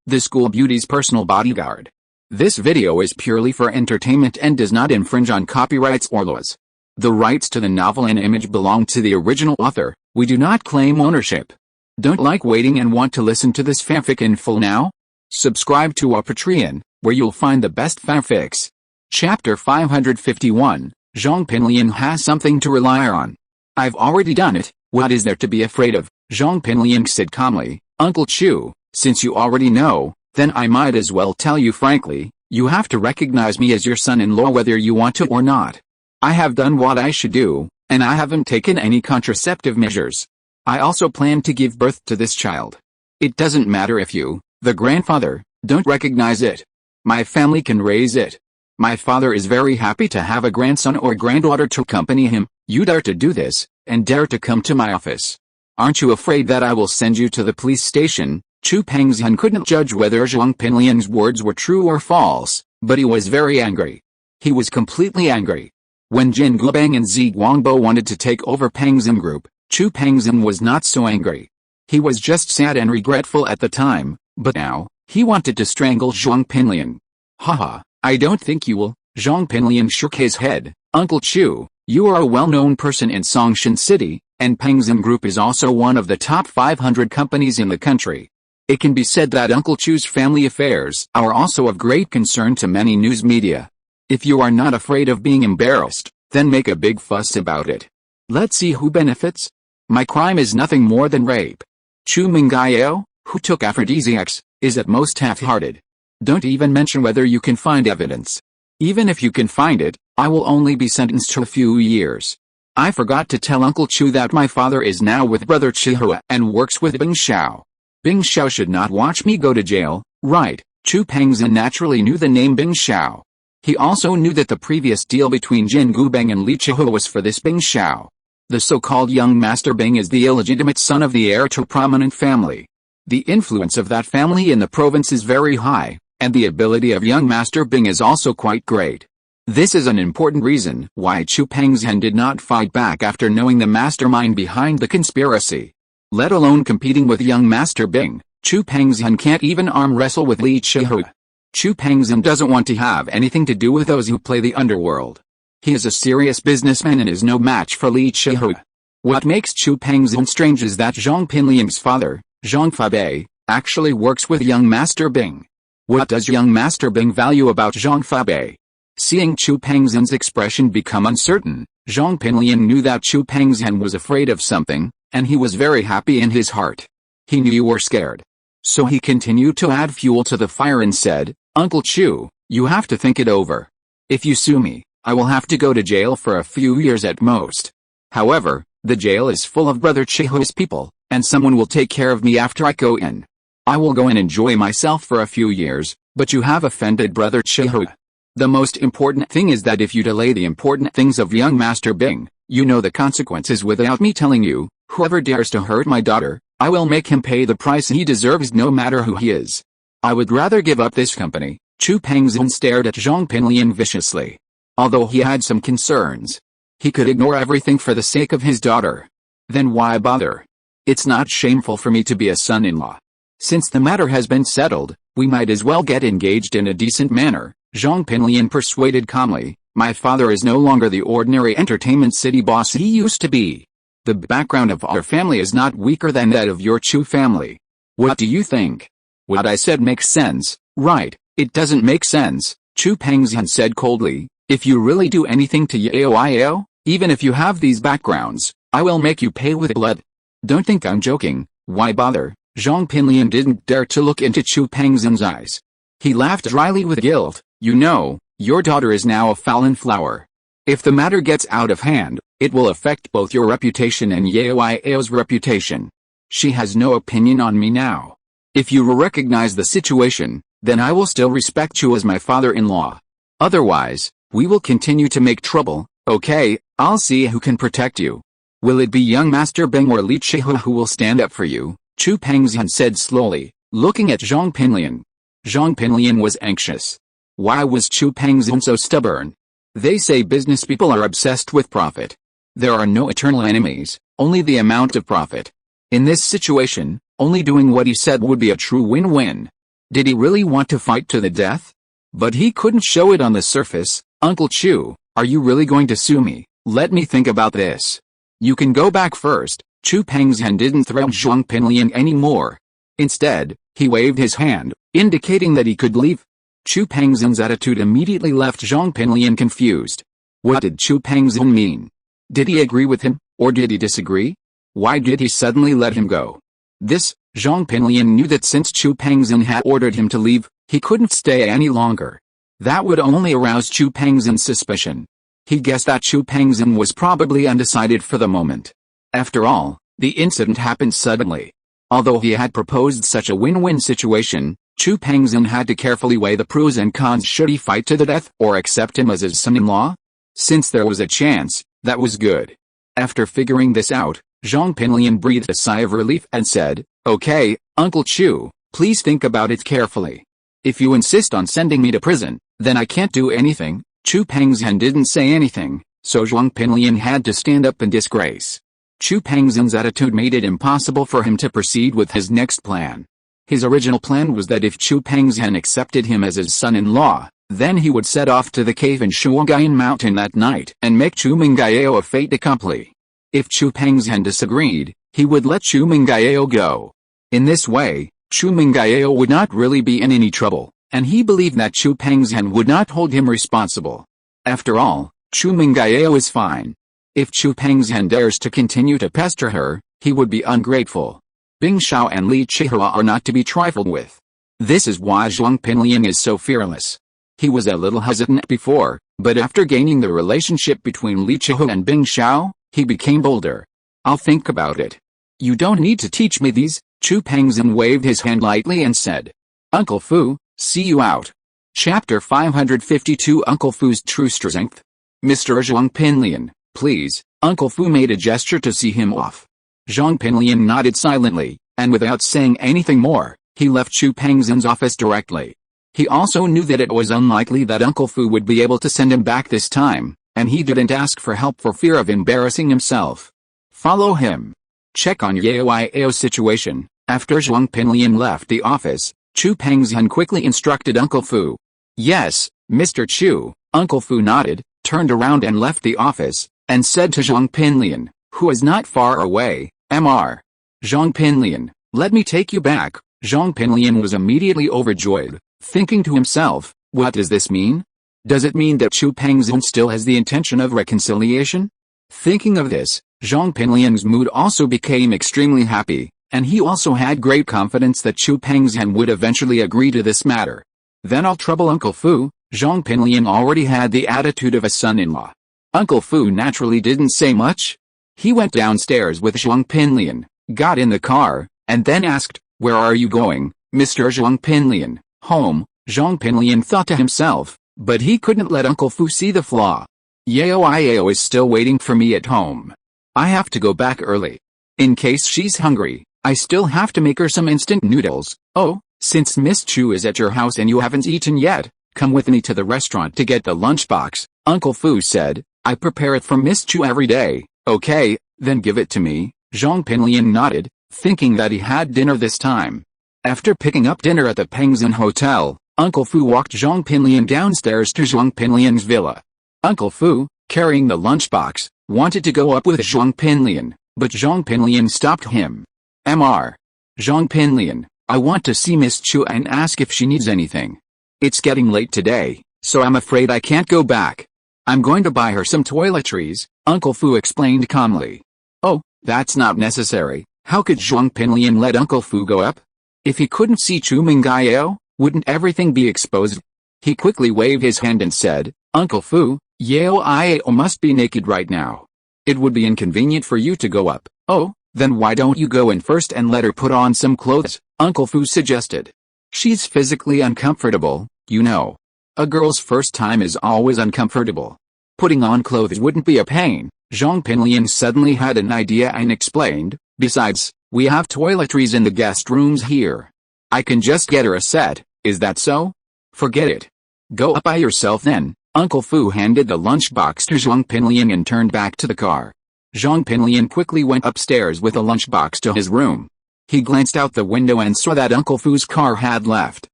the school beauty's personal bodyguard. This video is purely for entertainment and does not infringe on copyrights or laws. The rights to the novel and image belong to the original author. We do not claim ownership. Don't like waiting and want to listen to this fanfic in full now? Subscribe to our Patreon, where you'll find the best fanfics. Chapter 551, Zhong Pinliang has something to rely on. I've already done it, what is there to be afraid of? Zhong Pinliang said calmly. Uncle Chu, since you already know, then I might as well tell you frankly, you have to recognize me as your son-in-law whether you want to or not. I have done what I should do, and I haven't taken any contraceptive measures. I also plan to give birth to this child. It doesn't matter if you, the grandfather, don't recognize it. My family can raise it. My father is very happy to have a grandson or granddaughter to accompany him. You dare to do this, and dare to come to my office. Aren't you afraid that I will send you to the police station? Chu Pengzhan couldn't judge whether Zhong Pinliang's words were true or false, but he was very angry. He was completely angry. When Jin Guobang and Zi Guangbo wanted to take over Pengzhan Group, Chu Pengzhan was not so angry. He was just sad and regretful at the time, but now, he wanted to strangle Zhong Pinliang. Haha, I don't think you will. Zhong Pinliang shook his head. Uncle Chu, you are a well-known person in Songshan City, and Pengzhan Group is also one of the top 500 companies in the country. It can be said that Uncle Chu's family affairs are also of great concern to many news media. If you are not afraid of being embarrassed, then make a big fuss about it. Let's see who benefits. My crime is nothing more than rape. Chu Mengyao, who took aphrodisiacs, is at most half-hearted. Don't even mention whether you can find evidence. Even if you can find it, I will only be sentenced to a few years. I forgot to tell Uncle Chu that my father is now with brother Chihua and works with Bing Xiao. Bing Xiao should not watch me go to jail, right? Chu Pengzhan naturally knew the name Bing Xiao. He also knew that the previous deal between Jin Guobang and Li Chihua was for this Bing Xiao. The so-called young master Bing is the illegitimate son of the heir to a prominent family. The influence of that family in the province is very high, and the ability of young master Bing is also quite great. This is an important reason why Chu Pengzhan did not fight back after knowing the mastermind behind the conspiracy. Let alone competing with young master Bing, Chu Pengzhan can't even arm wrestle with Li Chihua. Chu Pengzhan doesn't want to have anything to do with those who play the underworld. He is a serious businessman and is no match for Li Chihua. What makes Chu Pengzhan strange is that Zhong Pinliang's father, Zhong Fabei, actually works with young master Bing. What does young master Bing value about Zhong Fabei? Seeing Chu Pengzhan's expression become uncertain, Zhong Pinliang knew that Chu Pengzhan was afraid of something, and he was very happy in his heart. He knew you were scared. So he continued to add fuel to the fire and said, Uncle Chu, you have to think it over. If you sue me, I will have to go to jail for a few years at most. However, the jail is full of brother Chihua's people, and someone will take care of me after I go in. I will go and enjoy myself for a few years, but you have offended brother Chihua. The most important thing is that if you delay the important things of young master Bing, you know the consequences without me telling you. Whoever dares to hurt my daughter, I will make him pay the price he deserves no matter who he is. I would rather give up this company. Chu Pengzhan stared at Zhong Pinliang viciously. Although he had some concerns, he could ignore everything for the sake of his daughter. Then why bother? It's not shameful for me to be a son-in-law. Since the matter has been settled, we might as well get engaged in a decent manner, Zhong Pinliang persuaded calmly. My father is no longer the ordinary entertainment city boss he used to be. The background of our family is not weaker than that of your Chu family. What do you think? What I said makes sense, right? It doesn't make sense, Chu Pengzhan said coldly. If you really do anything to Yao, even if you have these backgrounds, I will make you pay with blood. Don't think I'm joking, why bother? Zhong Pinliang didn't dare to look into Chu Pengzhan's eyes. He laughed dryly with guilt. You know, your daughter is now a fallen flower. If the matter gets out of hand, it will affect both your reputation and Yao's reputation. She has no opinion on me now. If you recognize the situation, then I will still respect you as my father-in-law. Otherwise, we will continue to make trouble. Okay, I'll see who can protect you. Will it be young master Bing or Li Chihua who will stand up for you? Chu Pengzhan said slowly, looking at Zhong Pinliang. Zhong Pinliang was anxious. Why was Chu Pengzhan so stubborn? They say business people are obsessed with profit. There are no eternal enemies, only the amount of profit. In this situation, only doing what he said would be a true win-win. Did he really want to fight to the death? But he couldn't show it on the surface. Uncle Chu, are you really going to sue me? Let me think about this. You can go back first. Chu Pengzhan didn't threaten Zhong Pinliang anymore. Instead, he waved his hand, indicating that he could leave. Chu Pengzhan's attitude immediately left Zhong Pinliang confused. What did Chu Pengzhan mean? Did he agree with him, or did he disagree? Why did he suddenly let him go? Zhong Pinliang knew that since Chu Pengzhan had ordered him to leave, he couldn't stay any longer. That would only arouse Chu Pengzhan's suspicion. He guessed that Chu Pengzhan was probably undecided for the moment. After all, the incident happened suddenly. Although he had proposed such a win-win situation, Chu Pengzhan had to carefully weigh the pros and cons. Should he fight to the death or accept him as his son-in-law? Since there was a chance, that was good. After figuring this out, Zhong Pinliang breathed a sigh of relief and said, "Okay, Uncle Chu, please think about it carefully. If you insist on sending me to prison, then I can't do anything." Chu Pengzhan didn't say anything, so Zhong Pinliang had to stand up in disgrace. Chu Pengzhan's attitude made it impossible for him to proceed with his next plan. His original plan was that if Chu Pengzhan accepted him as his son-in-law, then he would set off to the cave in Xuanyuan Mountain that night and make Chu Mengyao a fait accompli. If Chu Pengzhan disagreed, he would let Chu Mengyao go. In this way, Chu Mengyao would not really be in any trouble, and he believed that Chu Pengzhan would not hold him responsible. After all, Chu Mengyao is fine. If Chu Pengzhan dares to continue to pester her, he would be ungrateful. Bing Xiao and Li Chihua are not to be trifled with. This is why Zhong Pinliang is so fearless. He was a little hesitant before, but after gaining the relationship between Li Chihua and Bing Xiao, he became bolder. "I'll think about it. You don't need to teach me these." Chu Pengzhan waved his hand lightly and said, "Uncle Fu, see you out." Chapter 552 Uncle Fu's True Strength. "Mr. Zhong Pinliang, please." Uncle Fu made a gesture to see him off. Zhong Pinliang nodded silently, and without saying anything more, he left Chu Pengzhan's office directly. He also knew that it was unlikely that Uncle Fu would be able to send him back this time, and he didn't ask for help for fear of embarrassing himself. Follow him. Check on Yao's situation. After Zhong Pinliang left the office, Chu Pengzhan quickly instructed Uncle Fu. "Yes, Mr. Chu." Uncle Fu nodded, turned around and left the office, and said to Zhong Pinliang, who was not far away, "Mr. Zhong Pinliang, let me take you back." Zhong Pinliang was immediately overjoyed, thinking to himself, what does this mean? Does it mean that Chu Pengzhan still has the intention of reconciliation? Thinking of this, Zhong Pinliang's mood also became extremely happy, and he also had great confidence that Chu Pengzhan would eventually agree to this matter. Then I'll trouble Uncle Fu. Zhong Pinliang already had the attitude of a son-in-law. Uncle Fu naturally didn't say much. He went downstairs with Zhong Pinliang, got in the car, and then asked, "Where are you going, Mr. Zhong Pinliang?" "Home." Zhong Pinliang thought to himself, but he couldn't let Uncle Fu see the flaw. Yao is still waiting for me at home. I have to go back early. In case she's hungry, I still have to make her some instant noodles. "Oh, since Miss Chu is at your house and you haven't eaten yet, come with me to the restaurant to get the lunchbox," Uncle Fu said. "I prepare it for Miss Chu every day." "Okay, then give it to me." Zhong Pinliang nodded, thinking that he had dinner this time. After picking up dinner at the Pengzhan Hotel, Uncle Fu walked Zhong Pinliang downstairs to Zhong Pinliang's villa. Uncle Fu, carrying the lunchbox, wanted to go up with Zhong Pinliang, but Zhong Pinliang stopped him. "Mr. Zhong Pinliang, I want to see Miss Chu and ask if she needs anything. It's getting late today, so I'm afraid I can't go back. I'm going to buy her some toiletries," Uncle Fu explained calmly. "Oh, that's not necessary." How could Zhong Pinliang let Uncle Fu go up? If he couldn't see Chu Mengyao, wouldn't everything be exposed? He quickly waved his hand and said, "Uncle Fu, Yao must be naked right now. It would be inconvenient for you to go up." "Oh, then why don't you go in first and let her put on some clothes?" Uncle Fu suggested. "She's physically uncomfortable, you know. A girl's first time is always uncomfortable. Putting on clothes wouldn't be a pain." Zhong Pinliang suddenly had an idea and explained, "Besides, we have toiletries in the guest rooms here. I can just get her a set, is that so?" "Forget it. Go up by yourself then." Uncle Fu handed the lunchbox to Zhong Pinliang and turned back to the car. Zhong Pinliang quickly went upstairs with the lunchbox to his room. He glanced out the window and saw that Uncle Fu's car had left.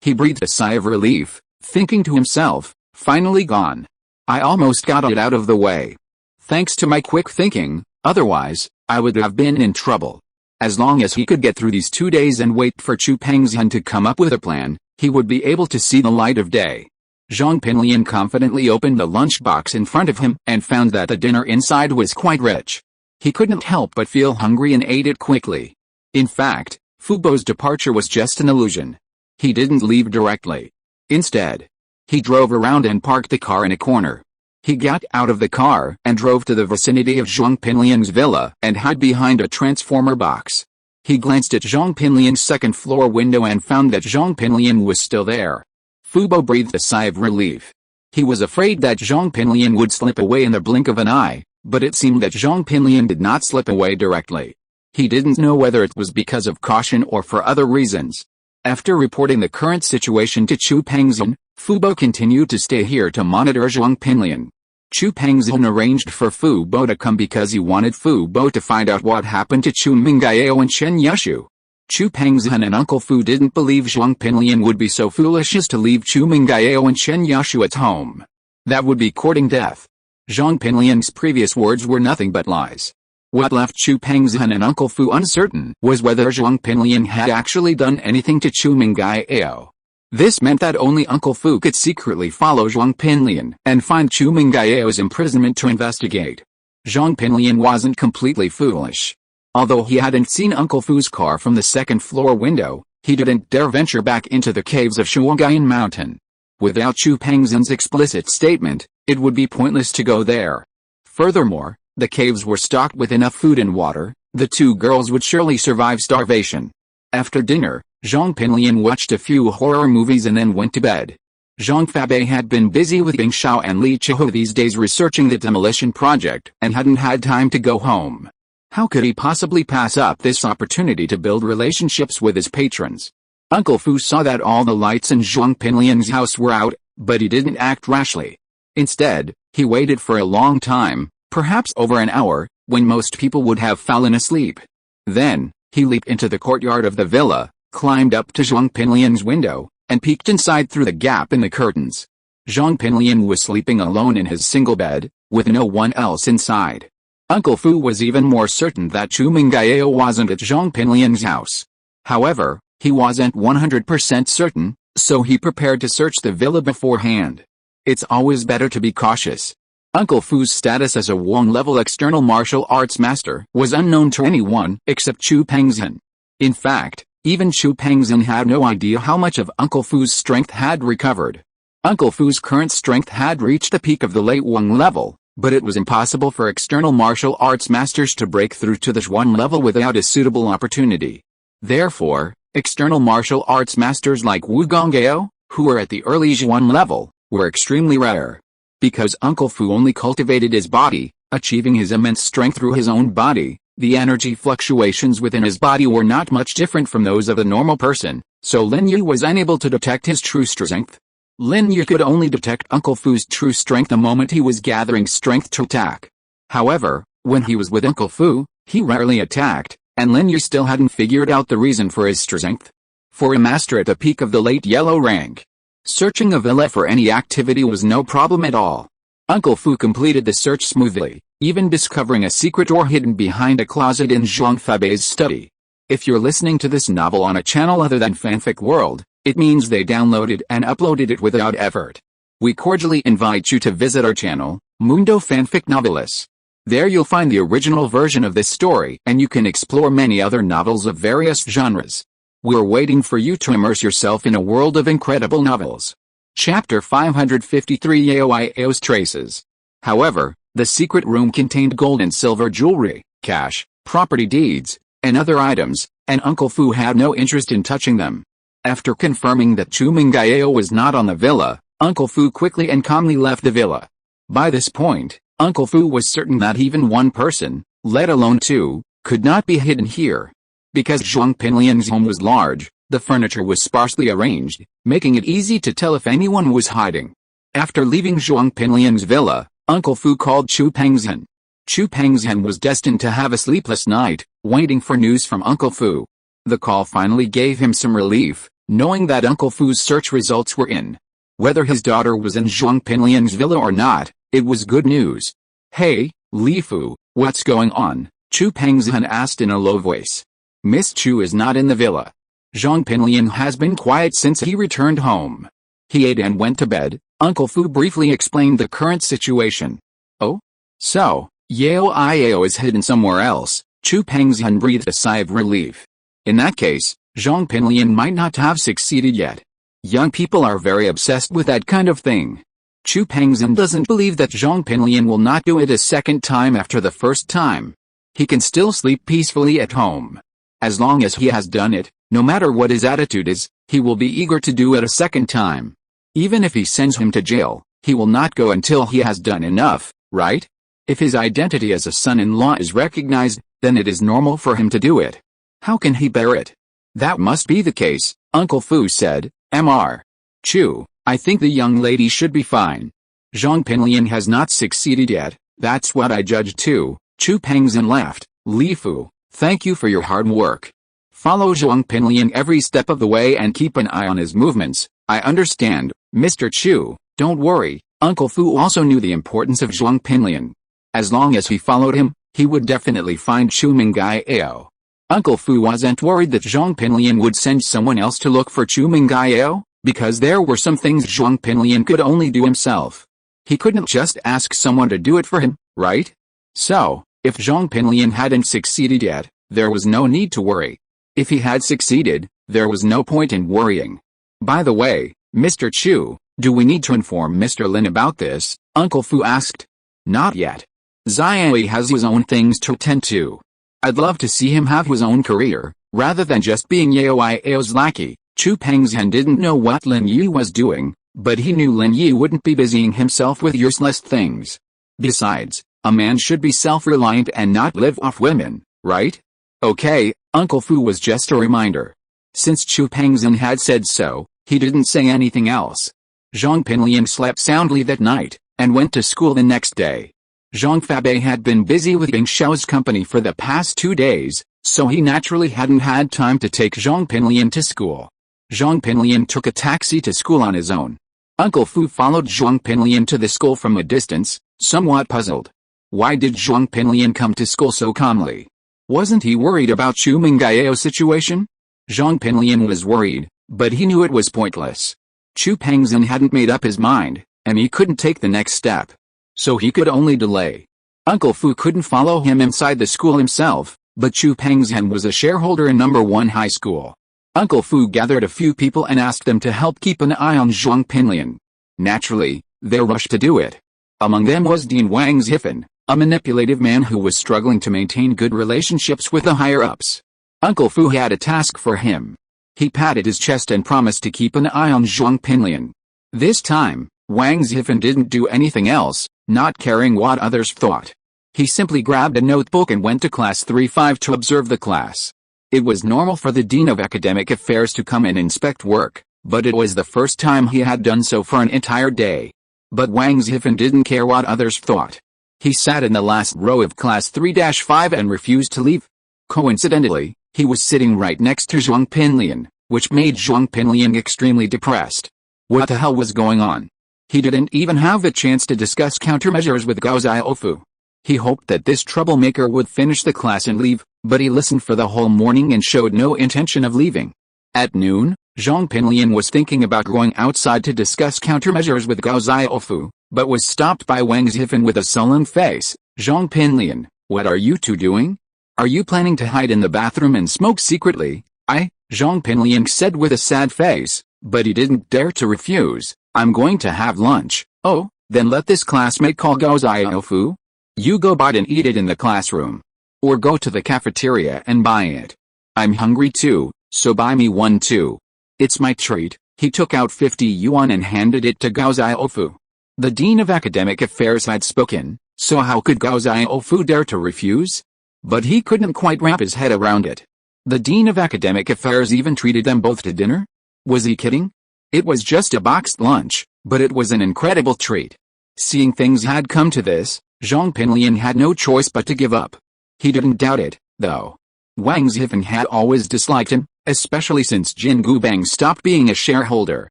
He breathed a sigh of relief, thinking to himself, finally gone. I almost got it out of the way. Thanks to my quick thinking, otherwise, I would have been in trouble. As long as he could get through these 2 days and wait for Chu Pengzhan to come up with a plan, he would be able to see the light of day. Zhong Pinliang confidently opened the lunchbox in front of him and found that the dinner inside was quite rich. He couldn't help but feel hungry and ate it quickly. In fact, Fubo's departure was just an illusion. He didn't leave directly. Instead, he drove around and parked the car in a corner. He got out of the car and drove to the vicinity of Zhong Pinliang's villa and hid behind a transformer box. He glanced at Zhong Pinliang's second-floor window and found that Zhong Pinliang was still there. Fubo breathed a sigh of relief. He was afraid that Zhong Pinliang would slip away in the blink of an eye, but it seemed that Zhong Pinliang did not slip away directly. He didn't know whether it was because of caution or for other reasons. After reporting the current situation to Chu Pengzhan, Fubo continued to stay here to monitor Zhong Pinliang. Chu Pengzhan arranged for Fubo to come because he wanted Fubo to find out what happened to Chu Mengyao and Chen Yushu. Chu Pengzhan and Uncle Fu didn't believe Zhong Pinliang would be so foolish as to leave Chu Mengyao and Chen Yushu at home. That would be courting death. Zhong Pinliang's previous words were nothing but lies. What left Chu Pengzhan and Uncle Fu uncertain was whether Zhong Pinliang had actually done anything to Chu Mengyao. This meant that only Uncle Fu could secretly follow Zhong Pinliang and find Chu Mengyao's imprisonment to investigate. Zhong Pinliang wasn't completely foolish. Although he hadn't seen Uncle Fu's car from the second-floor window, he didn't dare venture back into the caves of Xuanyuan Mountain. Without Chu Pengzhan's explicit statement, it would be pointless to go there. Furthermore, the caves were stocked with enough food and water. The two girls would surely survive starvation. After dinner, Zhong Pinliang watched a few horror movies and then went to bed. Zhong Fabei had been busy with Bing Shao and Li Chihu these days researching the demolition project and hadn't had time to go home. How could he possibly pass up this opportunity to build relationships with his patrons? Uncle Fu saw that all the lights in Zhong Pinliang's house were out, but he didn't act rashly. Instead, he waited for a long time, perhaps over an hour, when most people would have fallen asleep. Then, he leaped into the courtyard of the villa, climbed up to Zhong Pinliang's window, and peeked inside through the gap in the curtains. Zhong Pinliang was sleeping alone in his single bed, with no one else inside. Uncle Fu was even more certain that Chu Mengyao wasn't at Zhong Pinliang's house. However, he wasn't 100% certain, so he prepared to search the villa beforehand. It's always better to be cautious. Uncle Fu's status as a Wong-level external martial arts master was unknown to anyone except Chu Pengzhan. In fact, even Chu Pengzhan had no idea how much of Uncle Fu's strength had recovered. Uncle Fu's current strength had reached the peak of the late Wong level, but it was impossible for external martial arts masters to break through to the Xuan level without a suitable opportunity. Therefore, external martial arts masters like Wu Gonggao, who were at the early Xuan level, were extremely rare. Because Uncle Fu only cultivated his body, achieving his immense strength through his own body, the energy fluctuations within his body were not much different from those of a normal person, so Lin Yi was unable to detect his true strength. Lin Yi could only detect Uncle Fu's true strength the moment he was gathering strength to attack. However, when he was with Uncle Fu, he rarely attacked, and Lin Yi still hadn't figured out the reason for his strength. For a master at the peak of the late yellow rank, searching a villa for any activity was no problem at all. Uncle Fu completed the search smoothly, even discovering a secret door hidden behind a closet in Zhong Fabei's study. If you're listening to this novel on a channel other than Fanfic World, it means they downloaded and uploaded it without effort. We cordially invite you to visit our channel, Mundo Fanfic Novelis. There you'll find the original version of this story and you can explore many other novels of various genres. We're waiting for you to immerse yourself in a world of incredible novels. Chapter 553 Yao's Traces. However, the secret room contained gold and silver jewelry, cash, property deeds, and other items, and Uncle Fu had no interest in touching them. After confirming that Chu Mengyao was not on the villa, Uncle Fu quickly and calmly left the villa. By this point, Uncle Fu was certain that even one person, let alone two, could not be hidden here. Because Zhong Pinliang's home was large, the furniture was sparsely arranged, making it easy to tell if anyone was hiding. After leaving Zhong Pinliang's villa, Uncle Fu called Chu Pengzhan. Chu Pengzhan was destined to have a sleepless night, waiting for news from Uncle Fu. The call finally gave him some relief, knowing that Uncle Fu's search results were in. Whether his daughter was in Zhong Pinliang's villa or not, it was good news. "Hey, Li Fu, what's going on?" Chu Pengzhan asked in a low voice. "Miss Chu is not in the villa. Zhong Pinliang has been quiet since he returned home. He ate and went to bed." Uncle Fu briefly explained the current situation. "Oh? So, Yao is hidden somewhere else." Chu Pengzhan breathed a sigh of relief. In that case, Zhong Pinliang might not have succeeded yet. Young people are very obsessed with that kind of thing. Chu Pengzhan doesn't believe that Zhong Pinliang will not do it a second time after the first time. He can still sleep peacefully at home. As long as he has done it, no matter what his attitude is, he will be eager to do it a second time. Even if he sends him to jail, he will not go until he has done enough, right? If his identity as a son-in-law is recognized, then it is normal for him to do it. How can he bear it? That must be the case, Uncle Fu said. Mr. Chu, I think the young lady should be fine. Zhong Pinliang has not succeeded yet, that's what I judge too. Chu Pengzhan laughed. Li Fu, thank you for your hard work. Follow Zhong Pinliang every step of the way and keep an eye on his movements. I understand, Mr. Chu, don't worry. Uncle Fu also knew the importance of Zhong Pinliang. As long as he followed him, he would definitely find Chu Mengyao. Uncle Fu wasn't worried that Zhong Pinliang would send someone else to look for Chu Mengyao, because there were some things Zhong Pinliang could only do himself. He couldn't just ask someone to do it for him, right? So, if Zhong Pinliang hadn't succeeded yet, there was no need to worry. If he had succeeded, there was no point in worrying. By the way, Mr. Chu, do we need to inform Mr. Lin about this? Uncle Fu asked. Not yet. Xiaoyi has his own things to attend to. I'd love to see him have his own career, rather than just being Yao's lackey. Chu Pengzhan didn't know what Lin Yi was doing, but he knew Lin Yi wouldn't be busying himself with useless things. Besides, a man should be self-reliant and not live off women, right? Okay, Uncle Fu was just a reminder. Since Chu Pengzhan had said so, he didn't say anything else. Zhong Pinliang slept soundly that night, and went to school the next day. Zhang Fabei had been busy with Ying Xiao's company for the past 2 days, so he naturally hadn't had time to take Zhong Pinliang to school. Zhong Pinliang took a taxi to school on his own. Uncle Fu followed Zhong Pinliang to the school from a distance, somewhat puzzled. Why did Zhong Pinliang come to school so calmly? Wasn't he worried about Chu Mengyao's situation? Zhong Pinliang was worried, but he knew it was pointless. Chu Pengzhan hadn't made up his mind, and he couldn't take the next step. So he could only delay. Uncle Fu couldn't follow him inside the school himself, but Chu Pengzhan was a shareholder in No. 1 high school. Uncle Fu gathered a few people and asked them to help keep an eye on Zhong Pinliang. Naturally, they rushed to do it. Among them was Dean Wang Xifan, a manipulative man who was struggling to maintain good relationships with the higher-ups. Uncle Fu had a task for him. He patted his chest and promised to keep an eye on Zhong Pinliang. This time, Wang Xifan didn't do anything else, not caring what others thought. He simply grabbed a notebook and went to class 3-5 to observe the class. It was normal for the Dean of Academic Affairs to come and inspect work, but it was the first time he had done so for an entire day. But Wang Xifan didn't care what others thought. He sat in the last row of class 3-5 and refused to leave. Coincidentally, he was sitting right next to Zhong Pinliang, which made Zhong Pinliang extremely depressed. What the hell was going on? He didn't even have a chance to discuss countermeasures with Gao Xiaofu. He hoped that this troublemaker would finish the class and leave, but he listened for the whole morning and showed no intention of leaving. At noon, Zhong Pinliang was thinking about going outside to discuss countermeasures with Gao Xiaofu, but was stopped by Wang Xifan with a sullen face. Zhong Pinliang, what are you two doing? Are you planning to hide in the bathroom and smoke secretly? Zhong Pinliang said with a sad face, but he didn't dare to refuse. I'm going to have lunch. Oh, then let this classmate call Gao Xiaofu. You go buy it and eat it in the classroom. Or go to the cafeteria and buy it. I'm hungry too, so buy me one too. It's my treat. He took out 50 yuan and handed it to Gao Xiaofu. The Dean of Academic Affairs had spoken, so how could Gao Xiaofu dare to refuse? But he couldn't quite wrap his head around it. The Dean of Academic Affairs even treated them both to dinner? Was he kidding? It was just a boxed lunch, but it was an incredible treat. Seeing things had come to this, Zhong Pinliang had no choice but to give up. He didn't doubt it, though. Wang Xifan had always disliked him, especially since Jin Gubang stopped being a shareholder.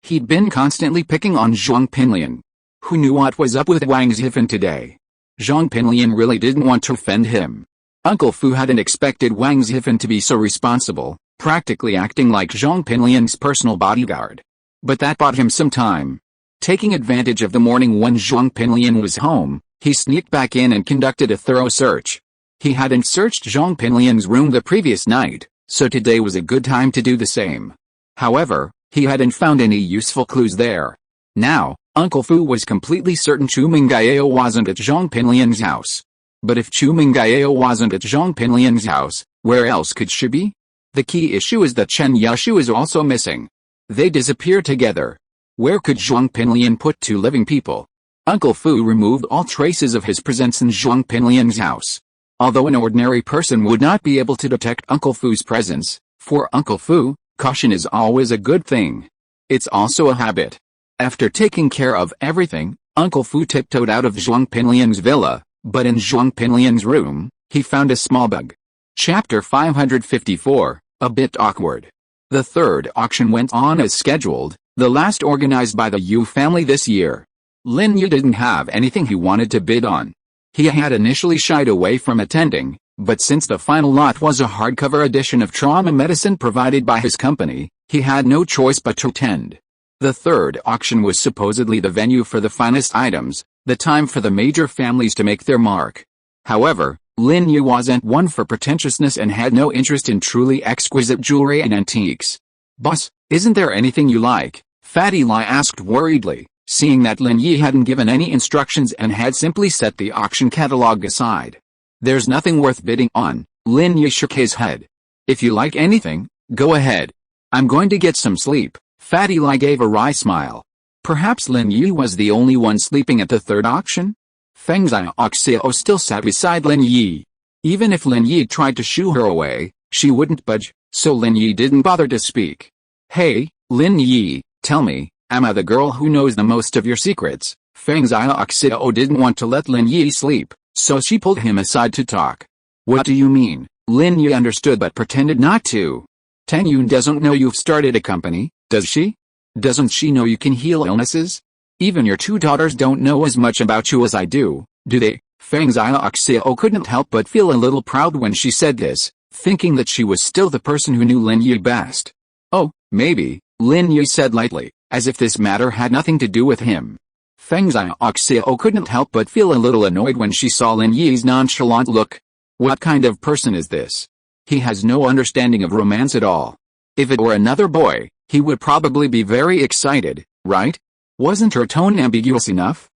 He'd been constantly picking on Zhong Pinliang. Who knew what was up with Wang Xifan today? Zhong Pinliang really didn't want to offend him. Uncle Fu hadn't expected Wang Xifan to be so responsible, practically acting like Zhong Pinliang's personal bodyguard. But that bought him some time. Taking advantage of the morning when Zhong Pinliang was home, he sneaked back in and conducted a thorough search. He hadn't searched Zhong Pinliang's room the previous night, so today was a good time to do the same. However, he hadn't found any useful clues there. Now, Uncle Fu was completely certain Chu Mengyao wasn't at Zhong Pinliang's house. But if Chu Mengyao wasn't at Zhong Pinliang's house, where else could she be? The key issue is that Chen Yushu is also missing. They disappeared together. Where could Zhong Pinliang put two living people? Uncle Fu removed all traces of his presence in Zhong Pinliang's house. Although an ordinary person would not be able to detect Uncle Fu's presence, for Uncle Fu, caution is always a good thing. It's also a habit. After taking care of everything, Uncle Fu tiptoed out of Zhong Pinliang's villa, but in Zhong Pinliang's room, he found a small bug. Chapter 554, a bit awkward. The third auction went on as scheduled, the last organized by the Yu family this year. Lin Yi didn't have anything he wanted to bid on. He had initially shied away from attending, but since the final lot was a hardcover edition of trauma medicine provided by his company, he had no choice but to attend. The third auction was supposedly the venue for the finest items, the time for the major families to make their mark. However, Lin Yi wasn't one for pretentiousness and had no interest in truly exquisite jewelry and antiques. "Boss, isn't there anything you like?" Fatty Lai asked worriedly, seeing that Lin Yi hadn't given any instructions and had simply set the auction catalog aside. "There's nothing worth bidding on," Lin Yi shook his head. "If you like anything, go ahead. I'm going to get some sleep." Fatty Lai gave a wry smile. Perhaps Lin Yi was the only one sleeping at the third auction? Pengzhan Xiao still sat beside Lin Yi. Even if Lin Yi tried to shoo her away, she wouldn't budge, so Lin Yi didn't bother to speak. "Hey, Lin Yi, tell me, am I the girl who knows the most of your secrets?" Pengzhan Xiao didn't want to let Lin Yi sleep, so she pulled him aside to talk. "What do you mean?" Lin Yi understood but pretended not to. "Tang Yun doesn't know you've started a company, does she? Doesn't she know you can heal illnesses? Even your two daughters don't know as much about you as I do they?" Pengzhan Xiao couldn't help but feel a little proud when she said this, thinking that she was still the person who knew Lin Yi best. "Oh, maybe," Lin Yi said lightly, as if this matter had nothing to do with him. Pengzhan Xiao couldn't help but feel a little annoyed when she saw Lin Yi's nonchalant look. What kind of person is this? He has no understanding of romance at all. If it were another boy, he would probably be very excited, right? Wasn't her tone ambiguous enough?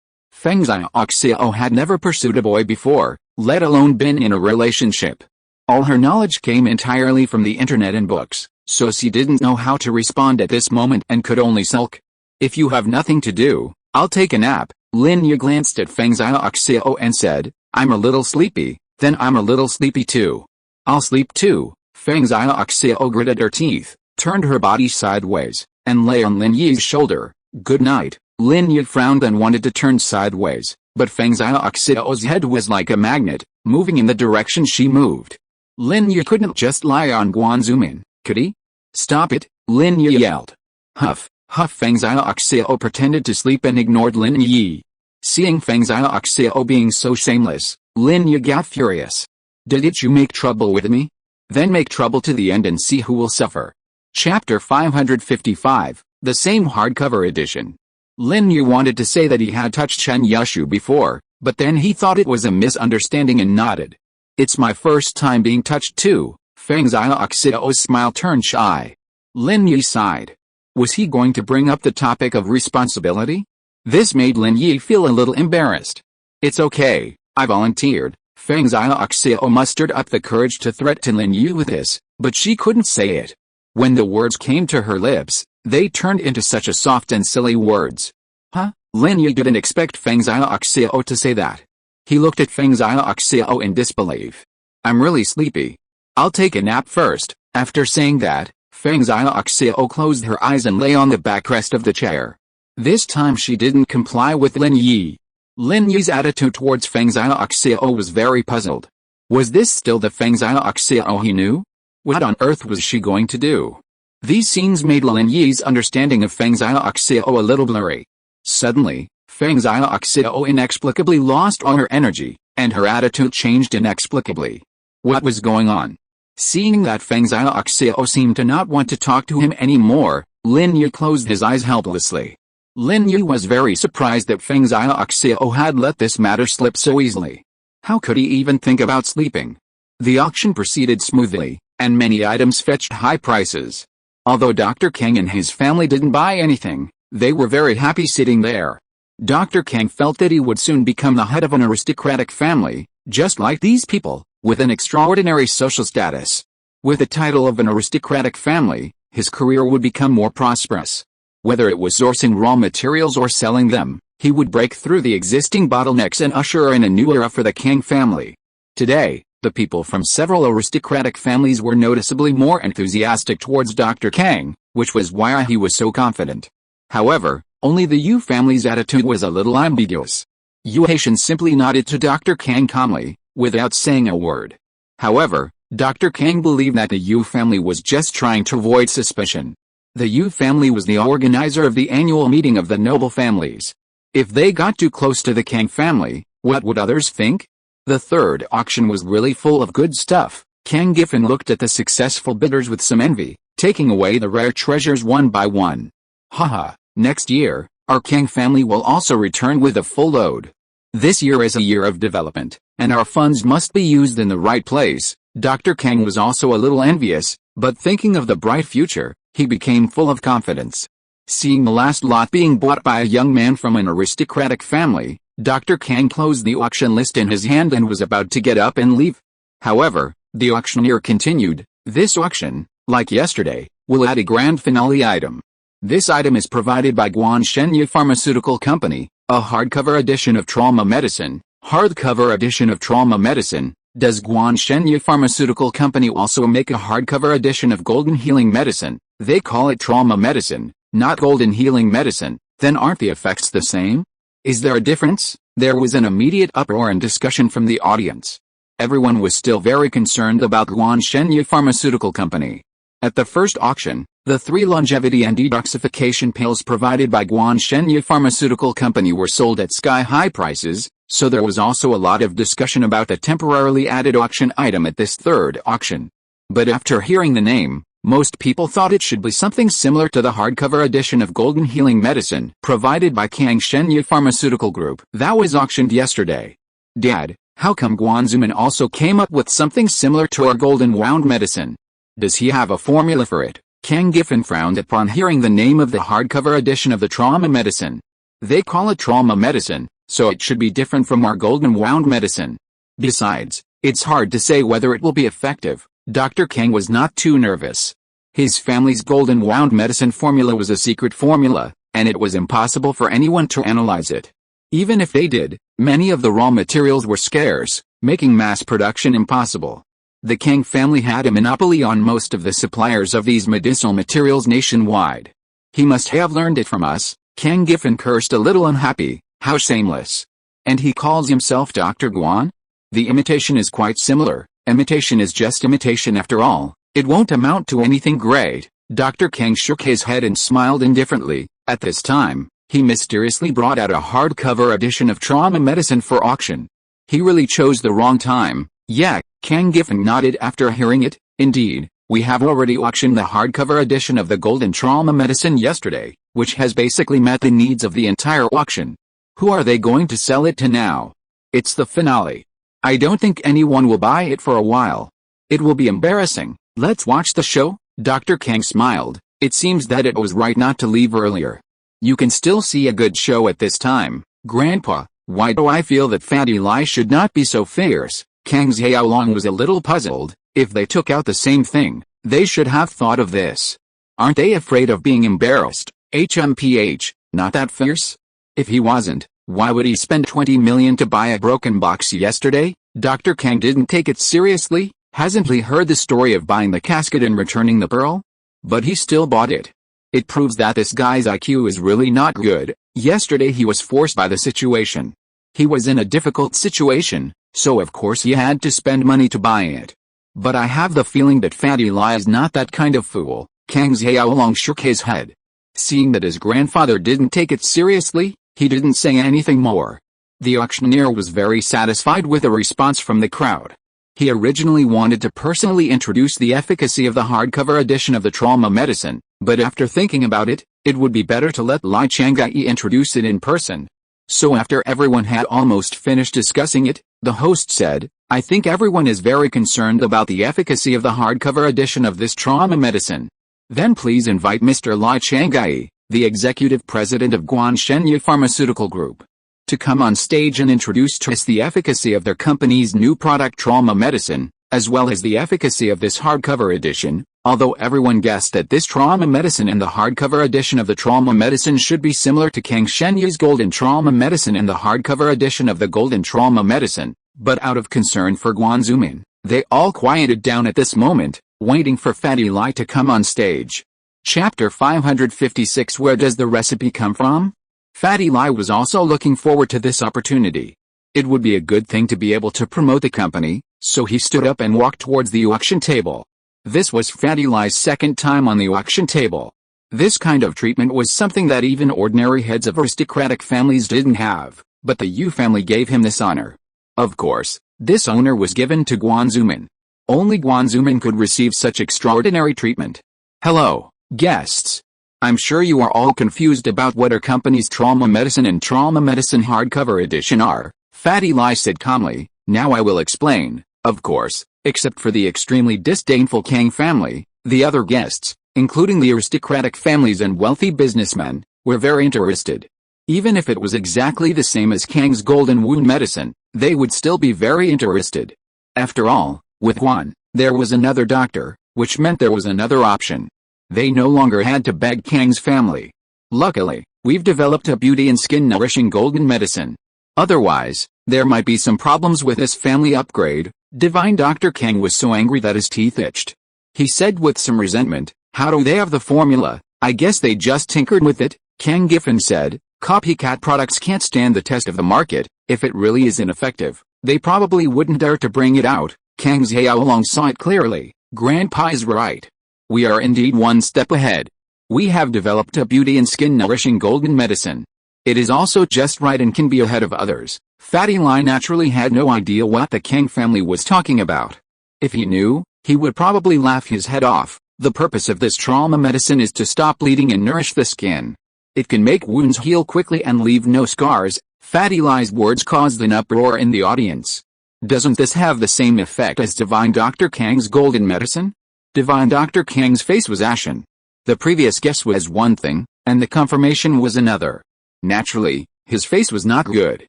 Pengzhan Xiao had never pursued a boy before, let alone been in a relationship. All her knowledge came entirely from the internet and books, so she didn't know how to respond at this moment and could only sulk. "If you have nothing to do, I'll take a nap." Lin Yi glanced at Pengzhan Xiao and said, "I'm a little sleepy." "Then I'm a little sleepy too. I'll sleep too." Pengzhan Xiao gritted her teeth, turned her body sideways, and lay on Lin Yi's shoulder. "Good night." Lin Yi frowned and wanted to turn sideways, but Pengzhan Xiao's head was like a magnet, moving in the direction she moved. Lin Yi couldn't just lie on Guanzumin, could he? "Stop it," Lin Yi yelled. Huff, huff. Pengzhan Xiao pretended to sleep and ignored Lin Yi. Seeing Pengzhan Xiao being so shameless, Lin Yi got furious. "Did you make trouble with me? Then make trouble to the end and see who will suffer." Chapter 555, the same hardcover edition. Lin Yi wanted to say that he had touched Chen Yushu before, but then he thought it was a misunderstanding and nodded. "It's my first time being touched too." Pengzhan Xiao's smile turned shy. Lin Yi sighed. Was he going to bring up the topic of responsibility? This made Lin Yi feel a little embarrassed. "It's okay, I volunteered." Pengzhan Xiao mustered up the courage to threaten Lin Yi with this, but she couldn't say it. When the words came to her lips, they turned into such a soft and silly words. Huh? Lin Yi didn't expect Pengzhan Xiao to say that. He looked at Pengzhan Xiao in disbelief. "I'm really sleepy. I'll take a nap first." After saying that, Pengzhan Xiao closed her eyes and lay on the backrest of the chair. This time she didn't comply with Lin Yi. Lin Yi's attitude towards Pengzhan Xiao was very puzzled. Was this still the Pengzhan Group he knew? What on earth was she going to do? These scenes made Lin Yi's understanding of Pengzhan Group a little blurry. Suddenly, Pengzhan Group inexplicably lost all her energy, and her attitude changed inexplicably. What was going on? Seeing that Pengzhan Group seemed to not want to talk to him anymore, Lin Yi closed his eyes helplessly. Lin Yi was very surprised that Pengzhan Group had let this matter slip so easily. How could he even think about sleeping? The auction proceeded smoothly, and many items fetched high prices. Although Dr. Kang and his family didn't buy anything, they were very happy sitting there. Dr. Kang felt that he would soon become the head of an aristocratic family, just like these people, with an extraordinary social status. With the title of an aristocratic family, his career would become more prosperous. Whether it was sourcing raw materials or selling them, he would break through the existing bottlenecks and usher in a new era for the Kang family. Today, the people from several aristocratic families were noticeably more enthusiastic towards Dr. Kang, which was why he was so confident. However, only the Yu family's attitude was a little ambiguous. Yu Haitian simply nodded to Dr. Kang calmly, without saying a word. However, Dr. Kang believed that the Yu family was just trying to avoid suspicion. The Yu family was the organizer of the annual meeting of the noble families. If they got too close to the Kang family, what would others think? The third auction was really full of good stuff. Kang Giffen looked at the successful bidders with some envy, taking away the rare treasures one by one. Haha, next year, our Kang family will also return with a full load. This year is a year of development, and our funds must be used in the right place. Dr. Kang was also a little envious, but thinking of the bright future, he became full of confidence. Seeing the last lot being bought by a young man from an aristocratic family, Dr. Kang closed the auction list in his hand and was about to get up and leave. However, the auctioneer continued, "This auction, like yesterday, will add a grand finale item. This item is provided by Xuanyuan Pharmaceutical Company, a hardcover edition of trauma medicine. Hardcover edition of trauma medicine. Does Xuanyuan Pharmaceutical Company also make a hardcover edition of golden healing medicine? They call it trauma medicine, not golden healing medicine. Then aren't the effects the same? Is there a difference?" There was an immediate uproar and discussion from the audience. Everyone was still very concerned about Xuanyuan Pharmaceutical Company. At the first auction, the 3 longevity and detoxification pills provided by Xuanyuan Pharmaceutical Company were sold at sky-high prices, so there was also a lot of discussion about the temporarily added auction item at this third auction. But after hearing the name, most people thought it should be something similar to the hardcover edition of Golden Healing Medicine provided by Pengzhan Pharmaceutical Group that was auctioned yesterday. Dad, how come Guanzuman also came up with something similar to our Golden Wound Medicine? Does he have a formula for it? Kang Giffen frowned upon hearing the name of the hardcover edition of the trauma medicine. They call it trauma medicine, so it should be different from our Golden Wound Medicine. Besides, it's hard to say whether it will be effective. Dr. Kang was not too nervous. His family's Golden Wound Medicine formula was a secret formula, and it was impossible for anyone to analyze it. Even if they did, many of the raw materials were scarce, making mass production impossible. The Kang family had a monopoly on most of the suppliers of these medicinal materials nationwide. He must have learned it from us. Kang Giffen cursed a little unhappy. How shameless. And he calls himself Dr. Guan? The imitation is quite similar. Imitation is just imitation after all. It won't amount to anything great. Dr. Kang shook his head and smiled indifferently. At this time, he mysteriously brought out a hardcover edition of trauma medicine for auction. He really chose the wrong time. Yeah, Kang Giffen nodded after hearing it. Indeed, we have already auctioned the hardcover edition of the Golden Trauma Medicine yesterday, which has basically met the needs of the entire auction. Who are they going to sell it to now? It's the finale. I don't think anyone will buy it for a while. It will be embarrassing. Let's watch the show? Dr. Kang smiled. It seems that it was right not to leave earlier. You can still see a good show at this time. Grandpa, why do I feel that Fatty Lai should not be so fierce? Kang Xiaolong was a little puzzled. If they took out the same thing, they should have thought of this. Aren't they afraid of being embarrassed? HMPH, not that fierce? If he wasn't, why would he spend 20 million to buy a broken box yesterday? Dr. Kang didn't take it seriously. Hasn't he heard the story of buying the casket and returning the pearl? But he still bought it. It proves that this guy's IQ is really not good. Yesterday he was forced by the situation. He was in a difficult situation, so of course he had to spend money to buy it. But I have the feeling that Fatty Lai is not that kind of fool. Kang Xiaolong shook his head. Seeing that his grandfather didn't take it seriously, he didn't say anything more. The auctioneer was very satisfied with the response from the crowd. He originally wanted to personally introduce the efficacy of the hardcover edition of the trauma medicine, but after thinking about it, it would be better to let Lai Chang'ai introduce it in person. So after everyone had almost finished discussing it, the host said, I think everyone is very concerned about the efficacy of the hardcover edition of this trauma medicine. Then please invite Mr. Lai Chang'ai, the executive president of Guanshenye Pharmaceutical Group, to come on stage and introduce to us the efficacy of their company's new product trauma medicine, as well as the efficacy of this hardcover edition. Although everyone guessed that this trauma medicine and the hardcover edition of the trauma medicine should be similar to Kang Shenye's golden trauma medicine and the hardcover edition of the golden trauma medicine, but out of concern for Guanzumin, they all quieted down at this moment, waiting for Fatty Lai to come on stage. Chapter 556. Where does the recipe come from? Fatty Lai was also looking forward to this opportunity. It would be a good thing to be able to promote the company, so he stood up and walked towards the auction table. This was Fatty Lai's second time on the auction table. This kind of treatment was something that even ordinary heads of aristocratic families didn't have, but the Yu family gave him this honor. Of course, this honor was given to Guanzumin. Only Guanzumin could receive such extraordinary treatment. Hello, guests. I'm sure you are all confused about what our company's trauma medicine and trauma medicine hardcover edition are, Fatty Lai said calmly. Now I will explain. Of course, except for the extremely disdainful Kang family, the other guests, including the aristocratic families and wealthy businessmen, were very interested. Even if it was exactly the same as Kang's golden wound medicine, they would still be very interested. After all, with Guan, there was another doctor, which meant there was another option. They no longer had to beg Kang's family. Luckily, we've developed a beauty and skin-nourishing golden medicine. Otherwise, there might be some problems with this family upgrade. Divine Dr. Kang was so angry that his teeth itched. He said with some resentment, how do they have the formula? I guess they just tinkered with it. Kang Giffen said, copycat products can't stand the test of the market. If it really is ineffective, they probably wouldn't dare to bring it out. Kang Xiaolong saw it clearly. Grandpa is right. We are indeed one step ahead. We have developed a beauty and skin nourishing golden medicine. It is also just right and can be ahead of others. Fatty Lai naturally had no idea what the Kang family was talking about. If he knew, he would probably laugh his head off. The purpose of this trauma medicine is to stop bleeding and nourish the skin. It can make wounds heal quickly and leave no scars. Fatty Lai's words caused an uproar in the audience. Doesn't this have the same effect as Divine Dr. Kang's golden medicine? Divine Dr. Kang's face was ashen. The previous guess was one thing, and the confirmation was another. Naturally, his face was not good.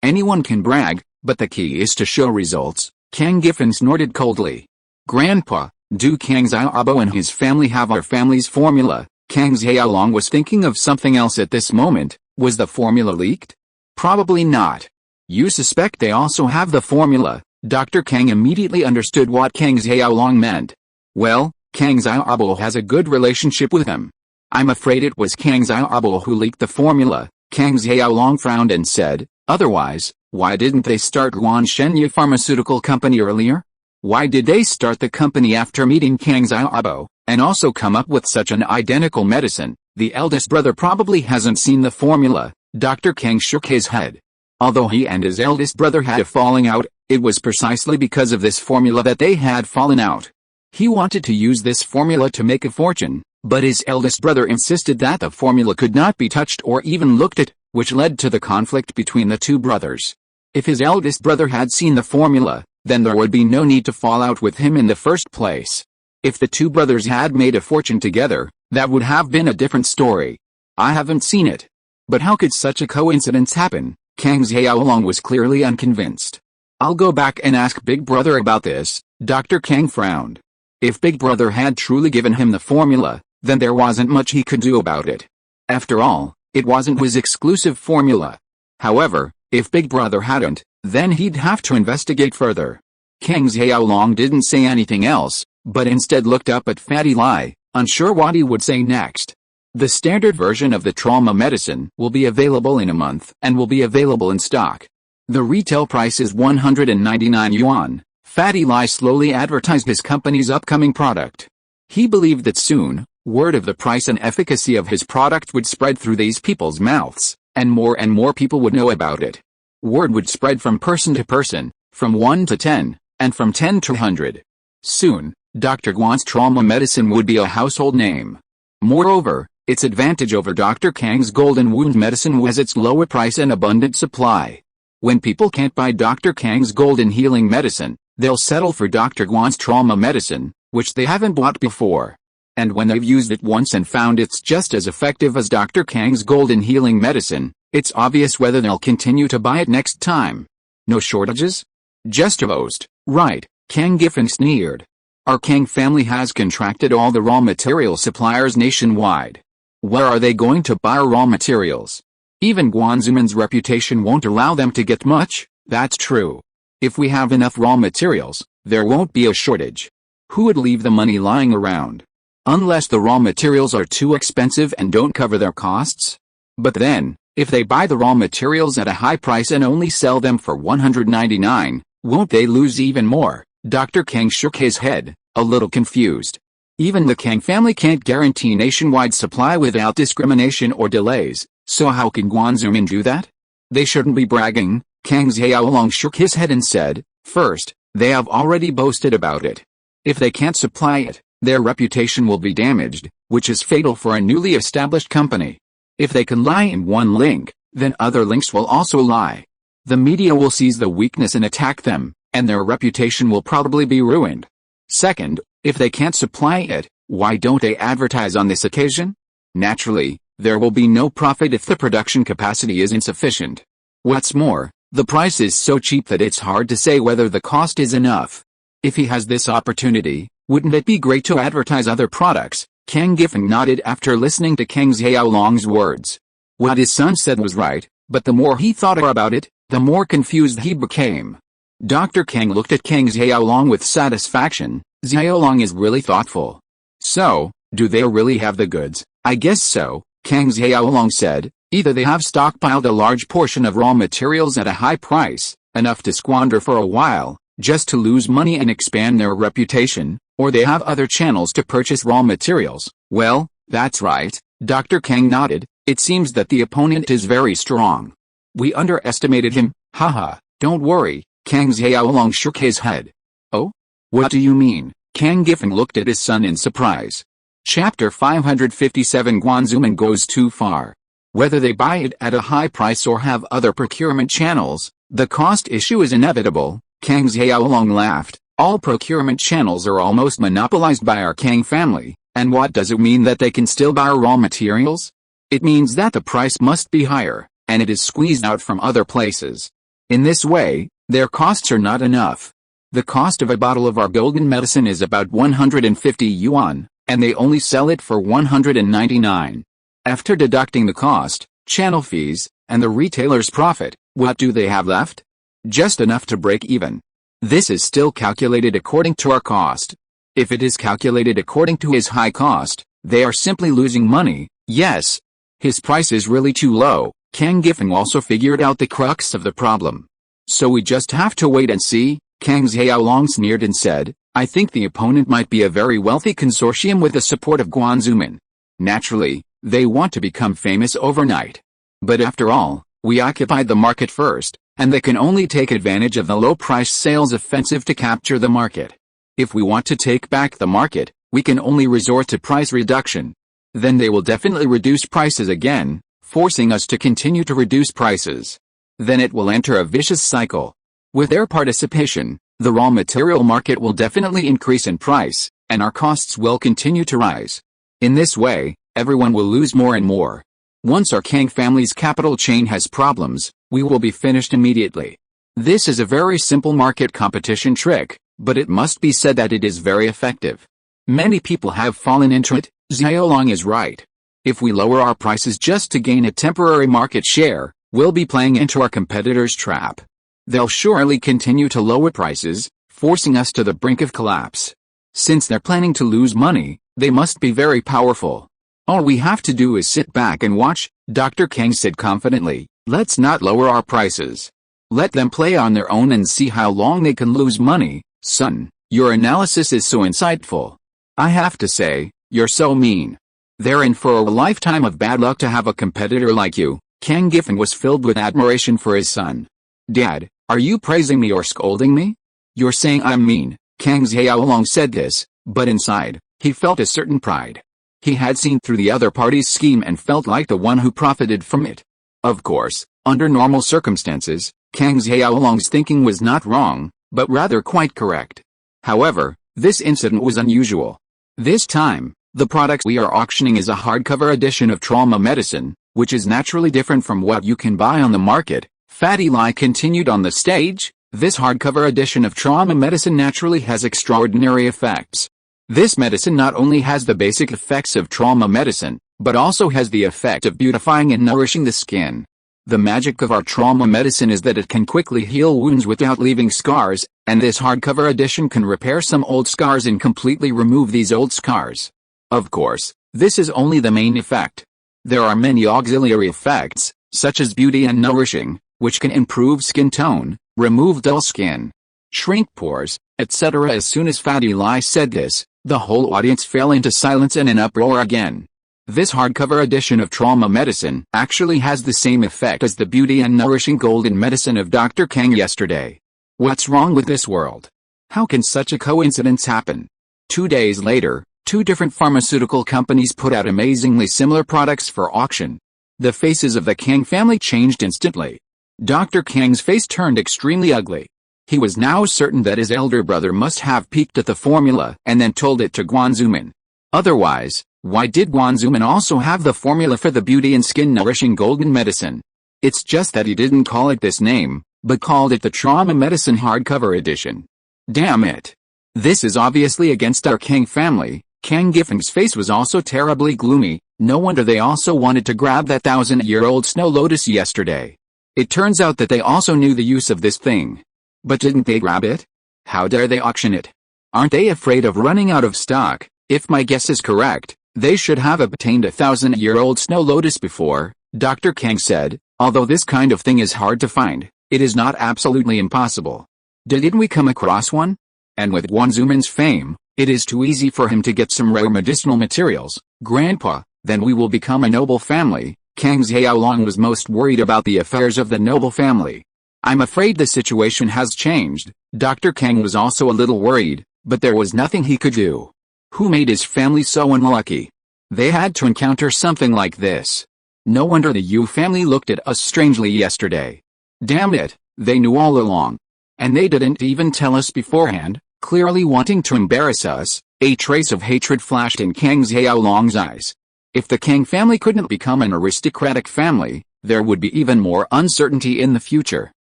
Anyone can brag, but the key is to show results. Kang Giffen snorted coldly. Grandpa, do Kang Xiaobo and his family have our family's formula? Kang Xiaolong was thinking of something else at this moment. Was the formula leaked? Probably not. You suspect they also have the formula? Dr. Kang immediately understood what Kang Xiaolong meant. Well, Kang Xiaobo has a good relationship with him. I'm afraid it was Kang Xiaobo who leaked the formula. Kang Xiaolong frowned and said, otherwise, why didn't they start Guanshenye Pharmaceutical Company earlier? Why did they start the company after meeting Kang Xiaobo, and also come up with such an identical medicine? The eldest brother probably hasn't seen the formula. Dr. Kang shook his head. Although he and his eldest brother had a falling out, it was precisely because of this formula that they had fallen out. He wanted to use this formula to make a fortune, but his eldest brother insisted that the formula could not be touched or even looked at, which led to the conflict between the two brothers. If his eldest brother had seen the formula, then there would be no need to fall out with him in the first place. If the two brothers had made a fortune together, that would have been a different story. I haven't seen it. But how could such a coincidence happen? Kang Xiaolong was clearly unconvinced. I'll go back and ask Big Brother about this. Dr. Kang frowned. If Big Brother had truly given him the formula, then there wasn't much he could do about it. After all, it wasn't his exclusive formula. However, if Big Brother hadn't, then he'd have to investigate further. Kang Xiaolong didn't say anything else, but instead looked up at Fatty Lai, unsure what he would say next. The standard version of the trauma medicine will be available in a month and will be available in stock. The retail price is 199 yuan. Fatty Lai slowly advertised his company's upcoming product. He believed that soon, word of the price and efficacy of his product would spread through these people's mouths, and more people would know about it. Word would spread from person to person, from 1 to 10, and from 10 to 100. Soon, Dr. Guan's trauma medicine would be a household name. Moreover, its advantage over Dr. Kang's golden wound medicine was its lower price and abundant supply. When people can't buy Dr. Kang's golden healing medicine, they'll settle for Dr. Guan's trauma medicine, which they haven't bought before. And when they've used it once and found it's just as effective as Dr. Kang's golden healing medicine, it's obvious whether they'll continue to buy it next time. No shortages? Just a boast, right? Kang Giffen sneered. Our Kang family has contracted all the raw material suppliers nationwide. Where are they going to buy raw materials? Even Guanzuman's reputation won't allow them to get much. That's true. If we have enough raw materials, there won't be a shortage. Who would leave the money lying around? Unless the raw materials are too expensive and don't cover their costs? But then, if they buy the raw materials at a high price and only sell them for 199, won't they lose even more? Dr. Kang shook his head, a little confused. Even the Kang family can't guarantee nationwide supply without discrimination or delays, so how can Guanzuman do that? They shouldn't be bragging. Kang Xiaolong shook his head and said, first, they have already boasted about it. If they can't supply it, their reputation will be damaged, which is fatal for a newly established company. If they can lie in one link, then other links will also lie. The media will seize the weakness and attack them, and their reputation will probably be ruined. Second, if they can't supply it, why don't they advertise on this occasion? Naturally, there will be no profit if the production capacity is insufficient. What's more, the price is so cheap that it's hard to say whether the cost is enough. If he has this opportunity, wouldn't it be great to advertise other products? Kang Giffen nodded after listening to Kang Xiaolong's words. What his son said was right, but the more he thought about it, the more confused he became. Dr. Kang looked at Kang Xiaolong with satisfaction. Xiaolong is really thoughtful. So, do they really have the goods? I guess so, Kang Xiaolong said. Either they have stockpiled a large portion of raw materials at a high price, enough to squander for a while, just to lose money and expand their reputation, or they have other channels to purchase raw materials. Well, that's right, Dr. Kang nodded. It seems that the opponent is very strong. We underestimated him. Haha, don't worry, Kang Xiaolong shook his head. Oh? What do you mean? Kang Giffen looked at his son in surprise. Chapter 557 Guanzuman goes too far. Whether they buy it at a high price or have other procurement channels, the cost issue is inevitable. Kang Xiaolong laughed. All procurement channels are almost monopolized by our Kang family, and what does it mean that they can still buy raw materials? It means that the price must be higher, and it is squeezed out from other places. In this way, their costs are not enough. The cost of a bottle of our golden medicine is about 150 yuan, and they only sell it for 199. After deducting the cost, channel fees, and the retailer's profit, what do they have left? Just enough to break even. This is still calculated according to our cost. If it is calculated according to his high cost, they are simply losing money. Yes. His price is really too low. Kang Giffen also figured out the crux of the problem. So we just have to wait and see. Kang Xiaolong sneered and said, I think the opponent might be a very wealthy consortium with the support of Guanzuman. Naturally, they want to become famous overnight. But after all, we occupied the market first, and they can only take advantage of the low-price sales offensive to capture the market. If we want to take back the market, we can only resort to price reduction. Then they will definitely reduce prices again, forcing us to continue to reduce prices. Then it will enter a vicious cycle. With their participation, the raw material market will definitely increase in price, and our costs will continue to rise. In this way, everyone will lose more and more. Once our Kang family's capital chain has problems, we will be finished immediately. This is a very simple market competition trick, but it must be said that it is very effective. Many people have fallen into it. Xiaolong is right. If we lower our prices just to gain a temporary market share, we'll be playing into our competitors' trap. They'll surely continue to lower prices, forcing us to the brink of collapse. Since they're planning to lose money, they must be very powerful. All we have to do is sit back and watch, Dr. Kang said confidently. Let's not lower our prices. Let them play on their own and see how long they can lose money. Son, your analysis is so insightful. I have to say, you're so mean. They're in for a lifetime of bad luck to have a competitor like you. Kang Giffen was filled with admiration for his son. Dad, are you praising me or scolding me? You're saying I'm mean. Kang Xiaolong said this, but inside, he felt a certain pride. He had seen through the other party's scheme and felt like the one who profited from it. Of course, under normal circumstances, Kang Xiaolong's thinking was not wrong, but rather quite correct. However, this incident was unusual. This time, the product we are auctioning is a hardcover edition of trauma medicine, which is naturally different from what you can buy on the market. Fatty Lai continued on the stage. This hardcover edition of trauma medicine naturally has extraordinary effects. This medicine not only has the basic effects of trauma medicine, but also has the effect of beautifying and nourishing the skin. The magic of our trauma medicine is that it can quickly heal wounds without leaving scars, and this hardcover edition can repair some old scars and completely remove these old scars. Of course, this is only the main effect. There are many auxiliary effects, such as beauty and nourishing, which can improve skin tone, remove dull skin, shrink pores, etc. As soon as Fatty Lai said this, the whole audience fell into silence and an uproar again. This hardcover edition of trauma medicine actually has the same effect as the beauty and nourishing golden medicine of Dr. Kang yesterday. What's wrong with this world? How can such a coincidence happen? 2 days later, 2 different pharmaceutical companies put out amazingly similar products for auction. The faces of the Kang family changed instantly. Dr. Kang's face turned extremely ugly. He was now certain that his elder brother must have peeked at the formula and then told it to Guanzuman. Otherwise, why did Guanzuman also have the formula for the beauty and skin nourishing golden medicine? It's just that he didn't call it this name, but called it the trauma medicine hardcover edition. Damn it. This is obviously against our Kang family. Kang Giffen's face was also terribly gloomy. No wonder they also wanted to grab that 1,000-year-old snow lotus yesterday. It turns out that they also knew the use of this thing. But didn't they grab it? How dare they auction it? Aren't they afraid of running out of stock? If my guess is correct, they should have obtained a 1,000-year-old snow lotus before, Dr. Kang said. Although this kind of thing is hard to find, it is not absolutely impossible. Didn't we come across one? And with Guanzuman's fame, it is too easy for him to get some rare medicinal materials. Grandpa, then we will become a noble family. Kang Xiaolong was most worried about the affairs of the noble family. I'm afraid the situation has changed. Dr. Kang was also a little worried, but there was nothing he could do. Who made his family so unlucky? They had to encounter something like this. No wonder the Yu family looked at us strangely yesterday. Damn it, they knew all along. And they didn't even tell us beforehand, clearly wanting to embarrass us. A trace of hatred flashed in Kang Xiaolong's eyes. If the Kang family couldn't become an aristocratic family, there would be even more uncertainty in the future.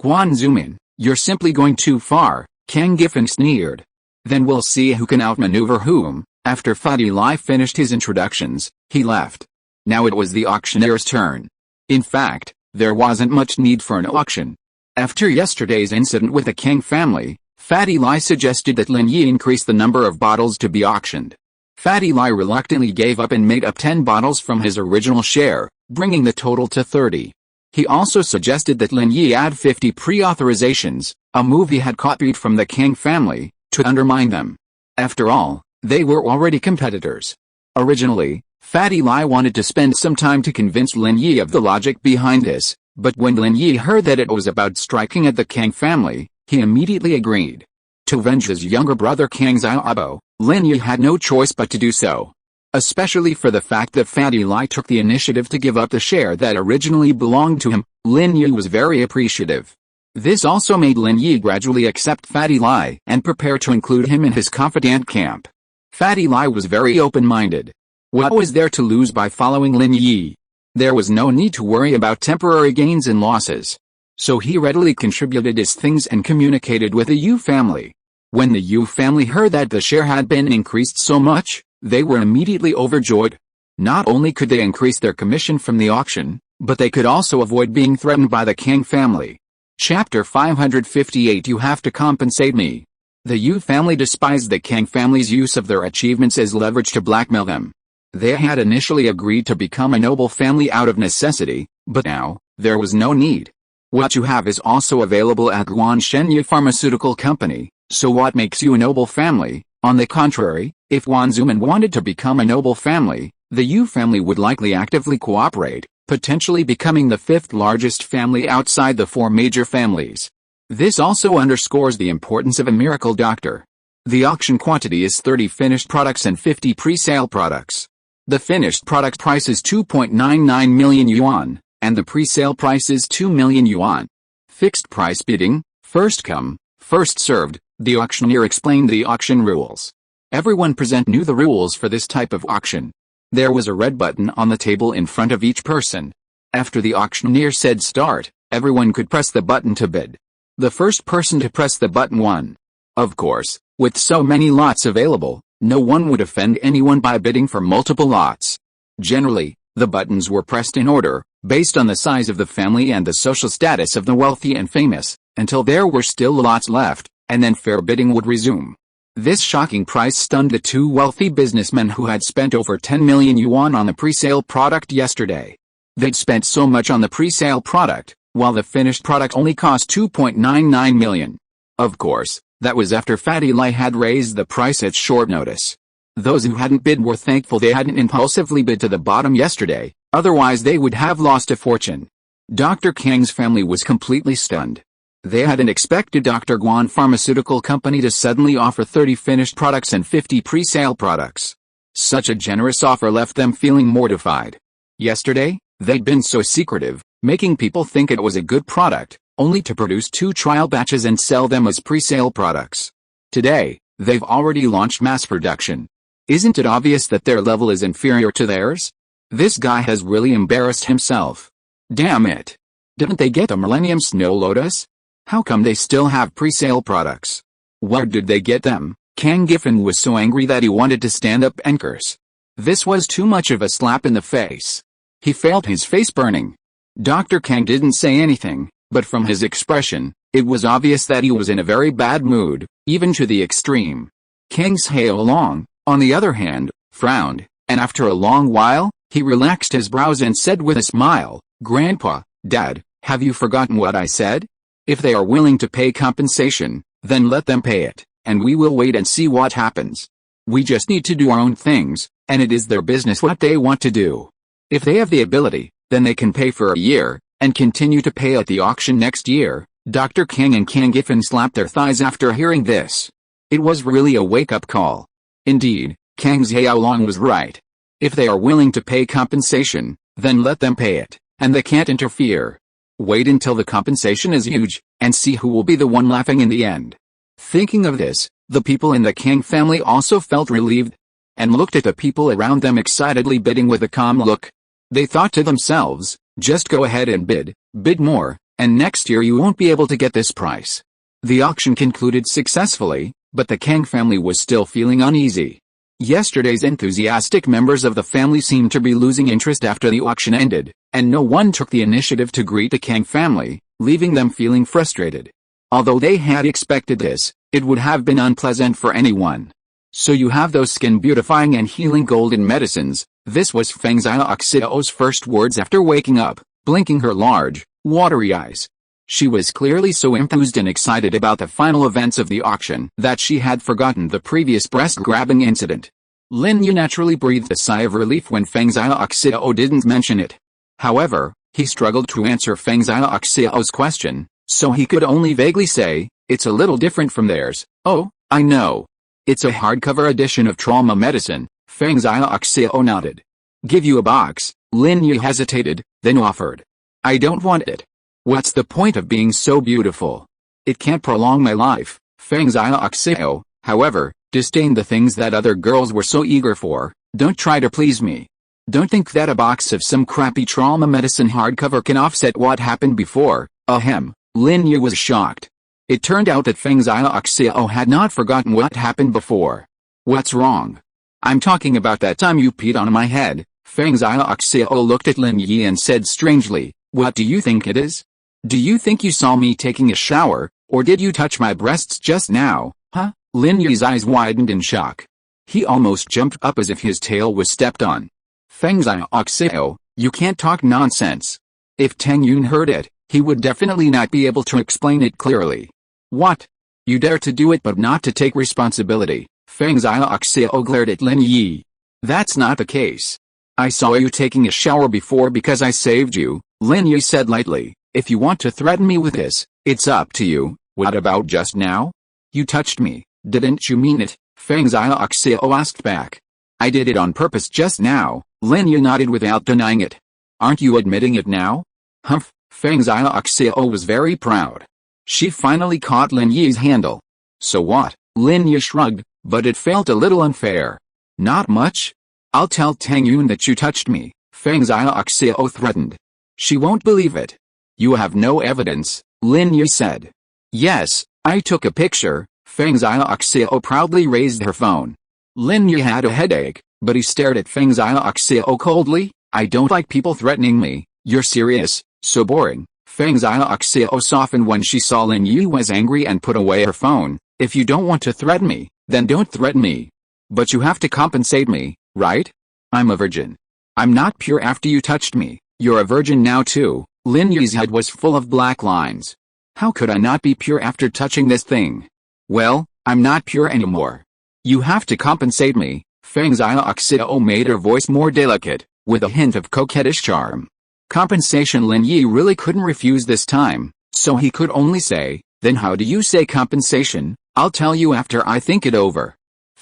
Guanzuman, you're simply going too far, Kang Giffen sneered. Then we'll see who can outmaneuver whom. After Fatty Lai finished his introductions, he left. Now it was the auctioneer's turn. In fact, there wasn't much need for an auction. After yesterday's incident with the Kang family, Fatty Lai suggested that Lin Yi increase the number of bottles to be auctioned. Fatty Lai reluctantly gave up and made up 10 bottles from his original share, bringing the total to 30. He also suggested that Lin Yi add 50 pre-authorizations, a move he had copied from the Kang family, to undermine them. After all, they were already competitors. Originally, Fatty Lai wanted to spend some time to convince Lin Yi of the logic behind this, but when Lin Yi heard that it was about striking at the Kang family, he immediately agreed. To avenge his younger brother Kang Xiaobo, Lin Yi had no choice but to do so. Especially for the fact that Fatty Lai took the initiative to give up the share that originally belonged to him, Lin Yi was very appreciative. This also made Lin Yi gradually accept Fatty Lai and prepare to include him in his confidant camp. Fatty Lai was very open-minded. What was there to lose by following Lin Yi? There was no need to worry about temporary gains and losses. So he readily contributed his things and communicated with the Yu family. When the Yu family heard that the share had been increased so much, they were immediately overjoyed. Not only could they increase their commission from the auction, but they could also avoid being threatened by the Kang family. Chapter 558 You have to compensate me. The Yu family despised the Kang family's use of their achievements as leverage to blackmail them. They had initially agreed to become a noble family out of necessity, but now, there was no need. What you have is also available at Guanshenyu Pharmaceutical Company, so what makes you a noble family? On the contrary, if Wanzuman wanted to become a noble family, the Yu family would likely actively cooperate, potentially becoming the fifth largest family outside the four major families. This also underscores the importance of a miracle doctor. The auction quantity is 30 finished products and 50 pre-sale products. The finished product price is 2.99 million yuan, and the pre-sale price is 2 million yuan. Fixed price bidding, first come, first served. The auctioneer explained the auction rules. Everyone present knew the rules for this type of auction. There was a red button on the table in front of each person. After the auctioneer said start, everyone could press the button to bid. The first person to press the button won. Of course, with so many lots available, no one would offend anyone by bidding for multiple lots. Generally, the buttons were pressed in order, based on the size of the family and the social status of the wealthy and famous, until there were still lots left, and then fair bidding would resume. This shocking price stunned the two wealthy businessmen who had spent over 10 million yuan on the pre-sale product yesterday. They'd spent so much on the pre-sale product, while the finished product only cost 2.99 million. Of course, that was after Fatty Lai had raised the price at short notice. Those who hadn't bid were thankful they hadn't impulsively bid to the bottom yesterday, otherwise they would have lost a fortune. Dr. Kang's family was completely stunned. They hadn't expected Dr. Guan Pharmaceutical Company to suddenly offer 30 finished products and 50 pre-sale products. Such a generous offer left them feeling mortified. Yesterday, they'd been so secretive, making people think it was a good product, only to produce 2 trial batches and sell them as pre-sale products. Today, they've already launched mass production. Isn't it obvious that their level is inferior to theirs? This guy has really embarrassed himself. Damn it. Didn't they get the Millennium Snow Lotus? How come they still have pre-sale products? Where did they get them? Kang Giffen was so angry that he wanted to stand up and curse. This was too much of a slap in the face. He felt his face burning. Dr. Kang didn't say anything, but from his expression, it was obvious that he was in a very bad mood, even to the extreme. Kang's Haolong, on the other hand, frowned, and after a long while, he relaxed his brows and said with a smile, "Grandpa, Dad, have you forgotten what I said? If they are willing to pay compensation, then let them pay it, and we will wait and see what happens. We just need to do our own things, and it is their business what they want to do. If they have the ability, then they can pay for a year, and continue to pay at the auction next year." Dr. Kang and Kang Giffen slapped their thighs after hearing this. It was really a wake-up call. Indeed, Kang Xiaolong was right. If they are willing to pay compensation, then let them pay it, and they can't interfere. Wait until the compensation is huge, and see who will be the one laughing in the end. Thinking of this, the people in the Kang family also felt relieved, and looked at the people around them excitedly bidding with a calm look. They thought to themselves, just go ahead and bid more, and next year you won't be able to get this price. The auction concluded successfully, but the Kang family was still feeling uneasy. Yesterday's enthusiastic members of the family seemed to be losing interest after the auction ended, and no one took the initiative to greet the Kang family, leaving them feeling frustrated. Although they had expected this, it would have been unpleasant for anyone. So you have those skin beautifying and healing golden medicines. This was Feng Xiaoxiao's first words after waking up, blinking her large, watery eyes. She was clearly so enthused and excited about the final events of the auction that she had forgotten the previous breast-grabbing incident. Lin Yi naturally breathed a sigh of relief when Feng Xiaoxiao didn't mention it. However, he struggled to answer Feng Xiaoxiao's question, so he could only vaguely say, "It's a little different from theirs." "Oh, I know. It's a hardcover edition of trauma medicine." Feng Xiaoxiao nodded. "Give you a box?" Lin Yi hesitated, then offered. "I don't want it. What's the point of being so beautiful? It can't prolong my life." Feng Xiaoxiao, however, disdained the things that other girls were so eager for. "Don't try to please me. Don't think that a box of some crappy trauma medicine hardcover can offset what happened before." Ahem. Lin Yi was shocked. It turned out that Feng Xiaoxiao had not forgotten what happened before. "What's wrong?" "I'm talking about that time you peed on my head." Feng Xiaoxiao looked at Lin Yi and said strangely, "What do you think it is? Do you think you saw me taking a shower, or did you touch my breasts just now, huh?" Lin Yi's eyes widened in shock. He almost jumped up as if his tail was stepped on. "Feng Xiaoxiao, you can't talk nonsense. If Tang Yun heard it, he would definitely not be able to explain it clearly. What? You dare to do it but not to take responsibility? Pengzhan Xiao glared at Lin Yi. That's not the case. I saw you taking a shower before because I saved you, Lin Yi said lightly. If you want to threaten me with this, it's up to you. What about just now? You touched me, didn't you mean it? Pengzhan Xiao asked back. I did it on purpose just now, Lin Yi nodded without denying it. Aren't you admitting it now? Humph, Pengzhan Xiao was very proud. She finally caught Lin Yi's handle. So what? Lin Yi shrugged, but it felt a little unfair. Not much? I'll tell Tang Yun that you touched me, Pengzhan Xiao threatened. She won't believe it. You have no evidence, Lin Yi said. Yes, I took a picture, Pengzhan Xiao proudly raised her phone. Lin Yi had a headache, but he stared at Pengzhan Xiao coldly. I don't like people threatening me. You're serious? So boring. Pengzhan Xiao softened when she saw Lin Yi was angry and put away her phone. If you don't want to threaten me, then don't threaten me. But you have to compensate me, right? I'm a virgin. I'm not pure after you touched me. You're a virgin now too. Lin Yi's head was full of black lines. How could I not be pure after touching this thing? Well, I'm not pure anymore. You have to compensate me. Pengzhan Xiao made her voice more delicate, with a hint of coquettish charm. Compensation. Lin Yi really couldn't refuse this time, so he could only say, then how do you say compensation? I'll tell you after I think it over.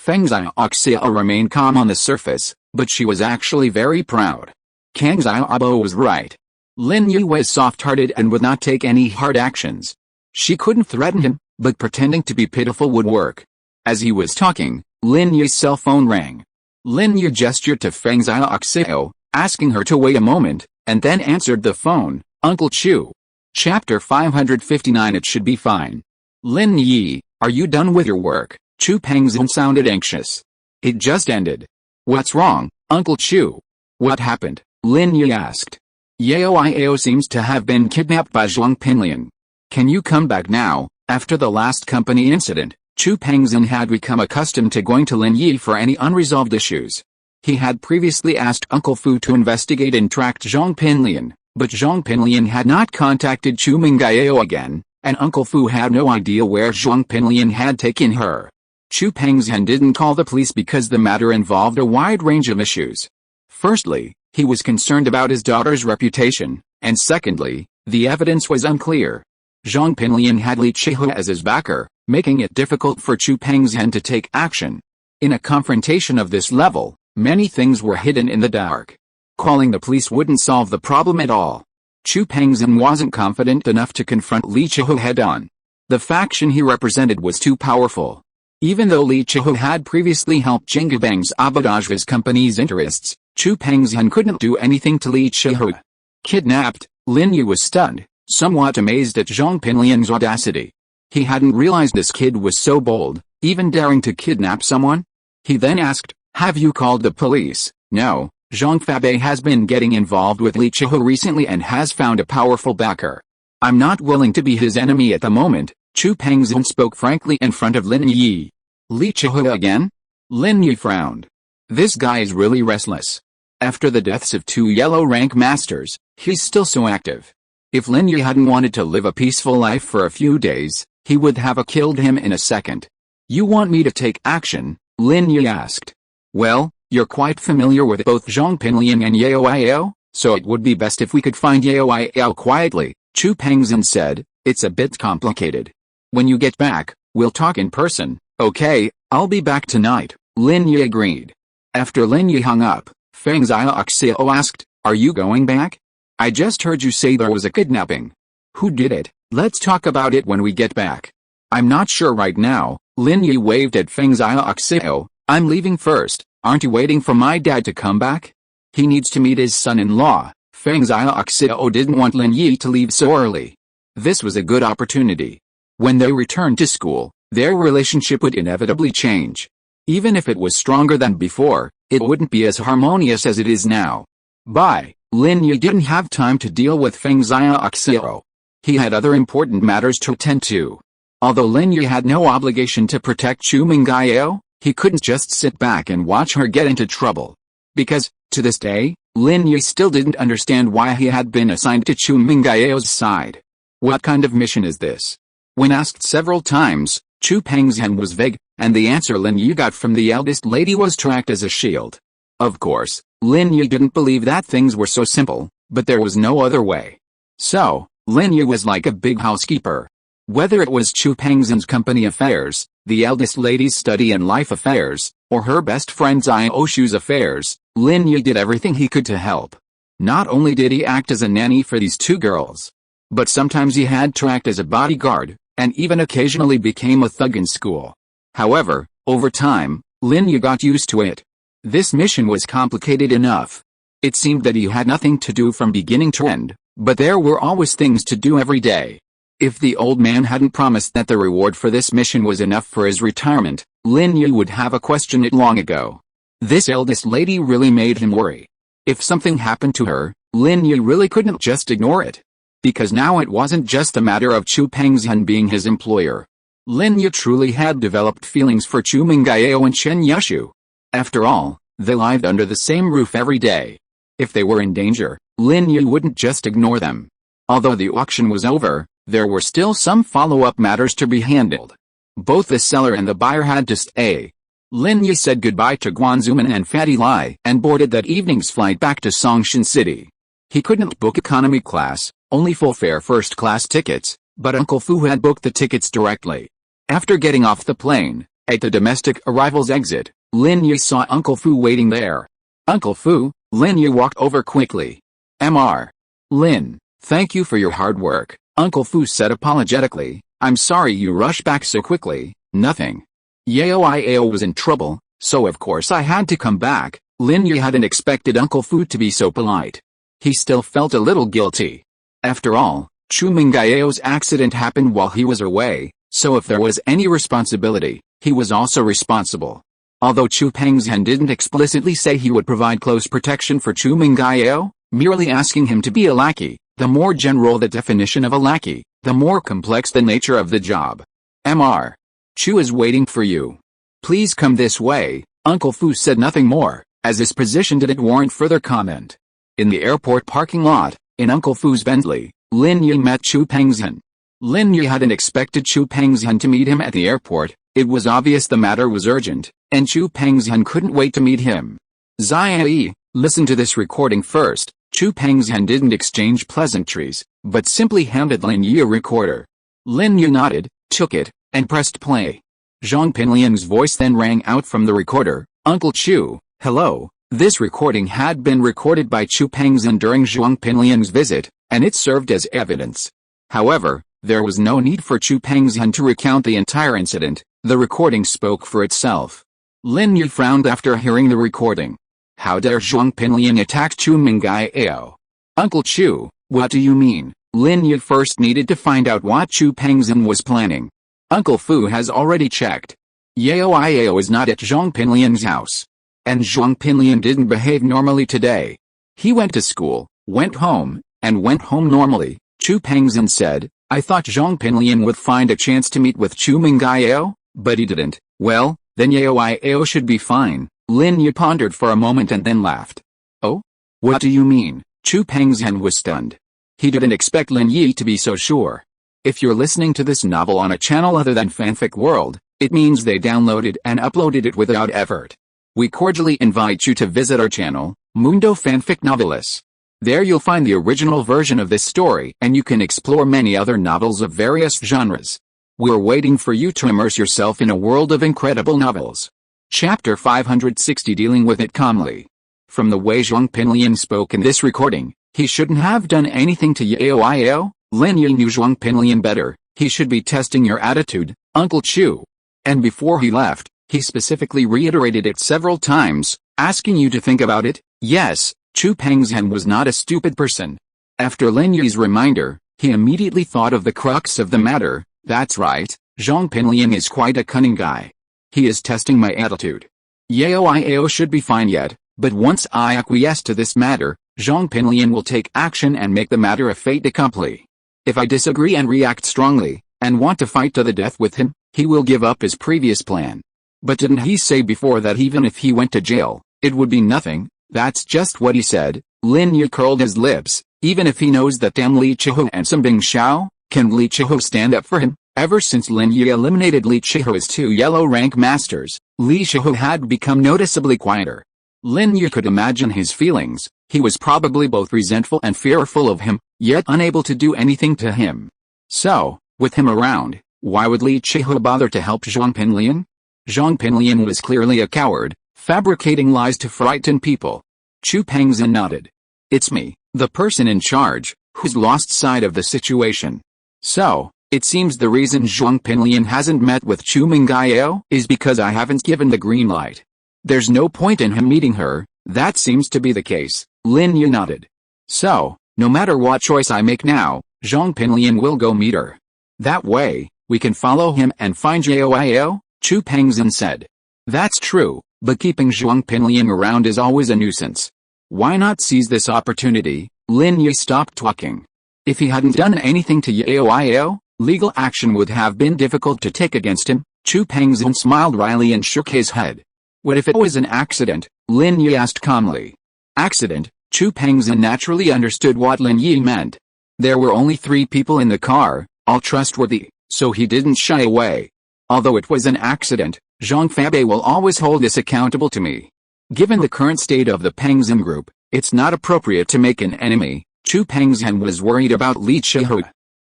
Pengzhan Xiao remained calm on the surface, but she was actually very proud. Kang Xiaobo was right. Lin Yi was soft-hearted and would not take any hard actions. She couldn't threaten him, but pretending to be pitiful would work. As he was talking, Lin Yi's cell phone rang. Lin Yi gestured to Pengzhan Xiao, asking her to wait a moment, and then answered the phone. Uncle Chu. Chapter 559. It should be fine. Lin Yi, are you done with your work? Chu Pengzhan sounded anxious. It just ended. What's wrong, Uncle Chu? What happened? Lin Yi asked. Yao seems to have been kidnapped by Zhong Pinliang. Can you come back now? After the last company incident, Chu Pengzhan had become accustomed to going to Lin Yi for any unresolved issues. He had previously asked Uncle Fu to investigate and track Zhong Pinliang, but Zhong Pinliang had not contacted Chu Mengyao again, and Uncle Fu had no idea where Zhong Pinliang had taken her. Chu Pengzhan didn't call the police because the matter involved a wide range of issues. Firstly, he was concerned about his daughter's reputation, and secondly, the evidence was unclear. Zhong Pinliang had Li Chihu as his backer, making it difficult for Chu Pengzhan to take action. In a confrontation of this level, many things were hidden in the dark. Calling the police wouldn't solve the problem at all. Chu Pengzhan wasn't confident enough to confront Li Chihu head-on. The faction he represented was too powerful. Even though Li Chihu had previously helped Jingabang's Abadaj's company's interests, Chu Pengzhan couldn't do anything to Li Chihu. Kidnapped, Lin Yi was stunned, somewhat amazed at Zhong Pinliang's audacity. He hadn't realized this kid was so bold, even daring to kidnap someone. He then asked, have you called the police? No, Zhong Fabei has been getting involved with Li Chihu recently and has found a powerful backer. I'm not willing to be his enemy at the moment, Chu Pengzhan spoke frankly in front of Lin Yi. Li Chihu again? Lin Yi frowned. This guy is really restless. After the deaths of 2 yellow rank masters, he's still so active. If Lin Yi hadn't wanted to live a peaceful life for a few days, he would have killed him in a second. You want me to take action? Lin Yi asked. Well, you're quite familiar with both Zhong Pinliang and Yao, so it would be best if we could find Yao quietly, Chu Pengzhan said. It's a bit complicated. When you get back, we'll talk in person. Okay, I'll be back tonight, Lin Yi agreed. After Lin Yi hung up, Pengzhan Xiao asked, are you going back? I just heard you say there was a kidnapping. Who did it? Let's talk about it when we get back. I'm not sure right now, Lin Yi waved at Pengzhan Xiao. I'm leaving first. Aren't you waiting for my dad to come back? He needs to meet his son-in-law. Pengzhan Xiao didn't want Lin Yi to leave so early. This was a good opportunity. When they returned to school, their relationship would inevitably change. Even if it was stronger than before, it wouldn't be as harmonious as it is now. Bye. Lin Yi didn't have time to deal with Pengzhan Xiao. He had other important matters to attend to. Although Lin Yi had no obligation to protect Chu Mengyao, he couldn't just sit back and watch her get into trouble. Because, to this day, Lin Yi still didn't understand why he had been assigned to Chu Mengyao's side. What kind of mission is this? When asked several times, Chu Pengzhan was vague, and the answer Lin Yi got from the eldest lady was to act as a shield. Of course, Lin Yi didn't believe that things were so simple, but there was no other way. So, Lin Yi was like a big housekeeper. Whether it was Chu Pengzhan's company affairs, the eldest lady's study and life affairs, or her best friend Zai Oshu's affairs, Lin Yi did everything he could to help. Not only did he act as a nanny for these two girls, but sometimes he had to act as a bodyguard, and even occasionally became a thug in school. However, over time, Lin Yi got used to it. This mission was complicated enough. It seemed that he had nothing to do from beginning to end, but there were always things to do every day. If the old man hadn't promised that the reward for this mission was enough for his retirement, Lin Yi would have questioned it long ago. This eldest lady really made him worry. If something happened to her, Lin Yi really couldn't just ignore it. Because now it wasn't just a matter of Chu Pengzhan being his employer. Lin Yi truly had developed feelings for Chu Mengyao and Chen Yushu. After all, they lived under the same roof every day. If they were in danger, Lin Yi wouldn't just ignore them. Although the auction was over, there were still some follow-up matters to be handled. Both the seller and the buyer had to stay. Lin Yi said goodbye to Guanzuman and Fatty Lai and boarded that evening's flight back to Songshan City. He couldn't book economy class, only full-fare first-class tickets, but Uncle Fu had booked the tickets directly. After getting off the plane, at the domestic arrivals exit, Lin Yi saw Uncle Fu waiting there. Uncle Fu, Lin Yi walked over quickly. Mr. Lin, thank you for your hard work, Uncle Fu said apologetically. I'm sorry you rushed back so quickly. Nothing. Yao was in trouble, so of course I had to come back. Lin Yi hadn't expected Uncle Fu to be so polite. He still felt a little guilty. After all, Chu Mengyao's accident happened while he was away, so if there was any responsibility, he was also responsible. Although Chu Pengzhan didn't explicitly say he would provide close protection for Chu Mengyao, merely asking him to be a lackey, the more general the definition of a lackey, the more complex the nature of the job. Mr. Chu is waiting for you. Please come this way. Uncle Fu said nothing more, as his position didn't warrant further comment. In the airport parking lot, in Uncle Fu's Bentley, Lin Yi met Chu Pengzhan. Lin Yi hadn't expected Chu Pengzhan to meet him at the airport. It was obvious the matter was urgent, and Chu Pengzhan couldn't wait to meet him. Zai, listen to this recording first. Chu Pengzhan didn't exchange pleasantries, but simply handed Lin Yi a recorder. Lin Yi nodded, took it, and pressed play. Zhong Pinliang's voice then rang out from the recorder. Uncle Chu, hello. This recording had been recorded by Chu Pengzhan during Zhong Pinliang's visit, and it served as evidence. However, there was no need for Chu Pengzhan to recount the entire incident. The recording spoke for itself. Lin Yi frowned after hearing the recording. How dare Zhong Pinliang attack Chu Mengyao? Uncle Chu, what do you mean? Lin Yi first needed to find out what Chu Pengzhan was planning. Uncle Fu has already checked. Yao is not at Zhong Pinliang's house. And Zhong Pinliang didn't behave normally today. He went to school, went home, and went home normally. Chu Pengzhan said, I thought Zhong Pinliang would find a chance to meet with Chu Mengyao, but he didn't. Well, then Yao should be fine. Lin Yi pondered for a moment and then laughed. Oh? What do you mean? Chu Pengzhan was stunned. He didn't expect Lin Yi to be so sure. If you're listening to this novel on a channel other than Fanfic World, it means they downloaded and uploaded it without effort. We cordially invite you to visit our channel, Mundo Fanfic Novelis. There you'll find the original version of this story and you can explore many other novels of various genres. We're waiting for you to immerse yourself in a world of incredible novels. Chapter 560 Dealing with it calmly. From the way Zhong Pinliang spoke in this recording, he shouldn't have done anything to Yao. Lin Yi knew Zhong Pinliang better. He should be testing your attitude, Uncle Chu. And before he left, he specifically reiterated it several times, asking you to think about it. Yes, Chu Pengzhan was not a stupid person. After Lin Yi's reminder, he immediately thought of the crux of the matter. That's right, Zhong Pinliang is quite a cunning guy. He is testing my attitude. Yao should be fine yet, but once I acquiesce to this matter, Zhong Pinliang will take action and make the matter a fait accompli. If I disagree and react strongly, and want to fight to the death with him, he will give up his previous plan. But didn't he say before that even if he went to jail, it would be nothing? That's just what he said. Lin Yi curled his lips. Even if he knows that damn Li Chihu and some Bing Xiao, can Li Chihu stand up for him? Ever since Lin Yi eliminated Li Chihu's 2 yellow rank masters, Li Chihu had become noticeably quieter. Lin Yi could imagine his feelings. He was probably both resentful and fearful of him, yet unable to do anything to him. So, with him around, why would Li Chihu bother to help Zhong Pinliang? Zhong Pinliang was clearly a coward, fabricating lies to frighten people. Chu Pengzhan nodded. It's me, the person in charge, who's lost sight of the situation. So, it seems the reason Zhong Pinliang hasn't met with Chu Mengyao is because I haven't given the green light. There's no point in him meeting her. That seems to be the case. Lin Yi nodded. So, no matter what choice I make now, Zhong Pinliang will go meet her. That way, we can follow him and find Zhao, Chu Pengzhan said. That's true, but keeping Zhong Pinliang around is always a nuisance. Why not seize this opportunity? Lin Yi stopped talking. If he hadn't done anything to Yao, legal action would have been difficult to take against him. Chu Pengzhan smiled wryly and shook his head. What if it was an accident? Lin Yi asked calmly. Accident? Chu Pengzhan naturally understood what Lin Yi meant. There were only 3 people in the car, all trustworthy, so he didn't shy away. Although it was an accident, Zhang Fabei will always hold this accountable to me. Given the current state of the Pengzhan Group, it's not appropriate to make an enemy. Chu Pengzhan was worried about Li Chihu.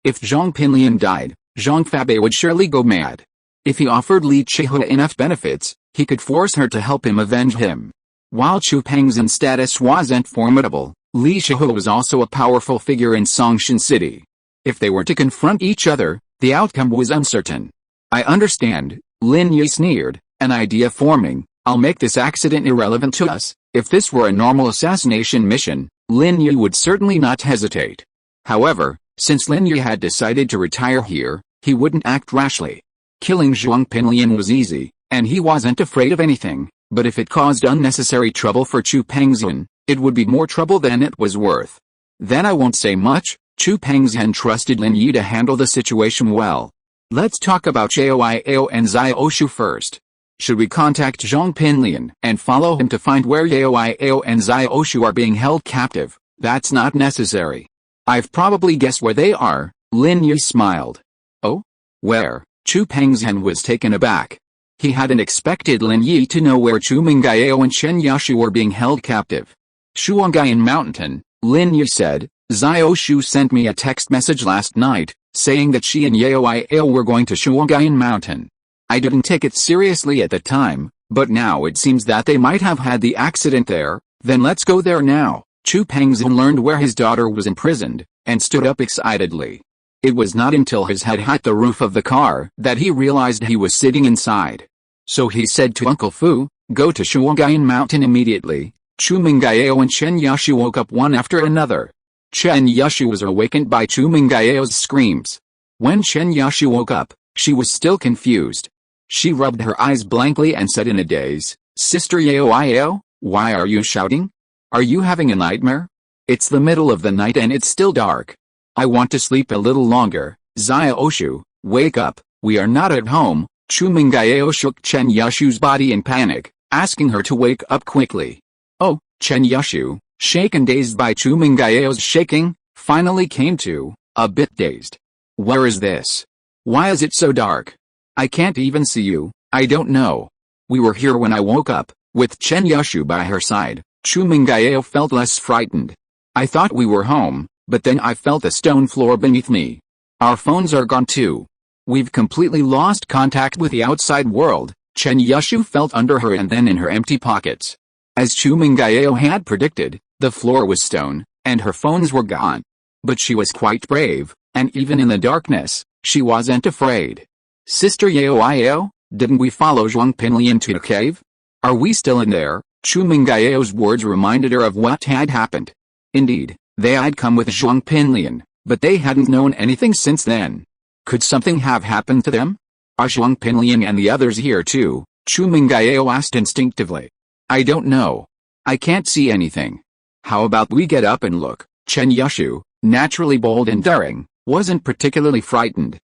If Zhong Pinliang died, Zhang Fabei would surely go mad. If he offered Li Chihu enough benefits, he could force her to help him avenge him. While Chu Pengzhan's status wasn't formidable, Li Chihu was also a powerful figure in Songshan City. If they were to confront each other, the outcome was uncertain. I understand, Lin Yi sneered, an idea forming. I'll make this accident irrelevant to us. If this were a normal assassination mission, Lin Yi would certainly not hesitate. However, since Lin Yi had decided to retire here, he wouldn't act rashly. Killing Zhong Pinliang was easy, and he wasn't afraid of anything, but if it caused unnecessary trouble for Chu Pengzhan, it would be more trouble than it was worth. Then I won't say much. Chu Pengzhan trusted Lin Yi to handle the situation well. Let's talk about Zhao and Xiaoshu first. Should we contact Zhong Pinliang and follow him to find where Zhao and Xiaoshu are being held captive? That's not necessary. I've probably guessed where they are. Lin Yi smiled. Oh? Where? Chu Pengzhan was taken aback. He hadn't expected Lin Yi to know where Chu Mengyao and Chen Yashu were being held captive. Xuanyuan Mountain, Lin Yi said. Xiaoshu sent me a text message last night, saying that she and Yao were going to Xuanyuan Mountain. I didn't take it seriously at the time, but now it seems that they might have had the accident there. Then let's go there now. Chu Pengzhan learned where his daughter was imprisoned, and stood up excitedly. It was not until his head hit the roof of the car that he realized he was sitting inside. So he said to Uncle Fu, go to Xuanyuan Mountain immediately. Chu Mengyao and Chen Yashu woke up one after another. Chen Yashu was awakened by Chu Mengyao's screams. When Chen Yashu woke up, she was still confused. She rubbed her eyes blankly and said in a daze, Sister Yao, why are you shouting? Are you having a nightmare? It's the middle of the night and it's still dark. I want to sleep a little longer. Xiaoshu, wake up, we are not at home. Chu Mengyao shook Chen Yashu's body in panic, asking her to wake up quickly. Oh, Chen Yashu, shaken dazed by Chu Mengyao's shaking, finally came to, a bit dazed. Where is this? Why is it so dark? I can't even see you. I don't know. We were here when I woke up, with Chen Yashu by her side. Chu Mengyao felt less frightened. I thought we were home, but then I felt the stone floor beneath me. Our phones are gone too. We've completely lost contact with the outside world. Chen Yashu felt under her and then in her empty pockets. As Chu Mengyao had predicted, the floor was stone, and her phones were gone. But she was quite brave, and even in the darkness, she wasn't afraid. Sister Yao, didn't we follow Zhong Pinliang to the cave? Are we still in there? Chu Mengyao's words reminded her of what had happened. Indeed, they had come with Zhong Pinliang, but they hadn't known anything since then. Could something have happened to them? Are Zhong Pinliang and the others here too? Chu Mengyao asked instinctively. I don't know. I can't see anything. How about we get up and look? Chen Yashu, naturally bold and daring, wasn't particularly frightened.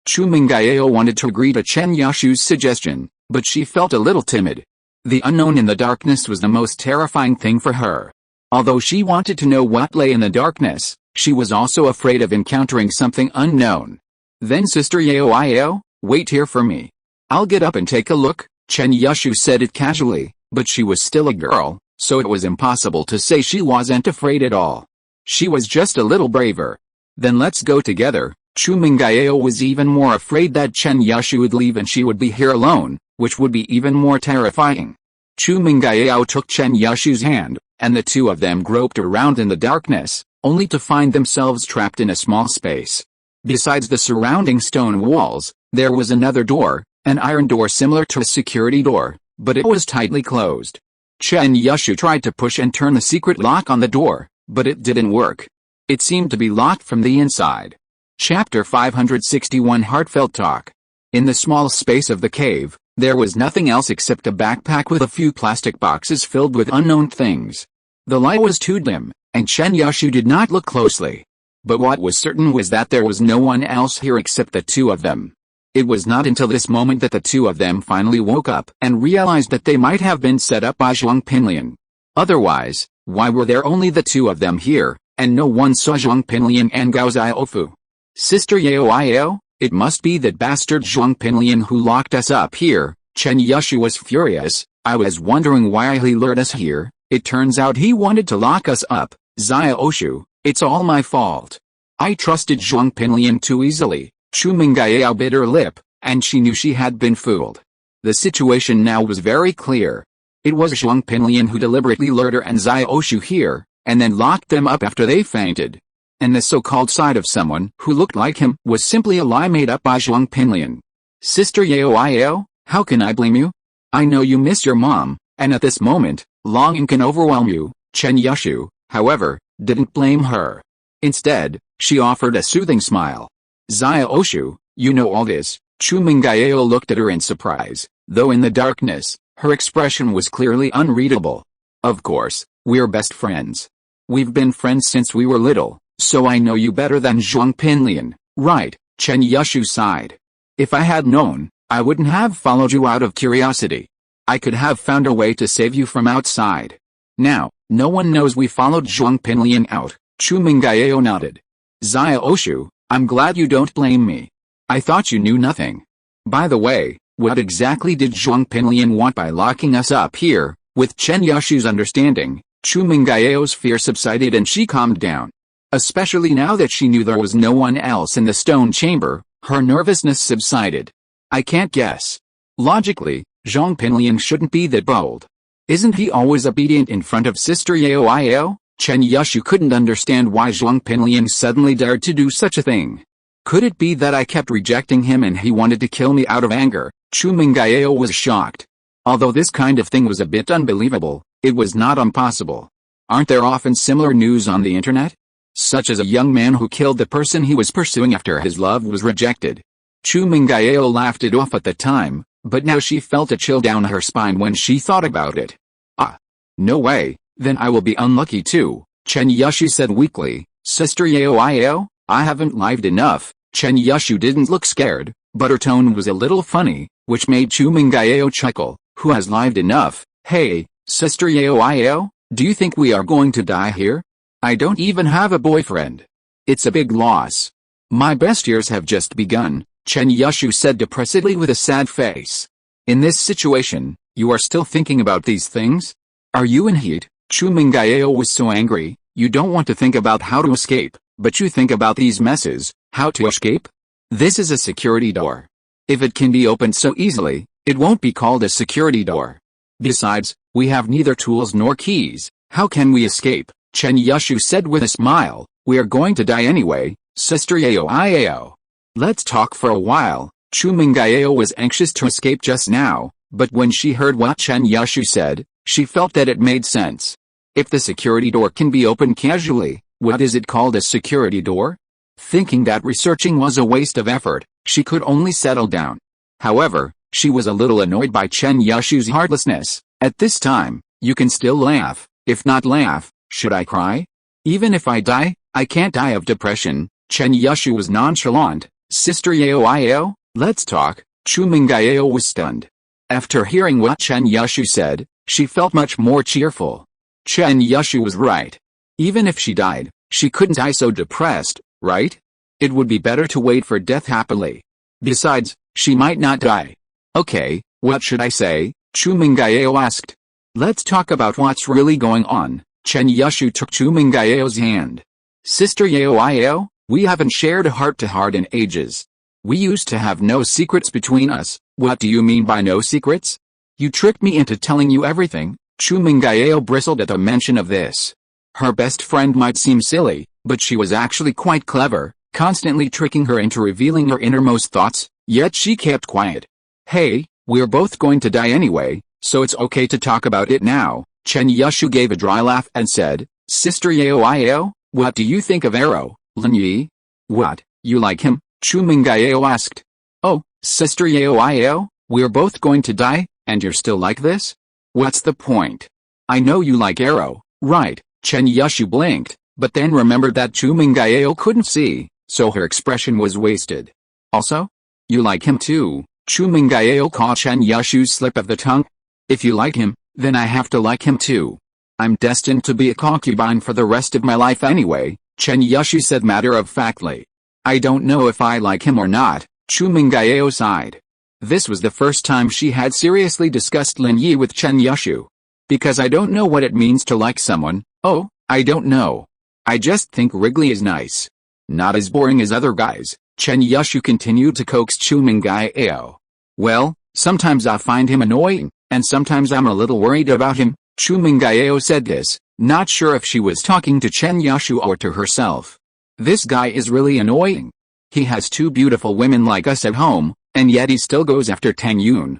Chu Mengyao wanted to agree to Chen Yashu's suggestion, but she felt a little timid. The unknown in the darkness was the most terrifying thing for her. Although she wanted to know what lay in the darkness, she was also afraid of encountering something unknown. Then Sister Yao, wait here for me. I'll get up and take a look. Chen Yushu said it casually, but she was still a girl, so it was impossible to say she wasn't afraid at all. She was just a little braver. Then let's go together. Chu Mengyao was even more afraid that Chen Yushu would leave and she would be here alone, which would be even more terrifying. Chu Mengyao took Chen Yushu's hand, and the two of them groped around in the darkness, only to find themselves trapped in a small space. Besides the surrounding stone walls, there was another door, an iron door similar to a security door, but it was tightly closed. Chen Yushu tried to push and turn the secret lock on the door, but it didn't work. It seemed to be locked from the inside. Chapter 561 Heartfelt Talk. In the small space of the cave, there was nothing else except a backpack with a few plastic boxes filled with unknown things. The light was too dim, and Chen Yushu did not look closely. But what was certain was that there was no one else here except the two of them. It was not until this moment that the two of them finally woke up and realized that they might have been set up by Zhong Pinliang. Otherwise, why were there only the two of them here, and no one saw Zhong Pinliang and Gao Ziofu? Sister Yao, it must be that bastard Zhong Pinliang who locked us up here. Chen Yushu was furious. I was wondering why he lured us here. It turns out he wanted to lock us up. Xiaoshu, it's all my fault. I trusted Zhong Pinliang too easily. Chu Mengyao bit her lip, and she knew she had been fooled. The situation now was very clear. It was Zhong Pinliang who deliberately lured her and Xiaoshu here, and then locked them up after they fainted. And the so-called side of someone who looked like him was simply a lie made up by Zhong Pinliang. Sister Yao, how can I blame you? I know you miss your mom, and at this moment, longing can overwhelm you. Chen Yushu, however, didn't blame her. Instead, she offered a soothing smile. Xiaoshu, you know all this. Chu Mengyao looked at her in surprise, though in the darkness, her expression was clearly unreadable. Of course, we're best friends. We've been friends since we were little. So I know you better than Zhong Pinliang, right? Chen Yushu sighed. If I had known, I wouldn't have followed you out of curiosity. I could have found a way to save you from outside. Now, no one knows we followed Zhong Pinliang out. Chu Mengyao nodded. Xiaoshu, I'm glad you don't blame me. I thought you knew nothing. By the way, what exactly did Zhong Pinliang want by locking us up here? With Chen Yushu's understanding, Chu Mengyao's fear subsided and she calmed down. Especially now that she knew there was no one else in the stone chamber, her nervousness subsided. I can't guess. Logically, Zhong Pinliang shouldn't be that bold. Isn't he always obedient in front of Sister Yao? Chen Yushu couldn't understand why Zhong Pinliang suddenly dared to do such a thing. Could it be that I kept rejecting him and he wanted to kill me out of anger? Chu Mengyao was shocked. Although this kind of thing was a bit unbelievable, it was not impossible. Aren't there often similar news on the internet? Such as a young man who killed the person he was pursuing after his love was rejected. Chu Mengyao laughed it off at the time, but now she felt a chill down her spine when she thought about it. Ah. No way, then I will be unlucky too, Chen Yushu said weakly. Sister Yao, I haven't lived enough. Chen Yushu didn't look scared, but her tone was a little funny, which made Chu Mengyao chuckle. Who has lived enough? Hey, Sister Yao, do you think we are going to die here? I don't even have a boyfriend. It's a big loss. My best years have just begun, Chen Yushu said depressedly with a sad face. In this situation, you are still thinking about these things? Are you in heat? Chu Mengyao was so angry. You don't want to think about how to escape, but you think about these messes. How to escape? This is a security door. If it can be opened so easily, it won't be called a security door. Besides, we have neither tools nor keys. How can we escape? Chen Yushu said with a smile. We are going to die anyway, Sister Yao. Let's talk for a while. Chu Mengyao was anxious to escape just now, but when she heard what Chen Yushu said, she felt that it made sense. If the security door can be opened casually, what is it called a security door? Thinking that researching was a waste of effort, she could only settle down. However, she was a little annoyed by Chen Yushu's heartlessness. At this time, you can still laugh. If not laugh, should I cry? Even if I die, I can't die of depression. Chen Yushu was nonchalant. Sister Yao, let's talk. Chu Mengyao was stunned. After hearing what Chen Yushu said, she felt much more cheerful. Chen Yushu was right. Even if she died, she couldn't die so depressed, right? It would be better to wait for death happily. Besides, she might not die. Okay, what should I say? Chu Mengyao asked. Let's talk about what's really going on. Chen Yushu took Chu Mengyao's hand. Sister Yao, we haven't shared a heart-to-heart in ages. We used to have no secrets between us. What do you mean by no secrets? You tricked me into telling you everything. Chu Mengyao bristled at the mention of this. Her best friend might seem silly, but she was actually quite clever, constantly tricking her into revealing her innermost thoughts, yet she kept quiet. Hey, we're both going to die anyway, so it's okay to talk about it now. Chen Yushu gave a dry laugh and said, Sister Yao, what do you think of Arrow, Lin Yi? What, you like him? Chu Mengyao asked. Oh, Sister Yao, we're both going to die, and you're still like this? What's the point? I know you like Arrow, right? Chen Yushu blinked, but then remembered that Chu Mengyao couldn't see, so her expression was wasted. Also? You like him too? Chu Mengyao caught Chen Yushu's slip of the tongue. If you like him, then I have to like him too. I'm destined to be a concubine for the rest of my life anyway, Chen Yushu said matter-of-factly. I don't know if I like him or not, Chu Mengyao sighed. This was the first time she had seriously discussed Lin Yi with Chen Yushu. Because I don't know what it means to like someone. Oh, I don't know. I just think Wrigley is nice. Not as boring as other guys, Chen Yushu continued to coax Chu Mengyao. Well, sometimes I find him annoying, and sometimes I'm a little worried about him. Chu Mengyao said this, not sure if she was talking to Chen Yushu or to herself. This guy is really annoying. He has two beautiful women like us at home, and yet he still goes after Tang Yun.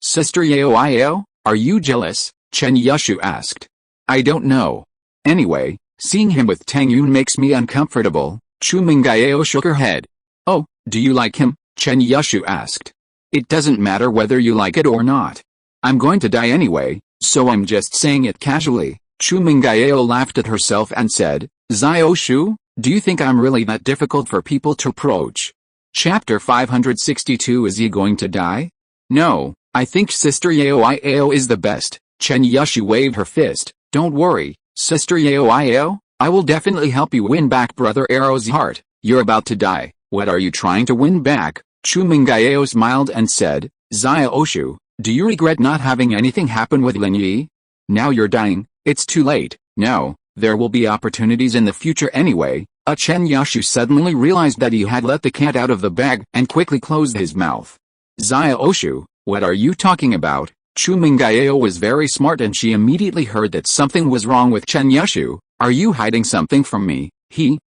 Sister Yao, are you jealous? Chen Yushu asked. I don't know. Anyway, seeing him with Tang Yun makes me uncomfortable. Chu Mengyao shook her head. Oh, do you like him? Chen Yushu asked. It doesn't matter whether you like it or not. I'm going to die anyway, so I'm just saying it casually. Chu Mengyao laughed at herself and said, Xiaoshu, do you think I'm really that difficult for people to approach? Chapter 562. Is he going to die? No, I think Sister Yao is the best. Chen Yushu waved her fist. Don't worry, Sister Yao, I will definitely help you win back Brother Arrow's heart. You're about to die. What are you trying to win back? Chu Mengyao smiled and said, Xiaoshu, do you regret not having anything happen with Lin Yi? Now you're dying, it's too late. No, there will be opportunities in the future anyway. Chen Yushu suddenly realized that he had let the cat out of the bag and quickly closed his mouth. Xiaoshu, what are you talking about? Chu Mengyao was very smart and she immediately heard that something was wrong with Chen Yushu. Are you hiding something from me?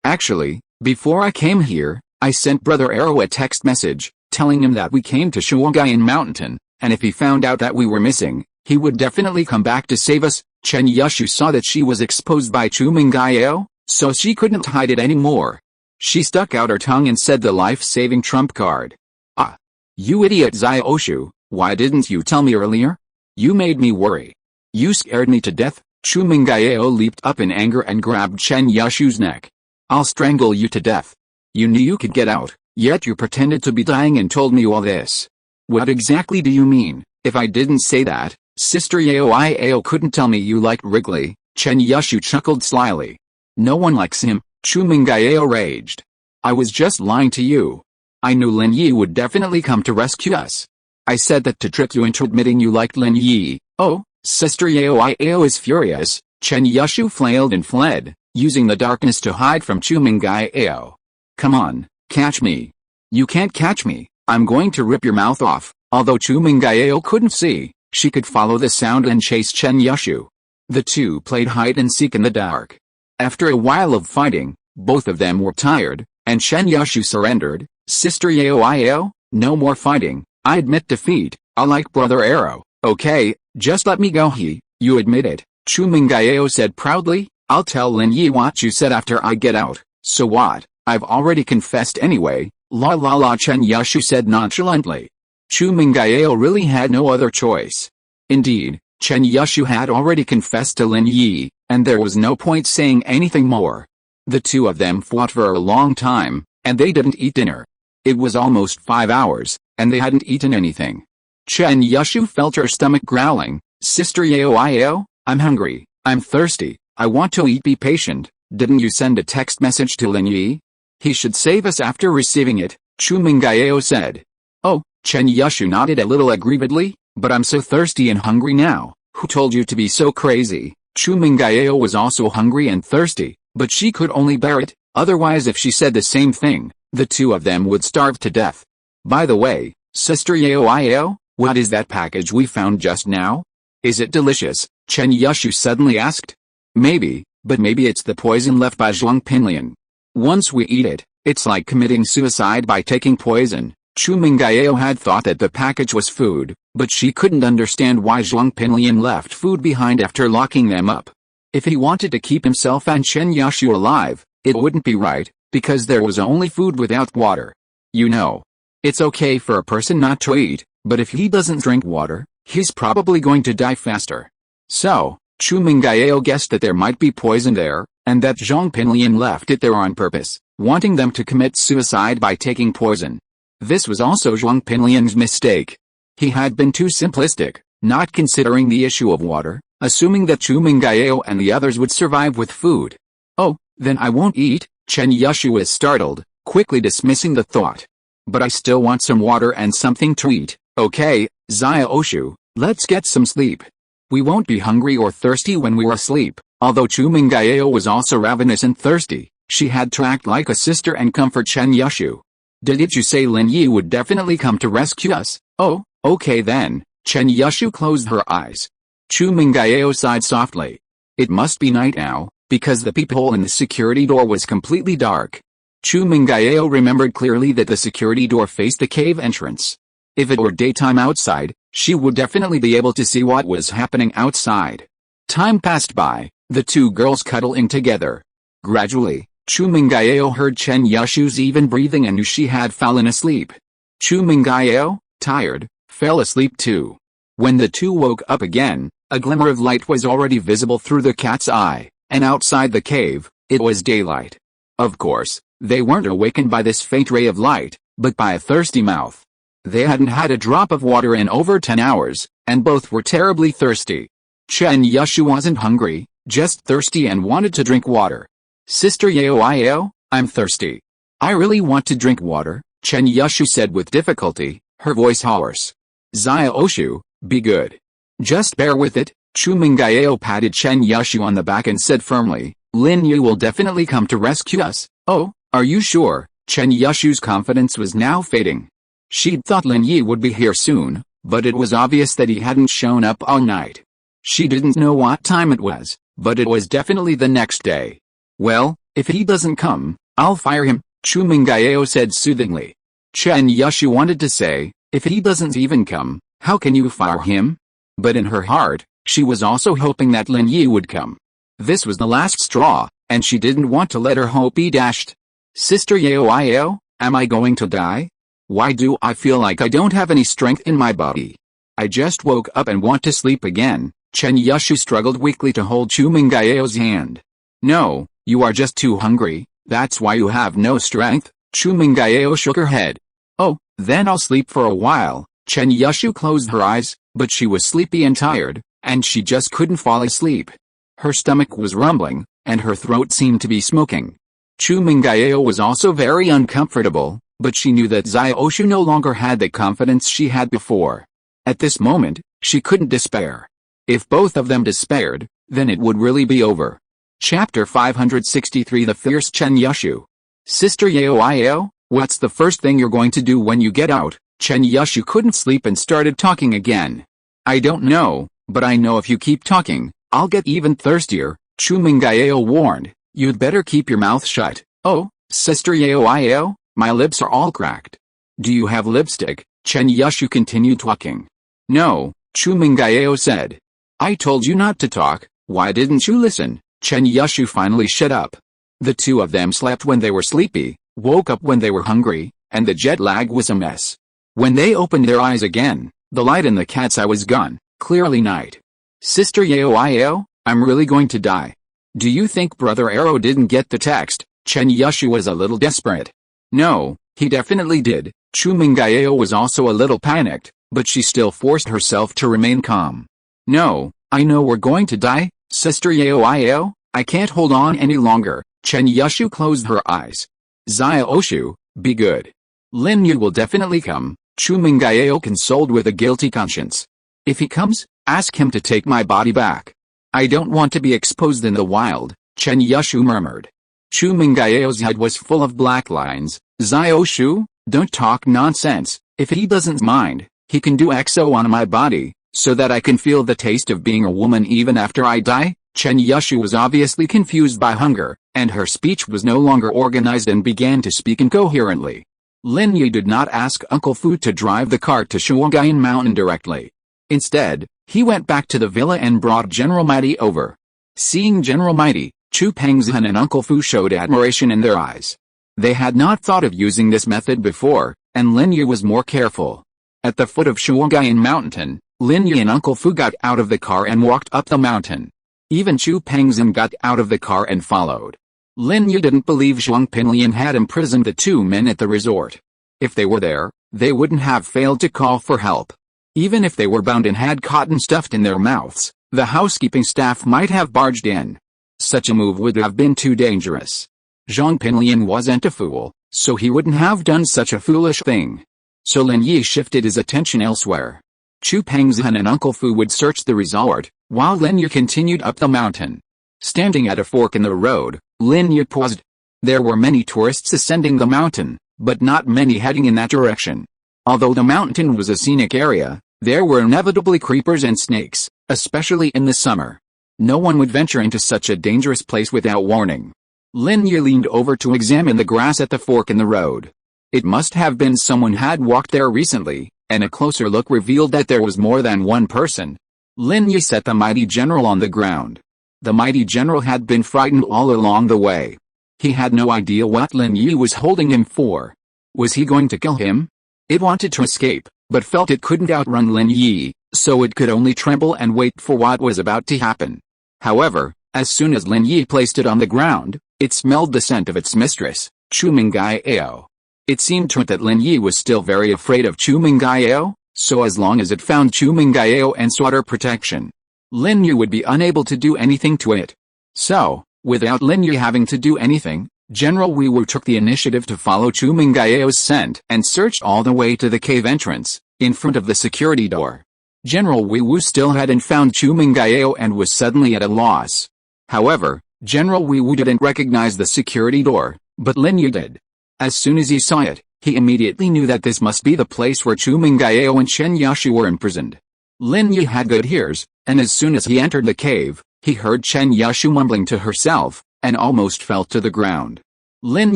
Actually, before I came here, I sent Brother Arrow a text message, telling him that we came to Xuanyuan Mountain, and if he found out that we were missing, he would definitely come back to save us. Chen Yushu saw that she was exposed by Chu Mengyao, so she couldn't hide it anymore. She stuck out her tongue and said the life-saving trump card. Ah! You idiot Xiaoshu, why didn't you tell me earlier? You made me worry. You scared me to death. Chu Mengyao leaped up in anger and grabbed Chen Yushu's neck. I'll strangle you to death. You knew you could get out, yet you pretended to be dying and told me all this. What exactly do you mean? If I didn't say that, Sister Yao couldn't tell me you liked Wrigley. Chen Yushu chuckled slyly. No one likes him, Chu Mengyao raged. I was just lying to you. I knew Lin Yi would definitely come to rescue us. I said that to trick you into admitting you liked Lin Yi. Oh, Sister Yao is furious. Chen Yushu flailed and fled, using the darkness to hide from Chu Mengyao. Come on, catch me. You can't catch me, I'm going to rip your mouth off. Although Chu Mengyao couldn't see, she could follow the sound and chase Chen Yushu. The two played hide-and-seek in the dark. After a while of fighting, both of them were tired, and Chen Yushu surrendered. Sister Yao, no more fighting. I admit defeat. I like Brother Arrow. Okay, just let me go. You admit it, Chu Mengyao said proudly. I'll tell Lin Yi what you said after I get out. So what? I've already confessed anyway. La, Chen Yushu said nonchalantly. Chu Mengyao really had no other choice. Indeed, Chen Yushu had already confessed to Lin Yi, and there was no point saying anything more. The two of them fought for a long time, and they didn't eat dinner. It was almost 5 hours, and they hadn't eaten anything. Chen Yushu felt her stomach growling. Sister Yao, I'm hungry, I'm thirsty, I want to eat. Be patient. Didn't you send a text message to Lin Yi? He should save us after receiving it, Chu Mengyao said. Oh, Chen Yushu nodded a little aggrievedly, but I'm so thirsty and hungry now. Who told you to be so crazy? Chu Mengyao was also hungry and thirsty, but she could only bear it, otherwise if she said the same thing, the two of them would starve to death. By the way, Sister Yao, what is that package we found just now? Is it delicious? Chen Yushu suddenly asked. Maybe, but maybe it's the poison left by Zhong Pinliang. Once we eat it, it's like committing suicide by taking poison. Chu Mengyao had thought that the package was food, but she couldn't understand why Zhong Pinliang left food behind after locking them up. If he wanted to keep himself and Chen Yushu alive, it wouldn't be right, because there was only food without water. You know, it's okay for a person not to eat, but if he doesn't drink water, he's probably going to die faster. So, Chu Mengyao guessed that there might be poison there, and that Zhong Pinliang left it there on purpose, wanting them to commit suicide by taking poison. This was also Zhong Pinliang's mistake. He had been too simplistic, not considering the issue of water, assuming that Chu Mengyao and the others would survive with food. Oh, then I won't eat, Chen Yushu was startled, quickly dismissing the thought. But I still want some water and something to eat. Okay, Xiaoshu, let's get some sleep. We won't be hungry or thirsty when we're asleep. Although Chu Mengyao was also ravenous and thirsty, she had to act like a sister and comfort Chen Yushu. Didn't you say Lin Yi would definitely come to rescue us? Oh, okay then. Chen Yushu closed her eyes. Chu Mengyao sighed softly. It must be night now, because the peephole in the security door was completely dark. Chu Mengyao remembered clearly that the security door faced the cave entrance. If it were daytime outside, she would definitely be able to see what was happening outside. Time passed by, the two girls cuddling together. Gradually, Chu Mengyao heard Chen Yushu's even breathing and knew she had fallen asleep. Chu Mengyao, tired, fell asleep too. When the two woke up again, a glimmer of light was already visible through the cat's eye, and outside the cave, it was daylight. Of course, they weren't awakened by this faint ray of light, but by a thirsty mouth. They hadn't had a drop of water in over 10 hours, and both were terribly thirsty. Chen Yushu wasn't hungry, just thirsty and wanted to drink water. Sister Yao, I'm thirsty. I really want to drink water, Chen Yushu said with difficulty, her voice hoarse. Xiaoshu, be good. Just bear with it. Chu Mengyao patted Chen Yushu on the back and said firmly, Lin Yi will definitely come to rescue us. Oh, are you sure? Chen Yushu's confidence was now fading. She'd thought Lin Yi would be here soon, but it was obvious that he hadn't shown up all night. She didn't know what time it was, but it was definitely the next day. Well, if he doesn't come, I'll fire him, Chu Mengyao said soothingly. Chen Yushu wanted to say, if he doesn't even come, how can you fire him? But in her heart, she was also hoping that Lin Yi would come. This was the last straw, and she didn't want to let her hope be dashed. Sister Yao, am I going to die? Why do I feel like I don't have any strength in my body? I just woke up and want to sleep again. Chen Yushu struggled weakly to hold Chu Mengyao's hand. No, you are just too hungry, that's why you have no strength. Chu Mengyao shook her head. Oh, then I'll sleep for a while. Chen Yushu closed her eyes, but she was sleepy and tired, and she just couldn't fall asleep. Her stomach was rumbling, and her throat seemed to be smoking. Chu Mengyao was also very uncomfortable, but she knew that Xiaoshu no longer had the confidence she had before. At this moment, she couldn't despair. If both of them despaired, then it would really be over. Chapter 563 The Fierce Chen Yushu. Sister Yao, what's the first thing you're going to do when you get out? Chen Yushu couldn't sleep and started talking again. I don't know, but I know if you keep talking, I'll get even thirstier, Chu Mengyao warned. You'd better keep your mouth shut. Oh, Sister Yao, my lips are all cracked. Do you have lipstick? Chen Yushu continued talking. No, Chu Mengyao said. I told you not to talk, why didn't you listen? Chen Yushu finally shut up. The two of them slept when they were sleepy, woke up when they were hungry, and the jet lag was a mess. When they opened their eyes again, the light in the cat's eye was gone, clearly night. Sister Yao, I'm really going to die. Do you think Brother Arrow didn't get the text? Chen Yushu was a little desperate. No, he definitely did. Chu Mengyao was also a little panicked, but she still forced herself to remain calm. No, I know we're going to die, Sister Yao. I can't hold on any longer. Chen Yushu closed her eyes. Xiaoshu, be good. Lin Yi will definitely come, Chu Mengyao consoled with a guilty conscience. If he comes, ask him to take my body back. I don't want to be exposed in the wild, Chen Yushu murmured. Chu Mengyao's head was full of black lines. Xiaoshu, don't talk nonsense. If he doesn't mind, he can do XO on my body, so that I can feel the taste of being a woman even after I die. Chen Yushu was obviously confused by hunger, and her speech was no longer organized and began to speak incoherently. Lin Yi did not ask Uncle Fu to drive the cart to Xuanyuan Mountain directly. Instead, he went back to the villa and brought General Mighty over. Seeing General Mighty, Chu Pengzhan and Uncle Fu showed admiration in their eyes. They had not thought of using this method before, and Lin Yi was more careful. At the foot of Xuanyuan Mountain, Lin Yi and Uncle Fu got out of the car and walked up the mountain. Even Chu Pengzhan got out of the car and followed. Lin Yi didn't believe Zhong Pinliang had imprisoned the two men at the resort. If they were there, they wouldn't have failed to call for help. Even if they were bound and had cotton stuffed in their mouths, the housekeeping staff might have barged in. Such a move would have been too dangerous. Zhong Pinliang wasn't a fool, so he wouldn't have done such a foolish thing. So Lin Yi shifted his attention elsewhere. Chu Pengzhan and Uncle Fu would search the resort, while Lin Yi continued up the mountain. Standing at a fork in the road, Lin Yi paused. There were many tourists ascending the mountain, but not many heading in that direction. Although the mountain was a scenic area, there were inevitably creepers and snakes, especially in the summer. No one would venture into such a dangerous place without warning. Lin Yi leaned over to examine the grass at the fork in the road. It must have been someone had walked there recently, and a closer look revealed that there was more than one person. Lin Yi set the mighty general on the ground. The mighty general had been frightened all along the way. He had no idea what Lin Yi was holding him for. Was he going to kill him? It wanted to escape, but felt it couldn't outrun Lin Yi, so it could only tremble and wait for what was about to happen. However, as soon as Lin Yi placed it on the ground, it smelled the scent of its mistress, Chu Mengyao. It seemed to it that Lin Yi was still very afraid of Chu Mengyao, so as long as it found Chu Mengyao and sought her protection, Lin Yi would be unable to do anything to it. So, without Lin Yi having to do anything, General Weiwu took the initiative to follow Chu Mengyao's scent and searched all the way to the cave entrance, in front of the security door. General Weiwu still hadn't found Chu Mengyao and was suddenly at a loss. However, General Weiwu didn't recognize the security door, but Lin Yi did. As soon as he saw it, he immediately knew that this must be the place where Chu Mengyao and Chen Yushu were imprisoned. Lin Yi had good ears, and as soon as he entered the cave, he heard Chen Yushu mumbling to herself, and almost fell to the ground. Lin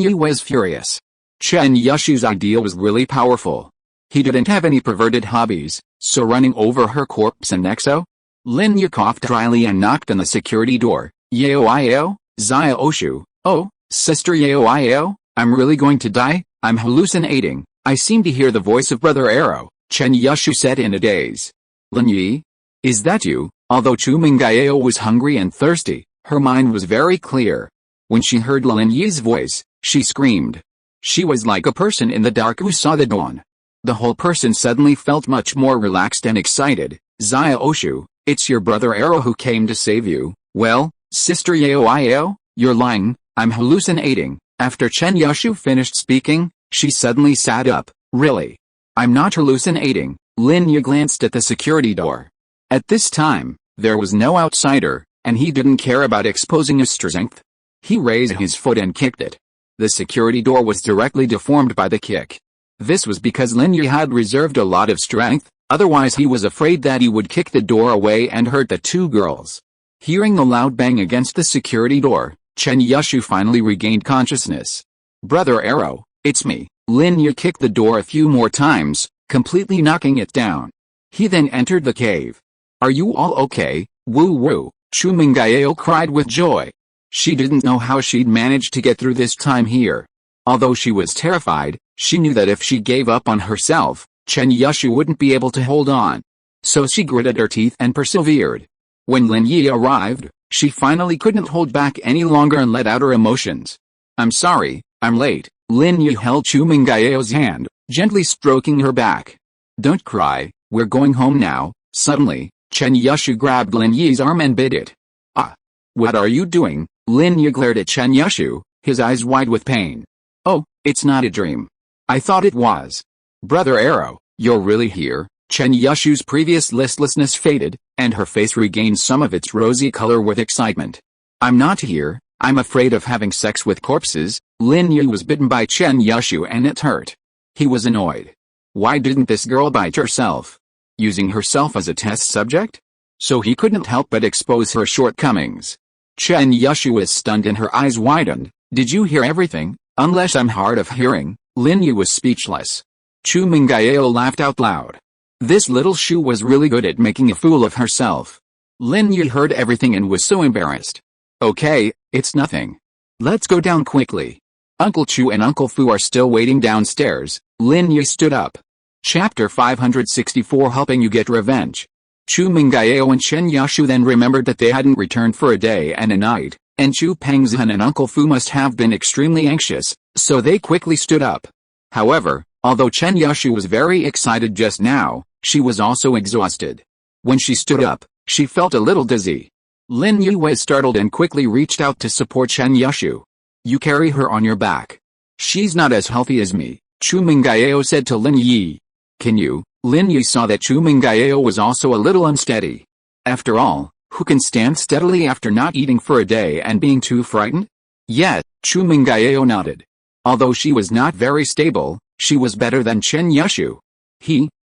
Yi was furious. Chen Yushu's idea was really powerful. He didn't have any perverted hobbies, so running over her corpse and XO? Lin Yi coughed dryly and knocked on the security door. Yao, Xiaoshu, oh, Sister Yao, I'm really going to die, I'm hallucinating, I seem to hear the voice of Brother Arrow, Chen Yushu said in a daze. Lin Yi? Is that you? Although Chu Mengyao was hungry and thirsty, her mind was very clear. When she heard Lin Yi's voice, she screamed. She was like a person in the dark who saw the dawn. The whole person suddenly felt much more relaxed and excited. Xiaoshu, it's your Brother Arrow who came to save you. Well, Sister Yao, you're lying, I'm hallucinating. After Chen Yushu finished speaking, she suddenly sat up. Really? I'm not hallucinating. Lin Yi glanced at the security door. At this time, there was no outsider, and he didn't care about exposing his strength. He raised his foot and kicked it. The security door was directly deformed by the kick. This was because Lin Yi had reserved a lot of strength, otherwise he was afraid that he would kick the door away and hurt the two girls. Hearing the loud bang against the security door, Chen Yushu finally regained consciousness. Brother Arrow, it's me. Lin Yi kicked the door a few more times, completely knocking it down. He then entered the cave. Are you all okay? Woo woo, Chu Mengyao cried with joy. She didn't know how she'd managed to get through this time here. Although she was terrified, she knew that if she gave up on herself, Chen Yushu wouldn't be able to hold on. So she gritted her teeth and persevered. When Lin Yi arrived, she finally couldn't hold back any longer and let out her emotions. I'm sorry, I'm late. Lin Yi held Chu Mengyao's hand, gently stroking her back. Don't cry, We're going home now. Suddenly, Chen Yushu grabbed Lin Yi's arm and bit it. Ah! What are you doing? Lin Yi glared at Chen Yushu, his eyes wide with pain. Oh, it's not a dream. I thought it was. Brother Arrow, you're really here? Chen Yushu's previous listlessness faded, and her face regained some of its rosy color with excitement. I'm not here, I'm afraid of having sex with corpses. Lin Yi was bitten by Chen Yushu and it hurt. He was annoyed. Why didn't this girl bite herself? Using herself as a test subject? So he couldn't help but expose her shortcomings. Chen Yushu was stunned and her eyes widened. Did you hear everything? Unless I'm hard of hearing. Lin Yi was speechless. Chu Mengyao laughed out loud. This little Shu was really good at making a fool of herself. Lin Yi heard everything and was so embarrassed. Okay, it's nothing. Let's go down quickly. Uncle Chu and Uncle Fu are still waiting downstairs. Lin Yi stood up. Chapter 564 Helping You Get Revenge. Chu Mengyao and Chen Yushu then remembered that they hadn't returned for a day and a night, and Chu Pengzhan and Uncle Fu must have been extremely anxious, so they quickly stood up. However, although Chen Yushu was very excited just now, she was also exhausted. When she stood up, she felt a little dizzy. Lin Yi was startled and quickly reached out to support Chen Yushu. You carry her on your back. She's not as healthy as me, Chu Mengyao said to Lin Yi. Can you? Lin Yi saw that Chu Mengyao was also a little unsteady. After all, who can stand steadily after not eating for a day and being too frightened? Yet, Chu nodded. Although she was not very stable, she was better than Chen Yushu.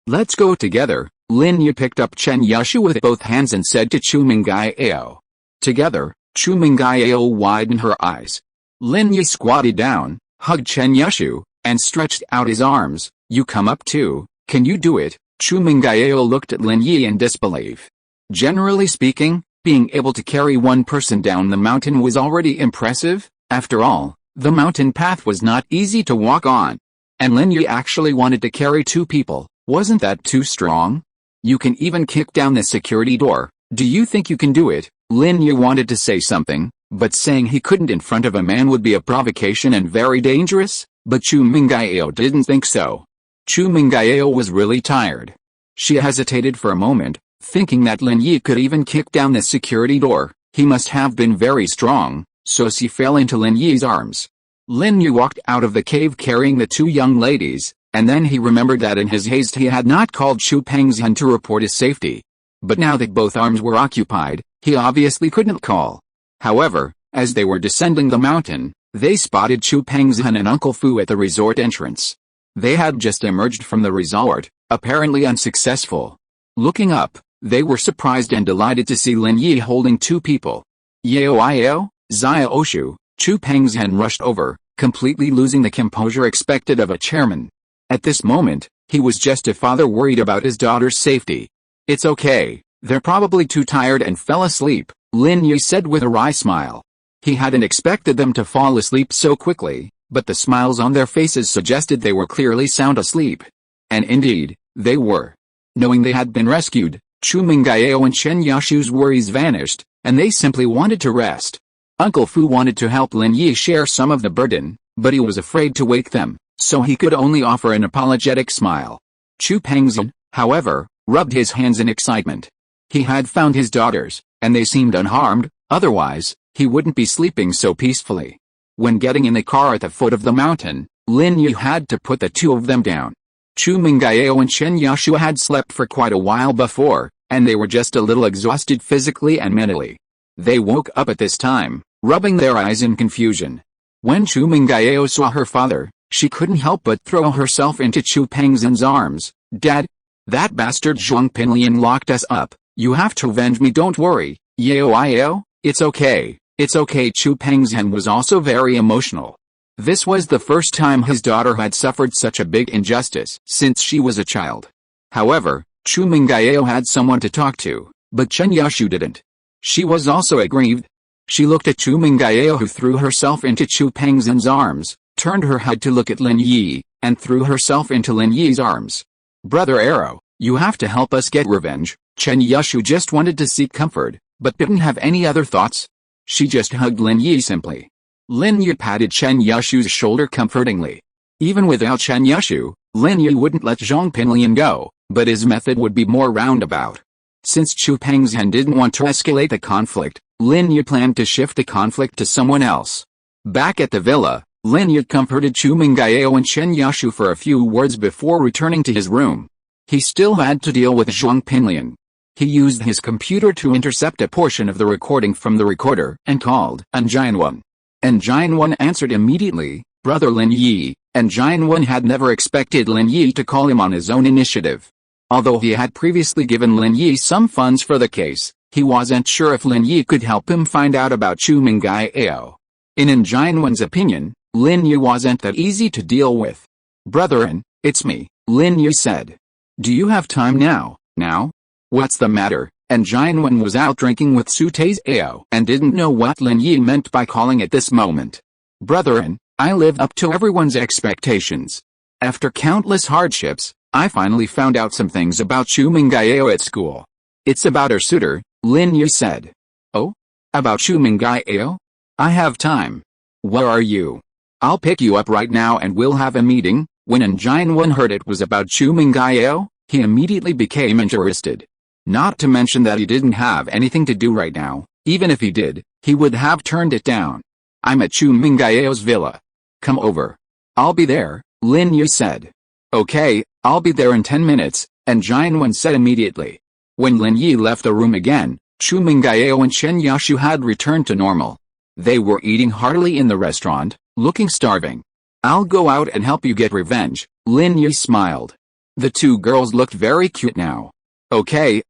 Let's go together. Lin Yi picked up Chen Yushu with both hands and said to Chu Mengyao. Together, Chu Mengyao widened her eyes. Lin Yi squatted down, hugged Chen Yushu, and stretched out his arms. You come up too, can you do it? Chu Mengyao looked at Lin Yi in disbelief. Generally speaking, being able to carry one person down the mountain was already impressive. After all, the mountain path was not easy to walk on. And Lin Yi actually wanted to carry two people. Wasn't that too strong? You can even kick down the security door. Do you think you can do it? Lin Yi wanted to say something, but saying he couldn't in front of a man would be a provocation and very dangerous, but Chu Mengyao didn't think so. Chu Mengyao was really tired. She hesitated for a moment, thinking that Lin Yi could even kick down the security door. He must have been very strong, so she fell into Lin Yi's arms. Lin Yi walked out of the cave carrying the two young ladies, and then he remembered that in his haste he had not called Chu Pengzhan to report his safety. But now that both arms were occupied, he obviously couldn't call. However, as they were descending the mountain, they spotted Chu Pengzhan and Uncle Fu at the resort entrance. They had just emerged from the resort, apparently unsuccessful. Looking up, they were surprised and delighted to see Lin Yi holding two people. Yao, Zia Oshu. Chu Pengzhan rushed over, completely losing the composure expected of a chairman. At this moment, he was just a father worried about his daughter's safety. It's okay, they're probably too tired and fell asleep, Lin Yi said with a wry smile. He hadn't expected them to fall asleep so quickly, but the smiles on their faces suggested they were clearly sound asleep. And indeed, they were. Knowing they had been rescued, Chu Mengyao and Chen Yushu's worries vanished, and they simply wanted to rest. Uncle Fu wanted to help Lin Yi share some of the burden, but he was afraid to wake them, so he could only offer an apologetic smile. Chu Pengzhan, however, rubbed his hands in excitement. He had found his daughters, and they seemed unharmed, otherwise, he wouldn't be sleeping so peacefully. When getting in the car at the foot of the mountain, Lin Yi had to put the two of them down. Chu Mengyao and Chen Yushu had slept for quite a while before, and they were just a little exhausted physically and mentally. They woke up at this time, rubbing their eyes in confusion. When Chu Mengyao saw her father, she couldn't help but throw herself into Chu Pengzhan's arms. Dad? That bastard Zhong Pinliang locked us up. You have to avenge me, don't worry. Yao, it's okay. It's okay. Chu Pengzhan was also very emotional. This was the first time his daughter had suffered such a big injustice since she was a child. However, Chu Mengyao had someone to talk to, but Chen Yushu didn't. She was also aggrieved. She looked at Chu Mengyao, who threw herself into Chu Pengzhan's arms, turned her head to look at Lin Yi, and threw herself into Lin Yi's arms. Brother Arrow, you have to help us get revenge. Chen Yushu just wanted to seek comfort, but didn't have any other thoughts. She just hugged Lin Yi simply. Lin Yi patted Chen Yushu's shoulder comfortingly. Even without Chen Yushu, Lin Yi wouldn't let Zhong Pinliang go, But his method would be more roundabout. Since Chu Pengzhan didn't want to escalate the conflict, Lin Yi planned to shift the conflict to someone else. Back at the villa, Lin Yi comforted Chu Mengyao and Chen Yashu for a few words before returning to his room. He still had to deal with Zhong Pinliang. He used his computer to intercept a portion of the recording from the recorder and called Xuanyuan. Xuanyuan answered immediately, "Brother Lin Yi," and Xuanyuan had never expected Lin Yi to call him on his own initiative. Although he had previously given Lin Yi some funds for the case, he wasn't sure if Lin Yi could help him find out about Chu Mengyao. In Xuanyuan's opinion, Lin Yi wasn't that easy to deal with. "Brethren, it's me," Lin Yi said. "Do you have time now?" "Now? What's the matter?" Xuanyuan was out drinking with Su Taizao and didn't know what Lin Yi meant by calling at this moment. "Brethren, I lived up to everyone's expectations. After countless hardships, I finally found out some things about Chu Mengyao at school. It's about her suitor," Lin Yi said. "Oh? About Chu Mengyao? I have time. Where are you? I'll pick you up right now and we'll have a meeting." When Xuanyuan heard it was about Chu Mengyao, he immediately became interested. Not to mention that he didn't have anything to do right now. Even if he did, he would have turned it down. "I'm at Chu Mengyao's villa. Come over." "I'll be there," Lin Yi said. "Okay, I'll be there in 10 minutes, Xuanyuan said immediately. When Lin Yi left the room again, Chu Mengyao and Chen Yashu had returned to normal. They were eating heartily in the restaurant, looking starving. "I'll go out and help you get revenge," Lin Yi smiled. The two girls looked very cute now. Okay,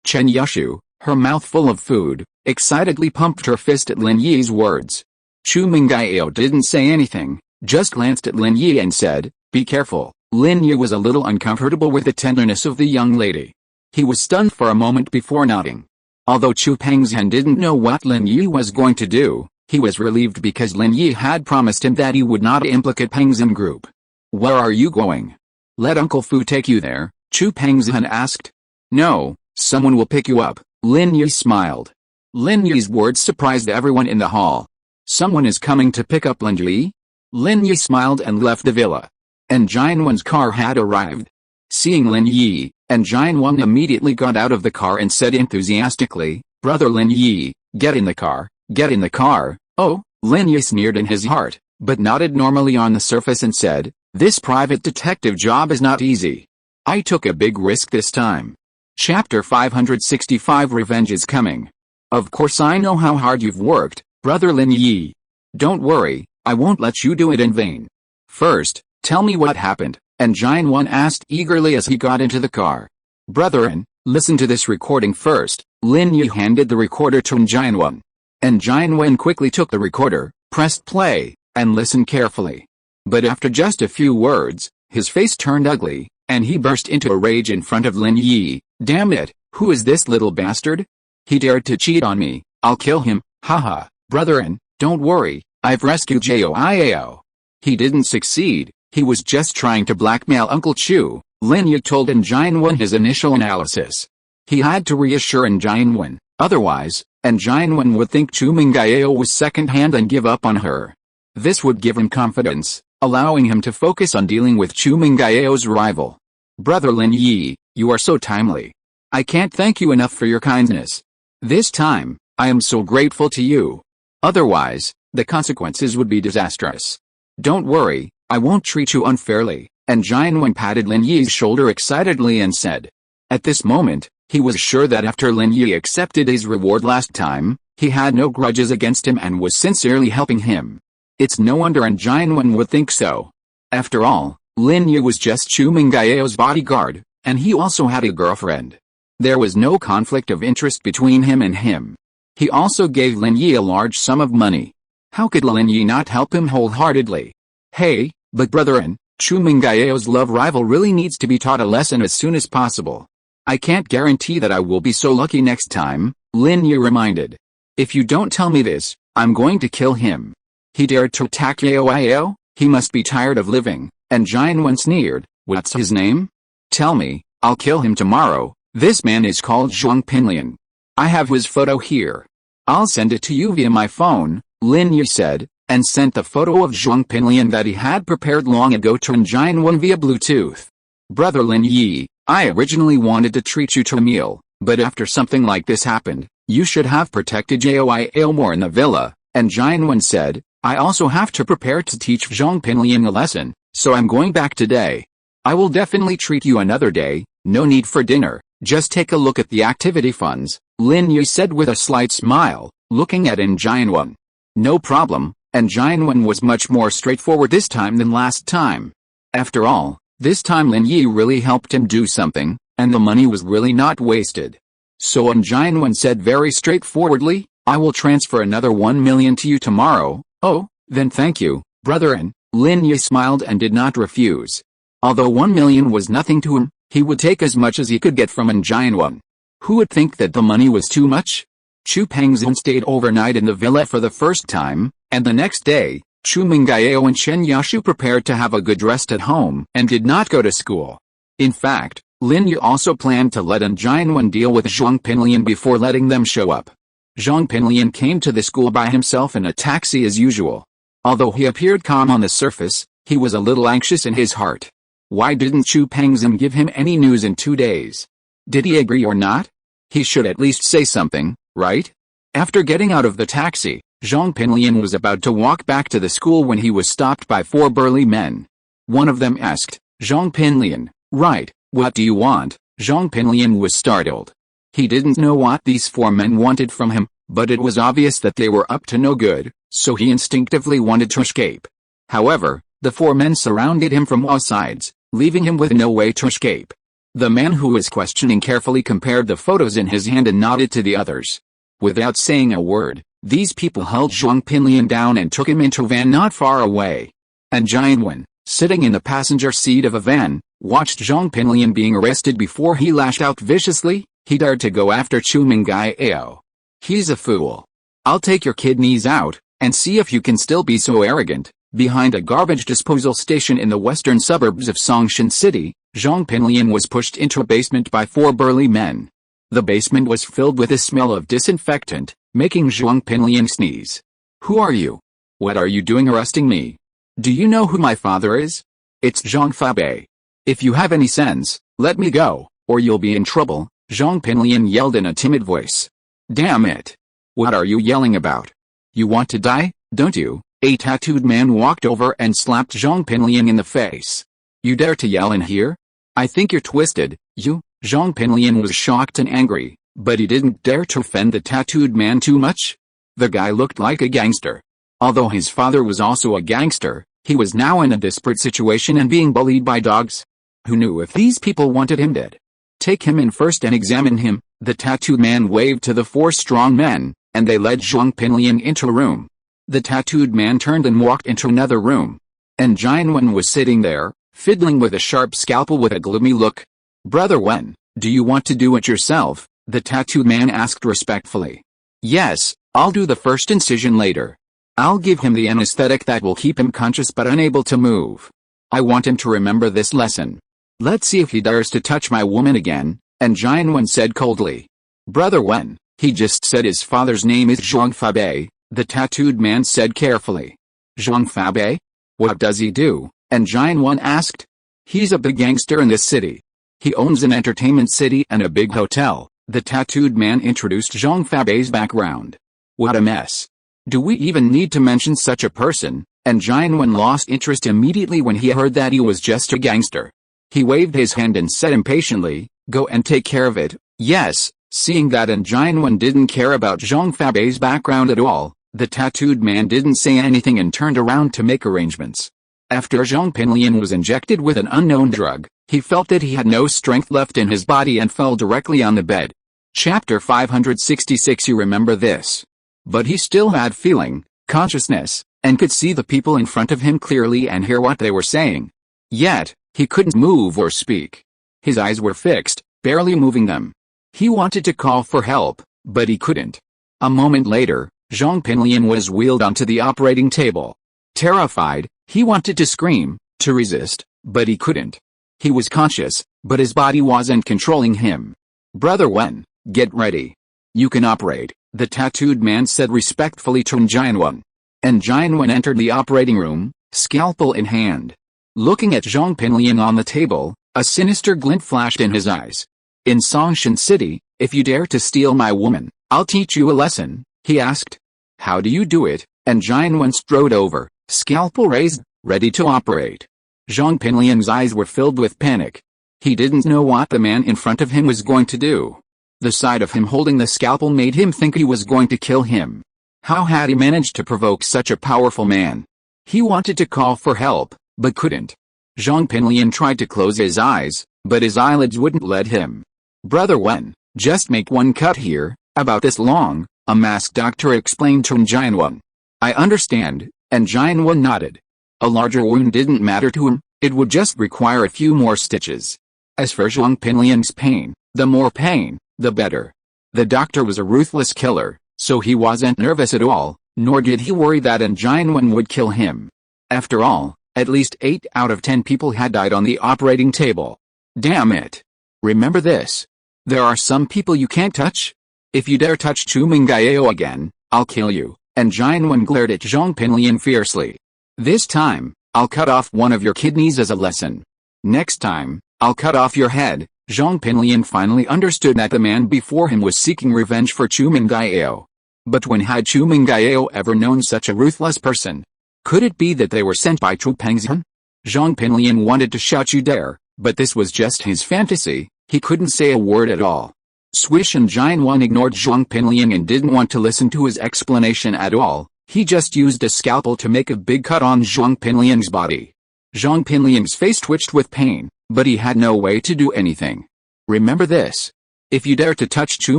Chen Yashu, her mouth full of food, excitedly pumped her fist at Lin Yi's words. Chu Mengyao didn't say anything, just glanced at Lin Yi and said, "Be careful." Lin Yi was a little uncomfortable with the tenderness of the young lady. He was stunned for a moment before nodding. Although Chu Pengzhan didn't know what Lin Yi was going to do, he was relieved because Lin Yi had promised him that he would not implicate Pengzhan Group. "Where are you going? Let Uncle Fu take you there?" Chu Pengzhan asked. "No, someone will pick you up," Lin Yi smiled. Lin Yi's words surprised everyone in the hall. "Someone is coming to pick up Lin Yi?" Lin Yi smiled and left the villa. Xuanyuan's car had arrived. Seeing Lin Yi, Xuanyuan immediately got out of the car and said enthusiastically, "Brother Lin Yi, get in the car, get in the car." "Oh," Lin Yi sneered in his heart, but nodded normally on the surface and said, "This private detective job is not easy. I took a big risk this time." Chapter 565 Revenge is coming. "Of course I know how hard you've worked, Brother Lin Yi. Don't worry, I won't let you do it in vain. First, tell me what happened," Xuanyuan asked eagerly as he got into the car. "Brethren, listen to this recording first." Lin Yi handed the recorder to Xuanyuan. Xuanyuan quickly took the recorder, pressed play, and listened carefully. But after just a few words, his face turned ugly, and he burst into a rage in front of Lin Yi. "Damn it, who is this little bastard? He dared to cheat on me, I'll kill him, haha." "Brethren, don't worry, I've rescued Joiao. He didn't succeed, he was just trying to blackmail Uncle Chu," Lin Yi told Xuanyuan his initial analysis. He had to reassure Xuanyuan, otherwise, Xuanyuan would think Chu Mengyao was second-hand and give up on her. This would give him confidence, allowing him to focus on dealing with Chu Mengyao's rival. "Brother Lin Yi, you are so timely. I can't thank you enough for your kindness. This time, I am so grateful to you. Otherwise, the consequences would be disastrous. Don't worry, I won't treat you unfairly." Xuanyuan patted Lin Yi's shoulder excitedly and said. At this moment, he was sure that after Lin Yi accepted his reward last time, he had no grudges against him and was sincerely helping him. It's no wonder Xuanyuan would think so. After all, Lin Yi was just Chu Mengyao's bodyguard, and he also had a girlfriend. There was no conflict of interest between him and him. He also gave Lin Yi a large sum of money. How could Lin Yi not help him wholeheartedly? "Hey, but brethren, Chu Mengyao's love rival really needs to be taught a lesson as soon as possible. I can't guarantee that I will be so lucky next time," Lin Yi reminded. "If you don't tell me this, I'm going to kill him. He dared to attack Joiao, he must be tired of living." Xuanyuan sneered, "What's his name? Tell me, I'll kill him tomorrow." "This man is called Zhong Pinliang. I have his photo here. I'll send it to you via my phone," Lin Yi said, and sent the photo of Zhong Pinliang that he had prepared long ago to Xuanyuan via Bluetooth. "Brother Lin Yi, I originally wanted to treat you to a meal, but after something like this happened, you should have protected Joi Aylmore in the villa, and Jianwen said, I also have to prepare to teach Zhong Pinliang a lesson, so I'm going back today. I will definitely treat you another day, no need for dinner, just take a look at the activity funds, Lin Yi said with a slight smile, looking at Jianwen. No problem, and Jianwen was much more straightforward this time than last time. After all, this time Lin Yi really helped him do something, and the money was really not wasted. So Jianwen said very straightforwardly, I will transfer another 1 million to you tomorrow. Oh, then thank you, brother. And Lin Yi smiled and did not refuse. Although 1 million was nothing to him, he would take as much as he could get from Jianwen. Who would think that the money was too much? Chu Pengzhan stayed overnight in the villa for the first time, and the next day, Chu Mengyao and Shen Yashu prepared to have a good rest at home and did not go to school. In fact, Lin Yi also planned to let Jianwen deal with Zhong Pinliang before letting them show up. Zhong Pinliang came to the school by himself in a taxi as usual. Although he appeared calm on the surface, he was a little anxious in his heart. Why didn't Chu Pengzhan give him any news in 2 days? Did he agree or not? He should at least say something, right? After getting out of the taxi, Zhong Pinliang was about to walk back to the school when he was stopped by 4 burly men. One of them asked, Zhong Pinliang, right, what do you want? Zhong Pinliang was startled. He didn't know what these 4 men wanted from him, but it was obvious that they were up to no good, so he instinctively wanted to escape. However, the 4 men surrounded him from all sides, leaving him with no way to escape. The man who was questioning carefully compared the photos in his hand and nodded to the others. Without saying a word, these people held Zhong Pinliang down and took him into a van not far away. And Jianwen, sitting in the passenger seat of a van, watched Zhong Pinliang being arrested before he lashed out viciously. He dared to go after Chu Mengyao. He's a fool. I'll take your kidneys out, and see if you can still be so arrogant. Behind a garbage disposal station in the western suburbs of Songshan City, Zhong Pinliang was pushed into a basement by 4 burly men. The basement was filled with a smell of disinfectant, making Zhong Pinliang sneeze. Who are you? What are you doing arresting me? Do you know who my father is? It's Zhong Fabei. If you have any sense, let me go, or you'll be in trouble, Zhong Pinliang yelled in a timid voice. Damn it. What are you yelling about? You want to die, don't you? A tattooed man walked over and slapped Zhong Pinliang in the face. You dare to yell in here? I think you're twisted, you. Zhong Pinliang was shocked and angry, but he didn't dare to offend the tattooed man too much. The guy looked like a gangster. Although his father was also a gangster, he was now in a desperate situation and being bullied by dogs. Who knew if these people wanted him dead? Take him in first and examine him, the tattooed man waved to the 4 strong men, and they led Zhong Pinliang into a room. The tattooed man turned and walked into another room. And Jianwen was sitting there, fiddling with a sharp scalpel with a gloomy look. Brother Wen, do you want to do it yourself? The tattooed man asked respectfully. Yes, I'll do the first incision later. I'll give him the anesthetic that will keep him conscious but unable to move. I want him to remember this lesson. Let's see if he dares to touch my woman again, and Jianwen said coldly. Brother Wen, he just said his father's name is Zhong Fabei, the tattooed man said carefully. Zhong Fabei? What does he do? And Jianwen asked. He's a big gangster in this city. He owns an entertainment city and a big hotel. The tattooed man introduced Zhong Fabei's background. What a mess. Do we even need to mention such a person? And Jianwen lost interest immediately when he heard that he was just a gangster. He waved his hand and said impatiently, go and take care of it. Yes, seeing that Jianwen didn't care about Zhong Fabei's background at all, the tattooed man didn't say anything and turned around to make arrangements. After Zhong Pinliang was injected with an unknown drug, he felt that he had no strength left in his body and fell directly on the bed. Chapter 566. You remember this. But he still had feeling, consciousness, and could see the people in front of him clearly and hear what they were saying. Yet, he couldn't move or speak. His eyes were fixed, barely moving them. He wanted to call for help, but he couldn't. A moment later, Zhong Pinliang was wheeled onto the operating table. Terrified, he wanted to scream, to resist, but he couldn't. He was conscious, but his body wasn't controlling him. Brother Wen, get ready. You can operate, the tattooed man said respectfully to Jianwen. And Jianwen entered the operating room, scalpel in hand. Looking at Zhong Pinliang on the table, A sinister glint flashed in his eyes. "In Songshan City, if you dare to steal my woman, I'll teach you a lesson," he asked. "How do you do it?" And Xuanyuan strode over, scalpel raised, ready to operate. Zhong Pinliang's eyes were filled with panic. He didn't know what the man in front of him was going to do. The sight of him holding the scalpel made him think he was going to kill him. How had he managed to provoke such a powerful man? He wanted to call for help, but couldn't. Zhong Pinliang tried to close his eyes, but his eyelids wouldn't let him. "Brother Wen, just make one cut here, about this long," a masked doctor explained to Xuanyuan. "I understand," and Xuanyuan nodded. A larger wound didn't matter to him, it would just require a few more stitches. As for Zhong Pinliang's pain, the more pain, the better. The doctor was a ruthless killer, so he wasn't nervous at all, nor did he worry that Xuanyuan would kill him. After all, at least 8 out of 10 people had died on the operating table. Damn it. Remember this. There are some people you can't touch. If you dare touch Chu Mengyao again, I'll kill you, and Xuanyuan glared at Zhong Pinliang fiercely. "This time, I'll cut off one of your kidneys as a lesson. Next time, I'll cut off your head." Zhong Pinliang finally understood that the man before him was seeking revenge for Chu Mengyao. But when had Chu Mengyao ever known such a ruthless person? Could it be that they were sent by Chu Pengzhan? Zhong Pinliang wanted to shout "you dare," but this was just his fantasy, he couldn't say a word at all. Swish and Xuanyuan ignored Zhong Pinliang and didn't want to listen to his explanation at all. He just used a scalpel to make a big cut on Zhong Pinliang's body. Zhong Pinliang's face twitched with pain, but he had no way to do anything. "Remember this. If you dare to touch Chu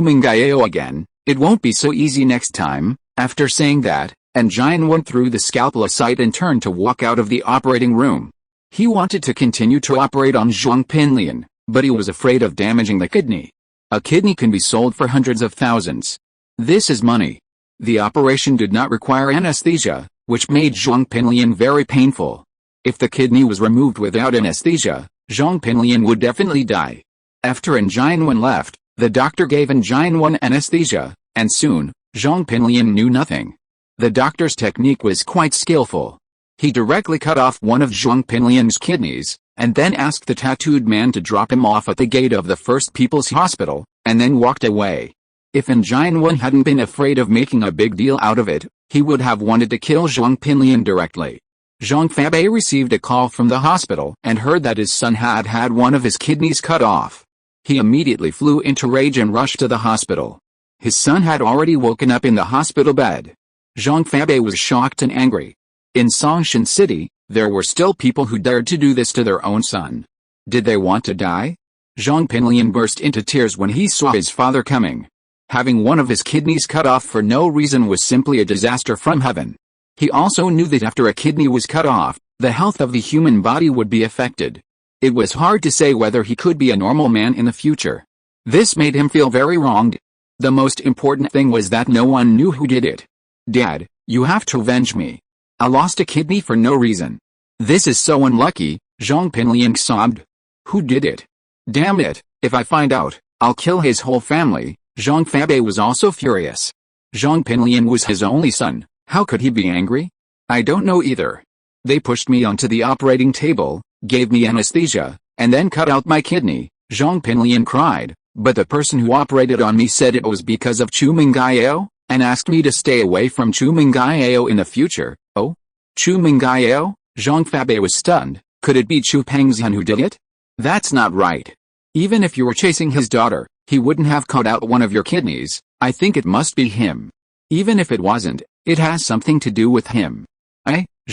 Mengyao again, it won't be so easy next time." After saying that, and Xuanyuan threw the scalpel aside and turned to walk out of the operating room. He wanted to continue to operate on Zhong Pinliang, but he was afraid of damaging the kidney. A kidney can be sold for hundreds of thousands. This is money. The operation did not require anesthesia, which made Zhong Pinliang very painful. If the kidney was removed without anesthesia, Zhong Pinliang would definitely die. After Xuanyuan left, the doctor gave Xuanyuan anesthesia, and soon, Zhong Pinliang knew nothing. The doctor's technique was quite skillful. He directly cut off one of Zhong Pinliang's kidneys, and then asked the tattooed man to drop him off at the gate of the First People's Hospital, and then walked away. If Xuanyuan hadn't been afraid of making a big deal out of it, he would have wanted to kill Zhong Pinliang directly. Zhong Fabei received a call from the hospital and heard that his son had had one of his kidneys cut off. He immediately flew into rage and rushed to the hospital. His son had already woken up in the hospital bed. Zhong Fabei was shocked and angry. In Songshan City, there were still people who dared to do this to their own son. Did they want to die? Zhong Pinliang burst into tears when he saw his father coming. Having one of his kidneys cut off for no reason was simply a disaster from heaven. He also knew that after a kidney was cut off, the health of the human body would be affected. It was hard to say whether he could be a normal man in the future. This made him feel very wronged. The most important thing was that no one knew who did it. "Dad, you have to avenge me. I lost a kidney for no reason. This is so unlucky," Zhong Pinliang sobbed. "Who did it? Damn it, if I find out, I'll kill his whole family." Zhong Fabei was also furious. Zhong Pinliang was his only son, how could he be angry? "I don't know either. They pushed me onto the operating table, gave me anesthesia, and then cut out my kidney," Zhong Pinliang cried, "but the person who operated on me said it was because of Chu Mengyao, and asked me to stay away from Chu Mengyao in the future." "Oh? Chu Mengyao?" Zhong Fabei was stunned. "Could it be Chu Pengzhan who did it? That's not right. Even if you were chasing his daughter, he wouldn't have cut out one of your kidneys. I think it must be him. Even if it wasn't, it has something to do with him."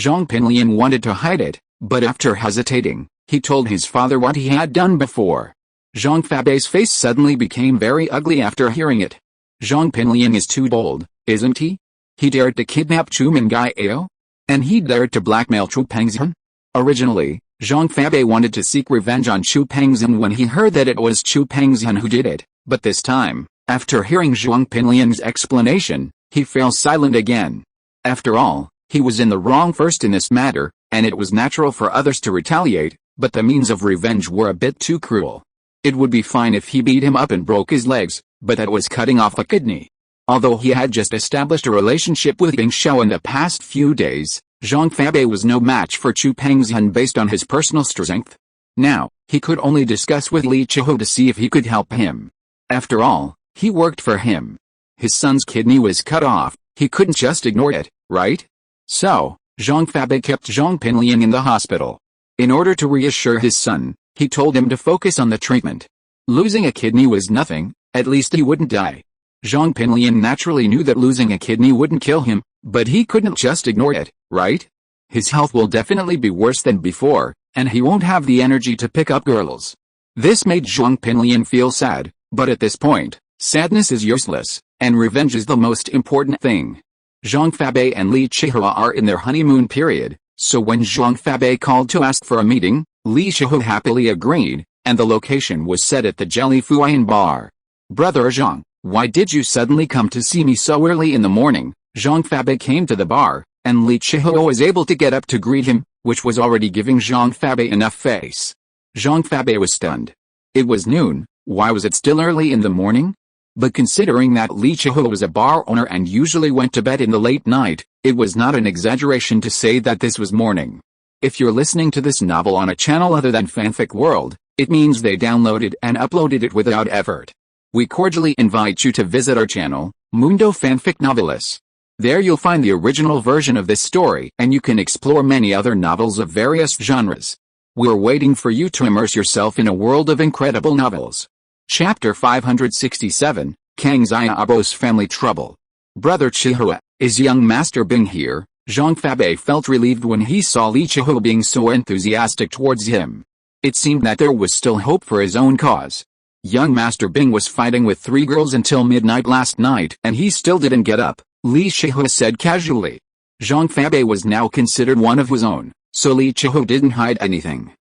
Zhong Pinliang wanted to hide it, but after hesitating, he told his father what he had done before. Zhong Fabei's face suddenly became very ugly after hearing it. Zhong Pinliang is too bold, isn't he? He dared to kidnap Chu Mengyao? And he dared to blackmail Chu Pengzhan? Originally, Zhong Fabei wanted to seek revenge on Chu Pengzhan when he heard that it was Chu Pengzhan who did it, but this time, after hearing Zhong Pinliang's explanation, he fell silent again. After all, he was in the wrong first in this matter, and it was natural for others to retaliate, but the means of revenge were a bit too cruel. It would be fine if he beat him up and broke his legs, but that was cutting off a kidney. Although he had just established a relationship with Bing Xiao in the past few days, Zhong Fabei was no match for Chu Pengzhan based on his personal strength. Now, he could only discuss with Li Chihu to see if he could help him. After all, he worked for him. His son's kidney was cut off, he couldn't just ignore it, right? So, Zhang Fabei kept Zhong Pinliang in the hospital. In order to reassure his son, he told him to focus on the treatment. Losing a kidney was nothing, at least he wouldn't die. Zhong Pinliang naturally knew that losing a kidney wouldn't kill him, but he couldn't just ignore it, right? His health will definitely be worse than before, and he won't have the energy to pick up girls. This made Zhong Pinliang feel sad, but at this point, sadness is useless, and revenge is the most important thing. Zhang Fabei and Li Chihua are in their honeymoon period, so when Zhang Fabei called to ask for a meeting, Li Chihua happily agreed, and the location was set at the Jelly Fuyan bar. Brother Zhang, why did you suddenly come to see me so early in the morning? Zhang Fabei came to the bar, and Li Chihua was able to get up to greet him, which was already giving Zhang Fabei enough face. Zhang Fabei was stunned. It was noon, why was it still early in the morning? But considering that Li Chihua was a bar owner and usually went to bed in the late night, it was not an exaggeration to say that this was morning. If you're listening to this novel on a channel other than Fanfic World, it means they downloaded and uploaded it without effort. We cordially invite you to visit our channel, Mundo Fanfic Novelis. There you'll find the original version of this story and you can explore many other novels of various genres. We're waiting for you to immerse yourself in a world of incredible novels. Chapter 567, Kang Xiaobo's Family Trouble. Brother Chihua, is young Master Bing here? Zhang Fabei felt relieved when he saw Li Chihua being so enthusiastic towards him. It seemed that there was still hope for his own cause. Young Master Bing was fighting with 3 girls until midnight last night and he still didn't get up, Li Chihua said casually. Zhang Fabei was now considered one of his own, so Li Chihua didn't hide anything.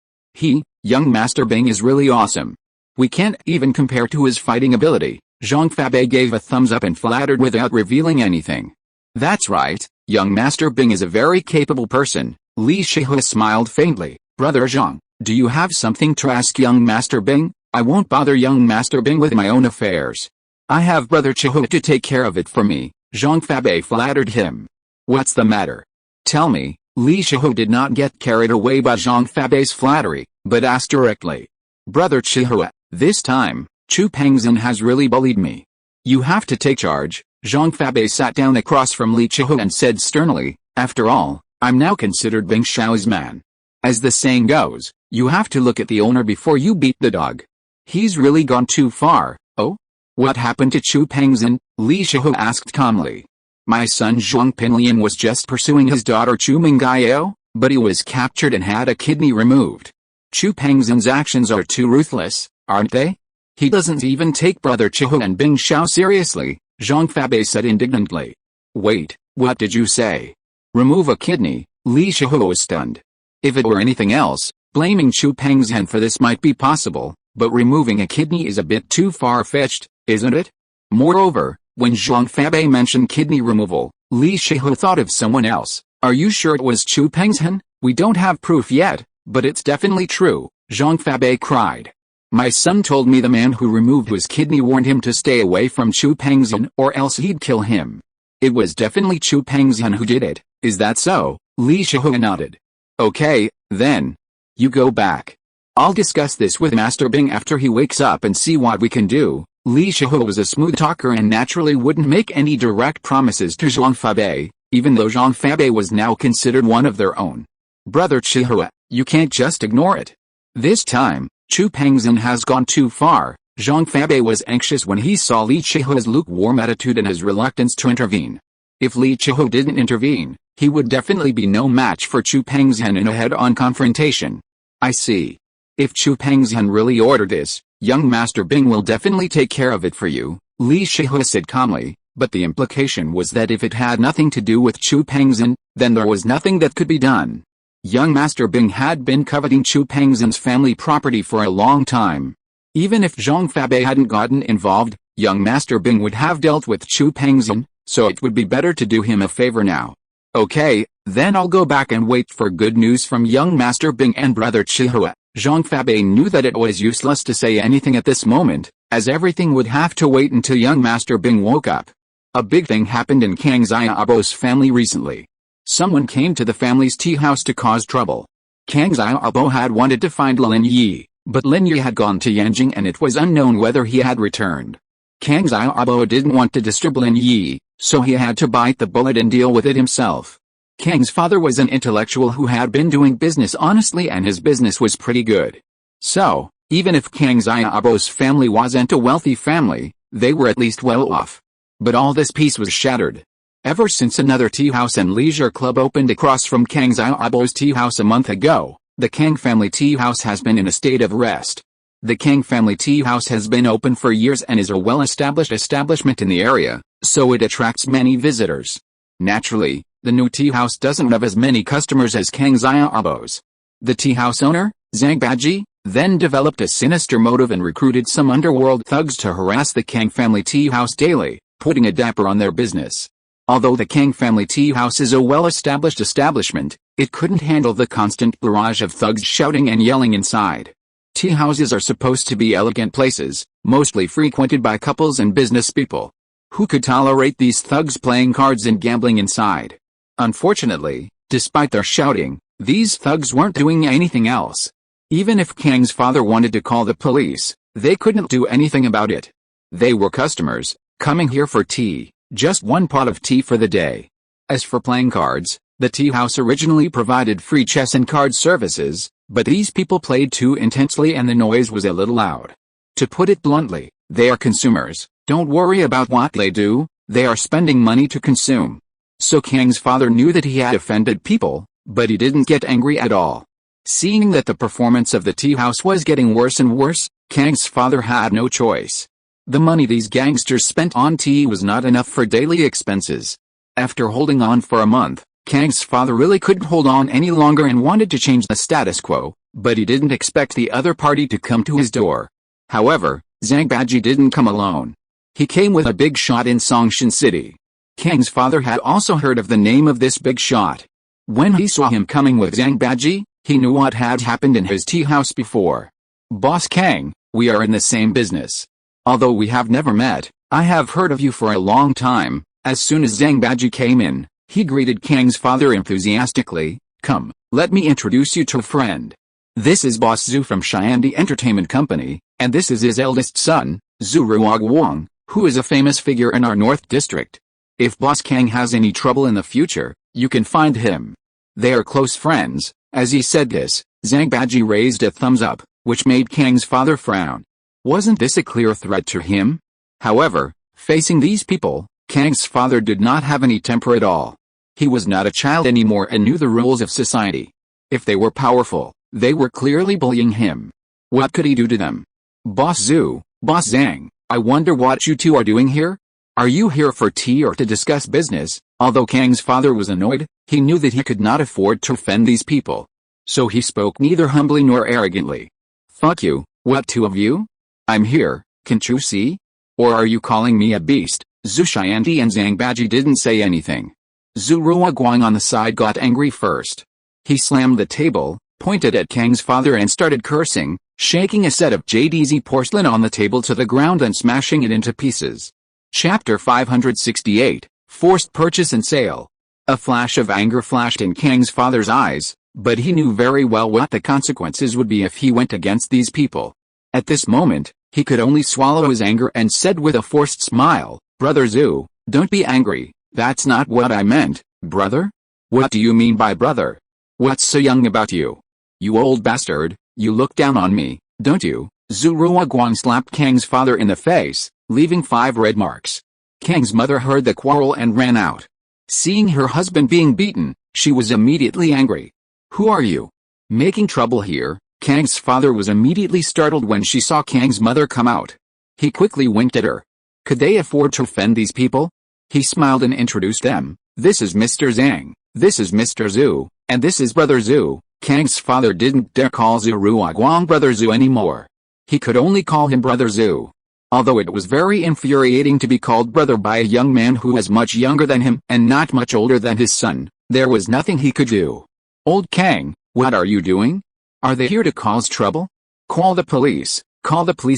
Young Master Bing is really awesome. We can't even compare to his fighting ability. Zhang Fabei gave a thumbs up and flattered without revealing anything. That's right, young Master Bing is a very capable person, Li Chihua smiled faintly. Brother Zhang, do you have something to ask young Master Bing? I won't bother young Master Bing with my own affairs. I have Brother Chihua to take care of it for me, Zhang Fabei flattered him. What's the matter? Tell me. Li Chihua did not get carried away by Zhang Fabei's flattery, but asked directly. Brother Chihua, this time, Chu Pengzhan has really bullied me. You have to take charge. Zhang Fabei sat down across from Li Chihua and said sternly, after all, I'm now considered Bing Xiao's man. As the saying goes, you have to look at the owner before you beat the dog. He's really gone too far. Oh? What happened to Chu Pengzhan? Li Chihua asked calmly. My son Zhong Pinliang was just pursuing his daughter Chu Mengyao, but he was captured and had a kidney removed. Chu Pengzhan's actions are too ruthless, aren't they? He doesn't even take Brother Chihua and Bing Xiao seriously, Zhang Fabei said indignantly. Wait, what did you say? Remove a kidney? Li Chihua was stunned. If it were anything else, blaming Chu Pengzhan for this might be possible, but removing a kidney is a bit too far-fetched, isn't it? Moreover, when Zhang Fabei mentioned kidney removal, Li Chihua thought of someone else. Are you sure it was Chu Pengzhan? We don't have proof yet, but it's definitely true, Zhang Fabei cried. My son told me the man who removed his kidney warned him to stay away from Chu Pengzhan or else he'd kill him. It was definitely Chu Pengzhan who did it, is that so? Li Chihua nodded. Okay, then. You go back. I'll discuss this with Master Bing after he wakes up and see what we can do. Li Chihua was a smooth talker and naturally wouldn't make any direct promises to Zhang Fabei, even though Zhang Fabei was now considered one of their own. Brother Chihua, you can't just ignore it. This time, Chu Pengzhan has gone too far. Zhang Fabei was anxious when he saw Li Chihua's lukewarm attitude and his reluctance to intervene. If Li Chihua didn't intervene, he would definitely be no match for Chu Pengzhan in a head-on confrontation. I see. If Chu Pengzhan really ordered this, young Master Bing will definitely take care of it for you, Li Chihua said calmly, but the implication was that if it had nothing to do with Chu Pengzhan, then there was nothing that could be done. Young Master Bing had been coveting Chu Pengzhan's family property for a long time. Even if Zhang Fabei hadn't gotten involved, young Master Bing would have dealt with Chu Pengzhan, so it would be better to do him a favor now. Okay, then I'll go back and wait for good news from young Master Bing and Brother Chihua. Zhang Fabei knew that it was useless to say anything at this moment, as everything would have to wait until young Master Bing woke up. A big thing happened in Kang Xiaobo's family recently. Someone came to the family's tea house to cause trouble. Kang Xiaobo had wanted to find Lin Yi, but Lin Yi had gone to Yanjing and it was unknown whether he had returned. Kang Xiaobo didn't want to disturb Lin Yi, so he had to bite the bullet and deal with it himself. Kang's father was an intellectual who had been doing business honestly and his business was pretty good. So, even if Kang Xiaobo's family wasn't a wealthy family, they were at least well off. But all this peace was shattered. Ever since another tea house and leisure club opened across from Kang Xiaobo's tea house a month ago, the Kang family tea house has been in a state of rest. The Kang family tea house has been open for years and is a well-established establishment in the area, so it attracts many visitors. Naturally, the new tea house doesn't have as many customers as Kang Xiaobo's. The tea house owner, Zhang Baji, then developed a sinister motive and recruited some underworld thugs to harass the Kang family tea house daily, putting a damper on their business. Although the Kang family tea house is a well-established establishment, it couldn't handle the constant barrage of thugs shouting and yelling inside. Tea houses are supposed to be elegant places, mostly frequented by couples and business people. Who could tolerate these thugs playing cards and gambling inside? Unfortunately, despite their shouting, these thugs weren't doing anything else. Even if Kang's father wanted to call the police, they couldn't do anything about it. They were customers, coming here for tea, just one pot of tea for the day. As for playing cards, the tea house originally provided free chess and card services, but these people played too intensely and the noise was a little loud. To put it bluntly, they are consumers, don't worry about what they do, they are spending money to consume. So Kang's father knew that he had offended people, but he didn't get angry at all. Seeing that the performance of the tea house was getting worse and worse, Kang's father had no choice. The money these gangsters spent on tea was not enough for daily expenses. After holding on for a month, Kang's father really couldn't hold on any longer and wanted to change the status quo, but he didn't expect the other party to come to his door. However, Zhang Baji didn't come alone. He came with a big shot in Songshan city. Kang's father had also heard of the name of this big shot. When he saw him coming with Zhang Baji, he knew what had happened in his tea house before. Boss Kang, we are in the same business. Although we have never met, I have heard of you for a long time. As soon as Zhang Baji came in, he greeted Kang's father enthusiastically. Come, let me introduce you to a friend. This is Boss Zhu from Xiandi Entertainment Company, and this is his eldest son, Zhu Ruoguang, who is a famous figure in our North District. If Boss Kang has any trouble in the future, you can find him. They are close friends. As he said this, Zhang Baji raised a thumbs up, which made Kang's father frown. Wasn't this a clear threat to him? However, facing these people, Kang's father did not have any temper at all. He was not a child anymore and knew the rules of society. If they were powerful, they were clearly bullying him. What could he do to them? Boss Zhu, Boss Zhang, I wonder what you two are doing here? Are you here for tea or to discuss business? Although Kang's father was annoyed, he knew that he could not afford to offend these people. So he spoke neither humbly nor arrogantly. Fuck you, what two of you? I'm here, can't you see? Or are you calling me a beast? Zhu Xiandi and Zhang Baji didn't say anything. Zhu Ruoguang on the side got angry first. He slammed the table, pointed at Kang's father and started cursing, shaking a set of JDZ porcelain on the table to the ground and smashing it into pieces. Chapter 568, Forced Purchase and Sale. A flash of anger flashed in Kang's father's eyes, but he knew very well what the consequences would be if he went against these people. At this moment, he could only swallow his anger and said with a forced smile, Brother Zhu, don't be angry, that's not what I meant, brother? What do you mean by brother? What's so young about you? You old bastard, you look down on me, don't you? Zhu Ruoguang slapped Kang's father in the face, leaving 5 red marks. Kang's mother heard the quarrel and ran out. Seeing her husband being beaten, she was immediately angry. Who are you? Making trouble here? Kang's father was immediately startled when she saw Kang's mother come out. He quickly winked at her. Could they afford to offend these people? He smiled and introduced them. This is Mr. Zhang, this is Mr. Zhu, and this is Brother Zhu. Kang's father didn't dare call Zhu Ruoguang Brother Zhu anymore. He could only call him Brother Zhu. Although it was very infuriating to be called brother by a young man who was much younger than him and not much older than his son, there was nothing he could do. Old Kang, what are you doing? Are they here to cause trouble? Call the police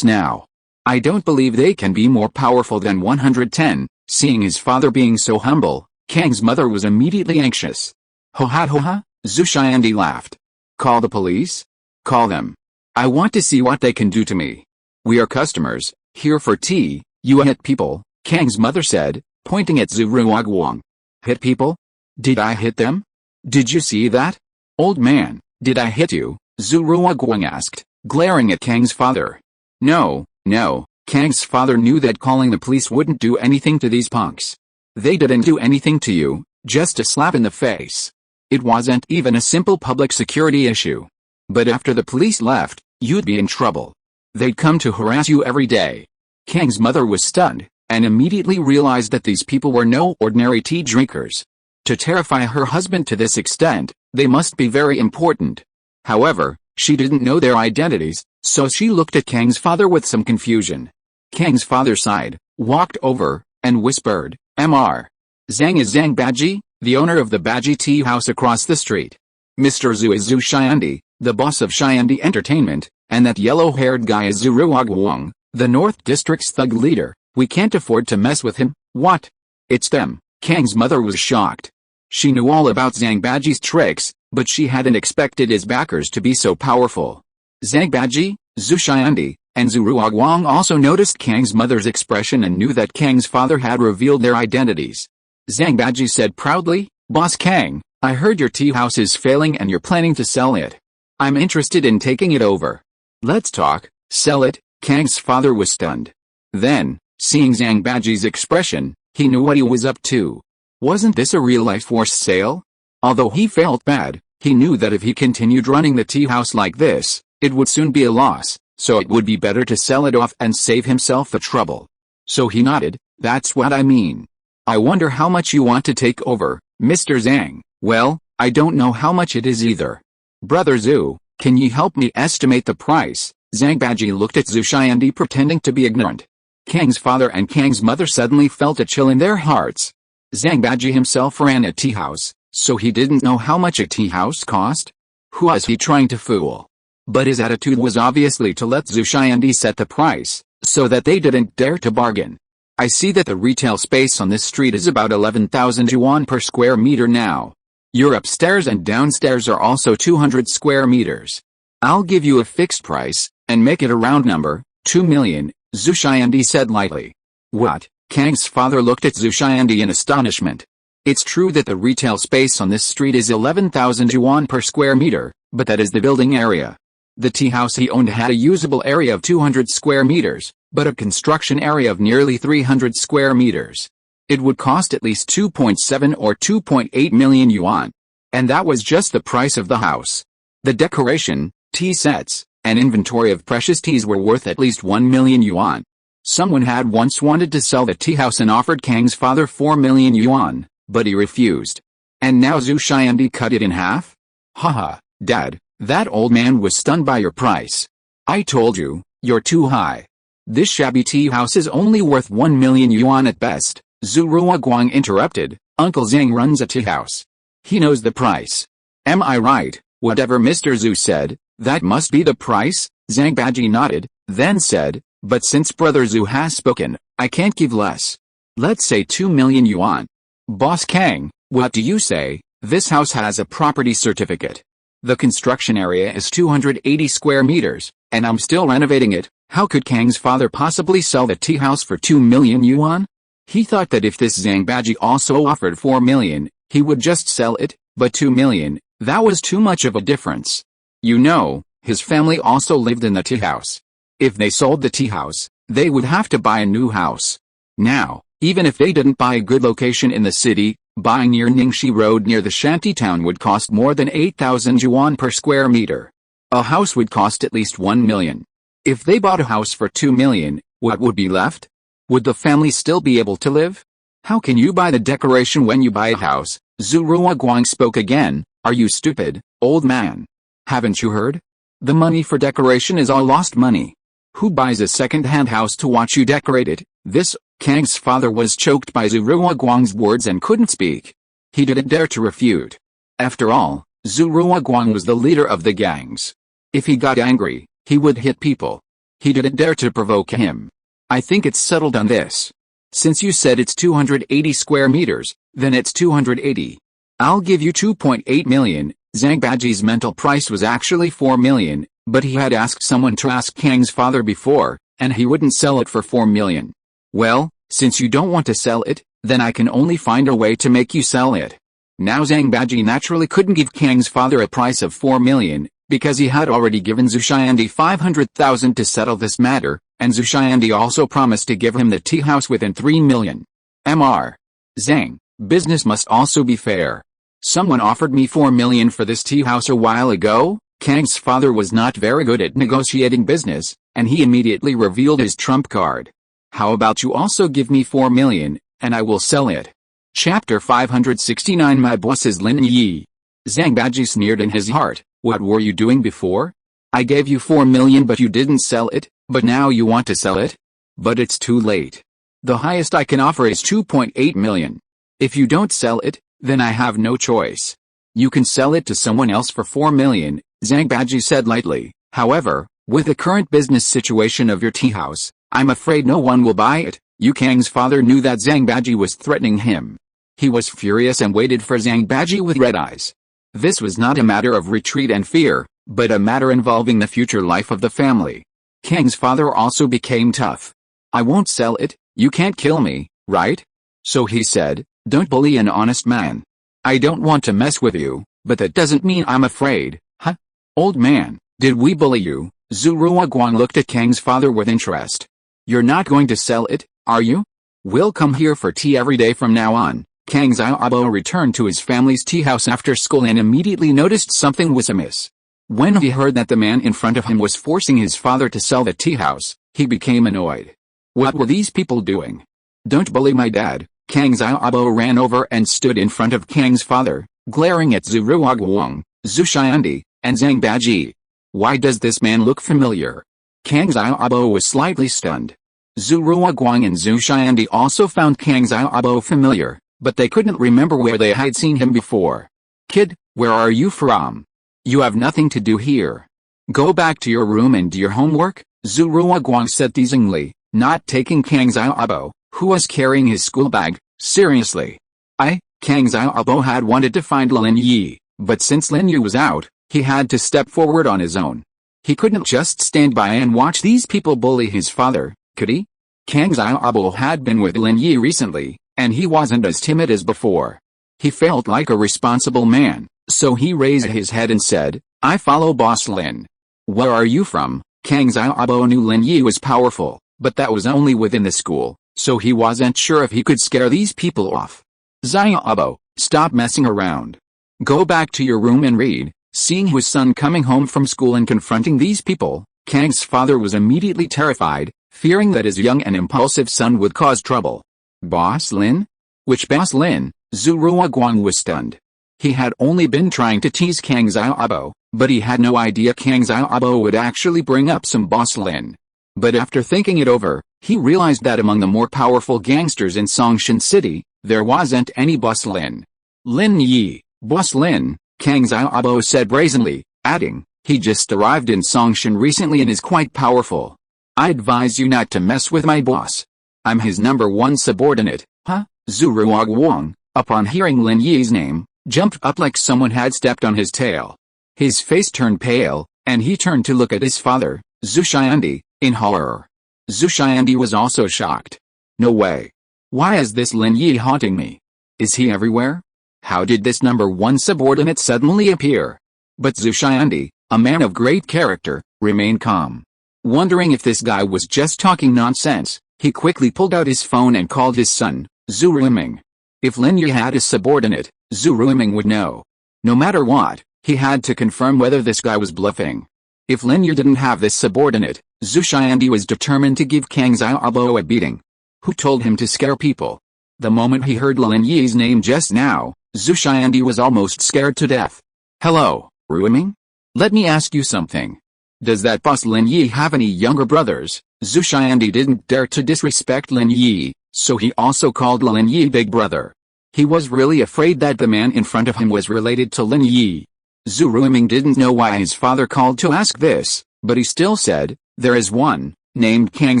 now. I don't believe they can be more powerful than 110. Seeing his father being so humble, Kang's mother was immediately anxious. Ho ha, Zhu Xiandi laughed. Call the police? Call them. I want to see what they can do to me. We are customers, here for tea. You hit people, Kang's mother said, pointing at Zhu Ruoguang. Hit people? Did I hit them? Did you see that? Old man, did I hit you? Zhu Ruoguang asked, glaring at Kang's father. No, no, Kang's father knew that calling the police wouldn't do anything to these punks. They didn't do anything to you, just a slap in the face. It wasn't even a simple public security issue. But after the police left, you'd be in trouble. They'd come to harass you every day. Kang's mother was stunned, and immediately realized that these people were no ordinary tea drinkers. To terrify her husband to this extent, they must be very important. However, she didn't know their identities, so she looked at Kang's father with some confusion. Kang's father sighed, walked over, and whispered, Mr. Zhang is Zhang Baji, the owner of the Baji tea house across the street. Mr. Zhu is Zhu Xiandi, the boss of Xiandi Entertainment, and that yellow-haired guy is Zhu Ruoguang, the North District's thug leader. We can't afford to mess with him. What? It's them. Kang's mother was shocked. She knew all about Zhang Baji's tricks, but she hadn't expected his backers to be so powerful. Zhang Baji, Zhu Xiandi, and Zhu Ruoguang also noticed Kang's mother's expression and knew that Kang's father had revealed their identities. Zhang Baji said proudly, Boss Kang, I heard your tea house is failing and you're planning to sell it. I'm interested in taking it over. Let's talk. Sell it. Kang's father was stunned. Then, seeing Zhang Baji's expression, he knew what he was up to. Wasn't this a real-life forced sale? Although he felt bad, he knew that if he continued running the tea house like this, it would soon be a loss, so it would be better to sell it off and save himself the trouble. So he nodded, that's what I mean. I wonder how much you want to take over, Mr. Zhang. Well, I don't know how much it is either. Brother Zhu, can you help me estimate the price? Zhang Baji looked at Zhu Xiandi pretending to be ignorant. Kang's father and Kang's mother suddenly felt a chill in their hearts. Zhang Baji himself ran a tea house, so he didn't know how much a tea house cost. Who was he trying to fool? But his attitude was obviously to let Zhu Xiandi set the price, so that they didn't dare to bargain. I see that the retail space on this street is about 11,000 yuan per square meter now. Your upstairs and downstairs are also 200 square meters. I'll give you a fixed price, and make it a round number, 2 million, Zhu Xiandi said lightly. What? Kang's father looked at Zhu Xiandi in astonishment. It's true that the retail space on this street is 11,000 yuan per square meter, but that is the building area. The tea house he owned had a usable area of 200 square meters, but a construction area of nearly 300 square meters. It would cost at least 2.7 or 2.8 million yuan. And that was just the price of the house. The decoration, tea sets, and inventory of precious teas were worth at least 1 million yuan. Someone had once wanted to sell the tea house and offered Kang's father 4 million yuan, but he refused. And now Zhu Xiandi cut it in half? Haha, Dad, that old man was stunned by your price. I told you, you're too high. This shabby tea house is only worth 1 million yuan at best, Zhu Ruoguang interrupted. Uncle Zhang runs a tea house. He knows the price. Am I right? Whatever Mr. Zhu said, that must be the price? Zhang Baji nodded, then said, but since Brother Zhu has spoken, I can't give less. Let's say 2 million yuan. Boss Kang, what do you say? This house has a property certificate. The construction area is 280 square meters, and I'm still renovating it. How could Kang's father possibly sell the tea house for 2 million yuan? He thought that if this Zhang Baji also offered 4 million, he would just sell it, but 2 million, that was too much of a difference. You know, his family also lived in the tea house. If they sold the tea house, they would have to buy a new house. Now, even if they didn't buy a good location in the city, buying near Ningxi Road near the shanty town would cost more than 8,000 yuan per square meter. A house would cost at least 1 million. If they bought a house for 2 million, what would be left? Would the family still be able to live? How can you buy the decoration when you buy a house? Zhu Ruoguang spoke again. Are you stupid, old man? Haven't you heard? The money for decoration is all lost money. Who buys a second-hand house to watch you decorate it? This, Kang's father was choked by Zhu Ruoguang's words and couldn't speak. He didn't dare to refute. After all, Zhu Ruoguang was the leader of the gangs. If he got angry, he would hit people. He didn't dare to provoke him. I think it's settled on this. Since you said it's 280 square meters, then it's 280. I'll give you 2.8 million, Zhang Baji's mental price was actually 4 million, but he had asked someone to ask Kang's father before, and he wouldn't sell it for 4 million. Well, since you don't want to sell it, then I can only find a way to make you sell it. Now Zhang Baji naturally couldn't give Kang's father a price of 4 million, because he had already given Zhu Xiandi 500,000 to settle this matter, and Zhu Xiandi also promised to give him the tea house within 3 million. Mr. Zhang, business must also be fair. Someone offered me 4 million for this tea house a while ago. Kang's father was not very good at negotiating business, and he immediately revealed his trump card. How about you also give me 4 million, and I will sell it. Chapter 569. My boss is Lin Yi. Zhang Baji sneered in his heart. What were you doing before? I gave you 4 million but you didn't sell it, but now you want to sell it? But it's too late. The highest I can offer is 2.8 million. If you don't sell it, then I have no choice. You can sell it to someone else for 4 million, Zhang Baji said lightly. However, with the current business situation of your tea house, I'm afraid no one will buy it. Kang's father knew that Zhang Baji was threatening him. He was furious and waited for Zhang Baji with red eyes. This was not a matter of retreat and fear, but a matter involving the future life of the family. Kang's father also became tough. I won't sell it, you can't kill me, right? So he said, don't bully an honest man. I don't want to mess with you, but that doesn't mean I'm afraid, huh? Old man, did we bully you? Zhu Ruoguang looked at Kang's father with interest. You're not going to sell it, are you? We'll come here for tea every day from now on. Kang Xiaobo returned to his family's tea house after school and immediately noticed something was amiss. When he heard that the man in front of him was forcing his father to sell the tea house, he became annoyed. What were these people doing? Don't bully my dad. Kang Xiaobo ran over and stood in front of Kang's father, glaring at Zhu Ruoguang, Zhu Xiandi, and Zhang Baji. Why does this man look familiar? Kang Xiaobo was slightly stunned. Zhu Ruoguang and Zhu Xiandi also found Kang Xiaobo familiar, but they couldn't remember where they had seen him before. Kid, where are you from? You have nothing to do here. Go back to your room and do your homework, Zhu Ruoguang said teasingly, not taking Kang Xiaobo, who was carrying his school bag, seriously. Kang Xiaobo had wanted to find Lin Yi, but since Lin Yi was out, he had to step forward on his own. He couldn't just stand by and watch these people bully his father, could he? Kang Xiaobo had been with Lin Yi recently, and he wasn't as timid as before. He felt like a responsible man, so he raised his head and said, I follow Boss Lin. Where are you from? Kang Xiaobo knew Lin Yi was powerful, but that was only within the school, so he wasn't sure if he could scare these people off. Xiaobo, stop messing around. Go back to your room and read. Seeing his son coming home from school and confronting these people, Kang's father was immediately terrified, fearing that his young and impulsive son would cause trouble. Boss Lin? Which Boss Lin? Zhu Ruoguang was stunned. He had only been trying to tease Kang Xiaobo, but he had no idea Kang Xiaobo would actually bring up some Boss Lin. But after thinking it over, he realized that among the more powerful gangsters in Songshan City, there wasn't any Boss Lin. Lin Yi, Boss Lin, Kang Xiaobo said brazenly, adding, he just arrived in Songshan recently and is quite powerful. I advise you not to mess with my boss. I'm his #1 subordinate, huh? Zhu Ruoguang, upon hearing Lin Yi's name, jumped up like someone had stepped on his tail. His face turned pale, and he turned to look at his father, Zhu Xiandi, in horror. Zhu Xiandi was also shocked. No way. Why is this Lin Yi haunting me? Is he everywhere? How did this #1 subordinate suddenly appear? But Zhu Xiandi, a man of great character, remained calm. Wondering if this guy was just talking nonsense, he quickly pulled out his phone and called his son, Zhu Ruiming. If Lin Yi had a subordinate, Zhu Ruiming would know. No matter what, he had to confirm whether this guy was bluffing. If Lin Yi didn't have this subordinate, Zhu Xiandi was determined to give Kang Xiaobo a beating. Who told him to scare people? The moment he heard Lin Yi's name just now, Zhu Xiandi was almost scared to death. Hello, Ruiming? Let me ask you something. Does that boss Lin Yi have any younger brothers? Zhu Xiandi didn't dare to disrespect Lin Yi, so he also called Lin Yi big brother. He was really afraid that the man in front of him was related to Lin Yi. Zhu Ruiming didn't know why his father called to ask this, but he still said, there is one, named Kang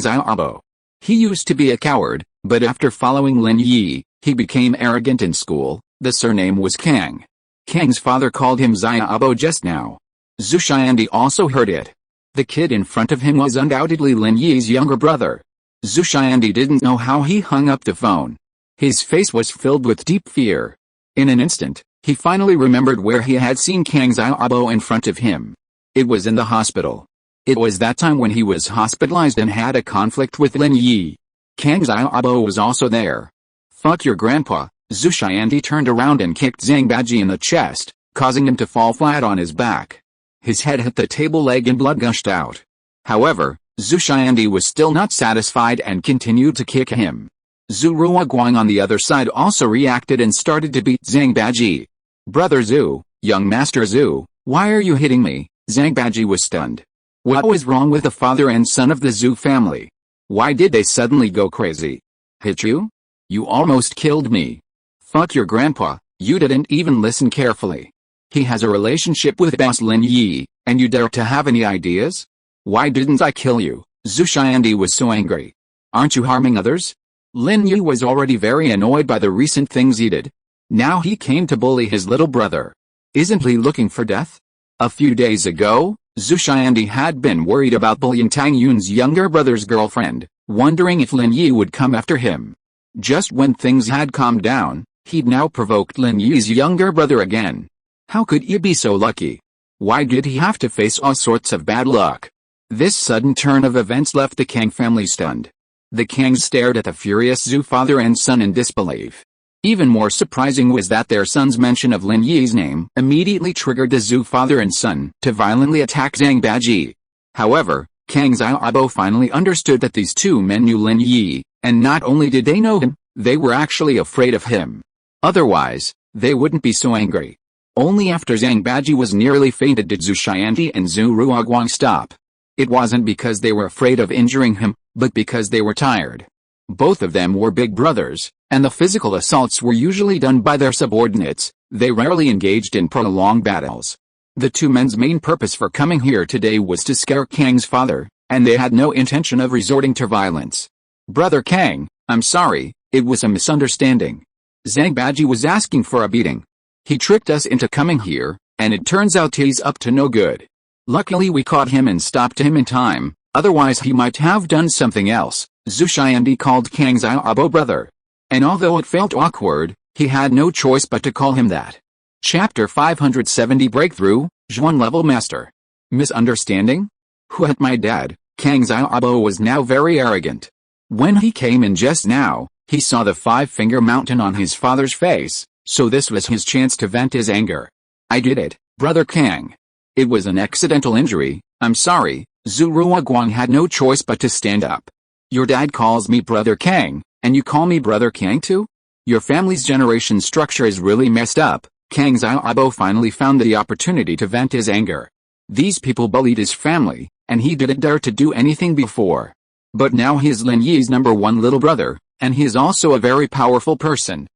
Xiaobo. He used to be a coward, but after following Lin Yi, he became arrogant in school. The surname was Kang. Kang's father called him Xiaobo just now. Zhu Xiandi also heard it. The kid in front of him was undoubtedly Lin Yi's younger brother. Zhu Xiandi didn't know how he hung up the phone. His face was filled with deep fear. In an instant, he finally remembered where he had seen Kang Xiaobo in front of him. It was in the hospital. It was that time when he was hospitalized and had a conflict with Lin Yi. Kang Xiaobo was also there. "Fuck your grandpa." Zhu Xiandi turned around and kicked Zhang Baji in the chest, causing him to fall flat on his back. His head hit the table leg and blood gushed out. However, Zhu Xiandi was still not satisfied and continued to kick him. Zhu Ruoguang on the other side also reacted and started to beat Zhang Baji. "Brother Zhu, young master Zhu, why are you hitting me?" Zhang Baji was stunned. What was wrong with the father and son of the Zhu family? Why did they suddenly go crazy? "Hit you? You almost killed me." "Fuck your grandpa, you didn't even listen carefully. He has a relationship with boss Lin Yi, and you dare to have any ideas? Why didn't I kill you?" Zhu Xiandi was so angry. "Aren't you harming others?" Lin Yi was already very annoyed by the recent things he did. Now he came to bully his little brother. Isn't he looking for death? A few days ago, Zhu Xiandi had been worried about bullying Tang Yun's younger brother's girlfriend, wondering if Lin Yi would come after him. Just when things had calmed down, he'd now provoked Lin Yi's younger brother again. How could he be so lucky? Why did he have to face all sorts of bad luck? This sudden turn of events left the Kang family stunned. The Kangs stared at the furious Zhu father and son in disbelief. Even more surprising was that their son's mention of Lin Yi's name immediately triggered the Zhu father and son to violently attack Zhang Baji. However, Kang Xiaobo finally understood that these two men knew Lin Yi, and not only did they know him, they were actually afraid of him. Otherwise, they wouldn't be so angry. Only after Zhang Baji was nearly fainted did Zhu Xiandi and Zhu Ruoguang stop. It wasn't because they were afraid of injuring him, but because they were tired. Both of them were big brothers, and the physical assaults were usually done by their subordinates. They rarely engaged in prolonged battles. The two men's main purpose for coming here today was to scare Kang's father, and they had no intention of resorting to violence. "Brother Kang, I'm sorry, it was a misunderstanding. Zhang Baji was asking for a beating. He tricked us into coming here, and it turns out he's up to no good. Luckily we caught him and stopped him in time, otherwise he might have done something else." Zhu Xiandi called Kang Xiaobo brother. And although it felt awkward, he had no choice but to call him that. Chapter 570 Breakthrough, Zhuan Level Master. Misunderstanding? "Who hit my dad?" Kang Xiaobo was now very arrogant. When he came in just now, he saw the five-finger mountain on his father's face, so this was his chance to vent his anger. "I did it, Brother Kang. It was an accidental injury, I'm sorry." Zhu Ruoguang had no choice but to stand up. "Your dad calls me Brother Kang, and you call me Brother Kang too? Your family's generation structure is really messed up." Kang Xiaobo finally found the opportunity to vent his anger. These people bullied his family, and he didn't dare to do anything before. But now he is Lin Yi's number one little brother, and he is also a very powerful person.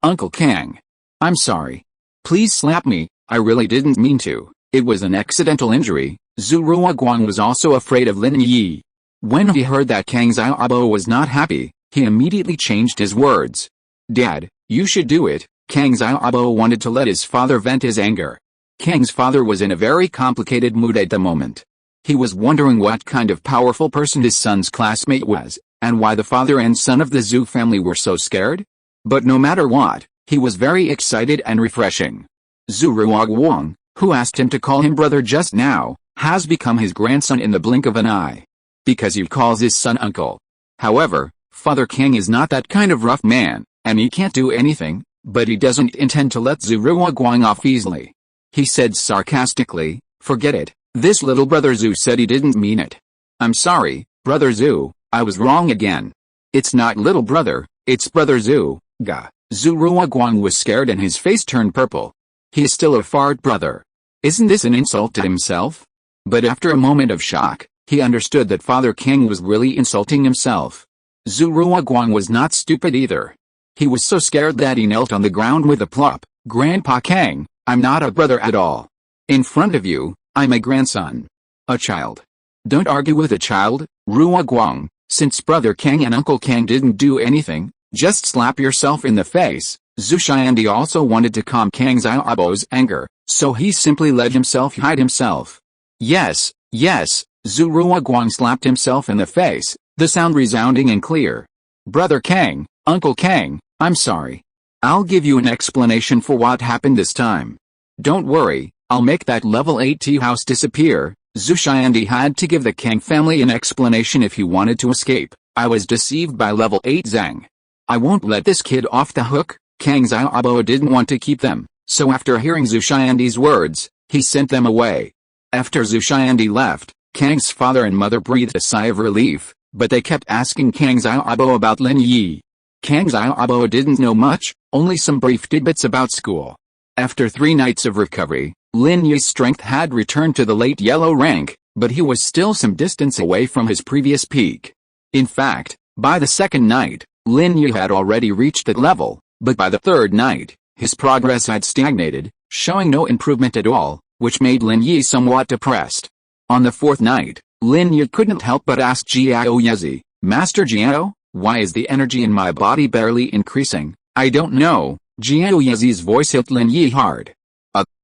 Uncle Kang. I'm sorry. Please slap me, I really didn't mean to. It was an accidental injury." Zhu Ruoguang was also afraid of Lin Yi. When he heard that Kang Xiaobo was not happy, he immediately changed his words. "Dad, you should do it." Kang Xiaobo wanted to let his father vent his anger. Kang's father was in a very complicated mood at the moment. He was wondering what kind of powerful person his son's classmate was, and why the father and son of the Zhu family were so scared. But no matter what, he was very excited and refreshing. Zhu Ruoguang, who asked him to call him brother just now, has become his grandson in the blink of an eye. Because he calls his son uncle. However, Father Kang is not that kind of rough man, and he can't do anything, but he doesn't intend to let Zhu Ruoguang off easily. He said sarcastically, "Forget it, this little brother Zhu said he didn't mean it. I'm sorry, Brother Zhu, I was wrong again. It's not little brother, it's Brother Zhu." Gah. Zhu Ruoguang was scared and his face turned purple. He is still a fart brother. Isn't this an insult to himself? But after a moment of shock, he understood that Father Kang was really insulting himself. Zhu Ruoguang was not stupid either. He was so scared that he knelt on the ground with a plop. "Grandpa Kang, I'm not a brother at all. In front of you, I'm a grandson. A child. Don't argue with a child, Ruoguang. Since Brother Kang and Uncle Kang didn't do anything, just slap yourself in the face." Zhu Xiandi also wanted to calm Kang Xiaobo's anger, so he simply let himself hide himself. Yes, yes, Zhu Ruoguang slapped himself in the face, the sound resounding and clear. Brother Kang, Uncle Kang, I'm sorry. I'll give you an explanation for what happened this time. Don't worry, I'll make that level 8 tea house disappear. Zhu Xiandi had to give the Kang family an explanation if he wanted to escape. I was deceived by level 8 Zhang. I won't let this kid off the hook. Kang Xiaobo didn't want to keep them, so after hearing Zhu Xiandi's words, he sent them away. After Zhu Xiandi left, Kang's father and mother breathed a sigh of relief, but they kept asking Kang Xiaobo about Lin Yi. Kang Xiaobo didn't know much, only some brief tidbits about school. After 3 nights of recovery, Lin Yi's strength had returned to the late yellow rank, but he was still some distance away from his previous peak. In fact, by the 2nd night, Lin Yi had already reached that level, but by the 3rd night, his progress had stagnated, showing no improvement at all, which made Lin Yi somewhat depressed. On the 4th night, Lin Yi couldn't help but ask Jiao Yezi, Master Jiao, why is the energy in my body barely increasing? I don't know. Jiao Yezi's voice hit Lin Yi hard.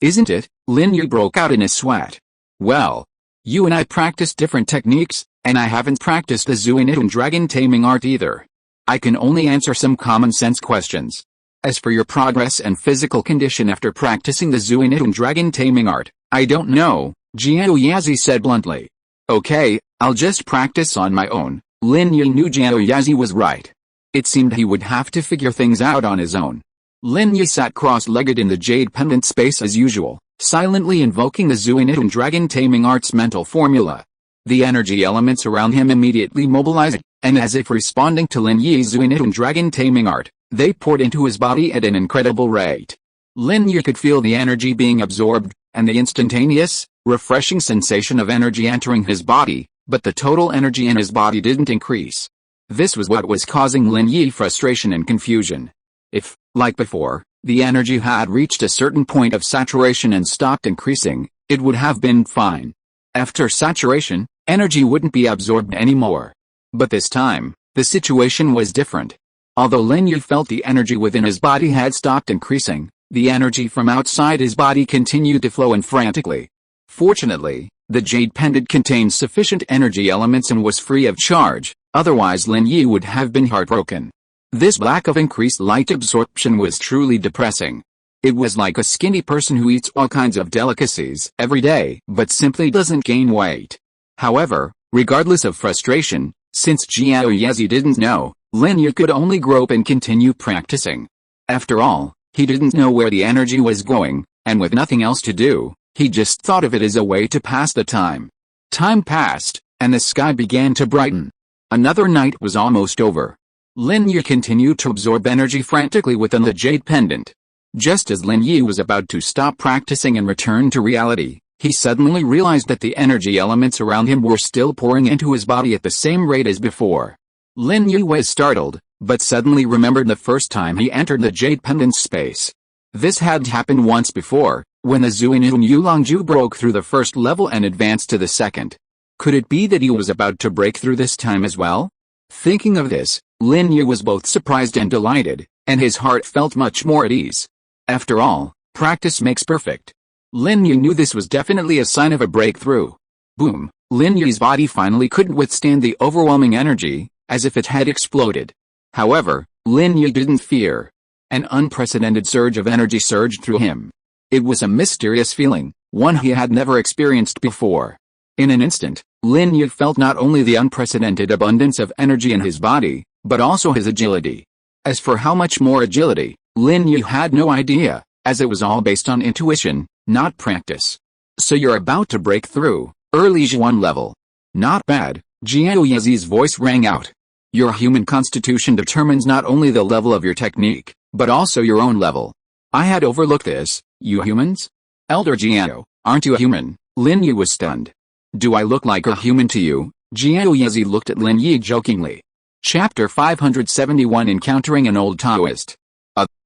Isn't it? Lin Yi broke out in a sweat. Well, you and I practiced different techniques, and I haven't practiced the Xuanyuan dragon taming art either. I can only answer some common sense questions. As for your progress and physical condition after practicing the Xuanyuan dragon taming art, I don't know, Jiao Yezi said bluntly. Okay, I'll just practice on my own. Lin Yi knew Jiao Yezi was right. It seemed he would have to figure things out on his own. Lin Yi sat cross-legged in the jade pendant space as usual, silently invoking the Xuanyuan dragon taming art's mental formula. The energy elements around him immediately mobilized, and as if responding to Lin Yi's Xuanyuan dragon taming art, they poured into his body at an incredible rate. Lin Yi could feel the energy being absorbed, and the instantaneous, refreshing sensation of energy entering his body, but the total energy in his body didn't increase. This was what was causing Lin Yi frustration and confusion. If, like before, the energy had reached a certain point of saturation and stopped increasing, it would have been fine. After saturation, energy wouldn't be absorbed anymore. But this time, the situation was different. Although Lin Yi felt the energy within his body had stopped increasing, the energy from outside his body continued to flow in frantically. Fortunately, the jade pendant contained sufficient energy elements and was free of charge, otherwise Lin Yi would have been heartbroken. This lack of increased light absorption was truly depressing. It was like a skinny person who eats all kinds of delicacies every day but simply doesn't gain weight. However, regardless of frustration, since Jiao Yezi didn't know, Lin Yi could only grope and continue practicing. After all, he didn't know where the energy was going, and with nothing else to do, he just thought of it as a way to pass the time. Time passed, and the sky began to brighten. Another night was almost over. Lin Yi continued to absorb energy frantically within the jade pendant. Just as Lin Yi was about to stop practicing and return to reality, he suddenly realized that the energy elements around him were still pouring into his body at the same rate as before. Lin Yi was startled, but suddenly remembered the first time he entered the jade pendant's space. This had happened once before, when the Xuanyuan Yulong Jue broke through the first level and advanced to the second. Could it be that he was about to break through this time as well? Thinking of this, Lin Yi was both surprised and delighted, and his heart felt much more at ease. After all, practice makes perfect. Lin Yi knew this was definitely a sign of a breakthrough. Boom! Lin Yi's body finally couldn't withstand the overwhelming energy, as if it had exploded. However, Lin Yi didn't fear. An unprecedented surge of energy surged through him. It was a mysterious feeling, one he had never experienced before. In an instant, Lin Yi felt not only the unprecedented abundance of energy in his body, but also his agility. As for how much more agility, Lin Yi had no idea, as it was all based on intuition, not practice. So you're about to break through, early Zhuan level. Not bad, Jiao Yezi's voice rang out. Your human constitution determines not only the level of your technique, but also your own level. I had overlooked this, you humans? Elder Jiao, aren't you a human? Lin Yi was stunned. Do I look like a human to you? Jiao Yezi looked at Lin Yi jokingly. Chapter 571 Encountering an Old Taoist.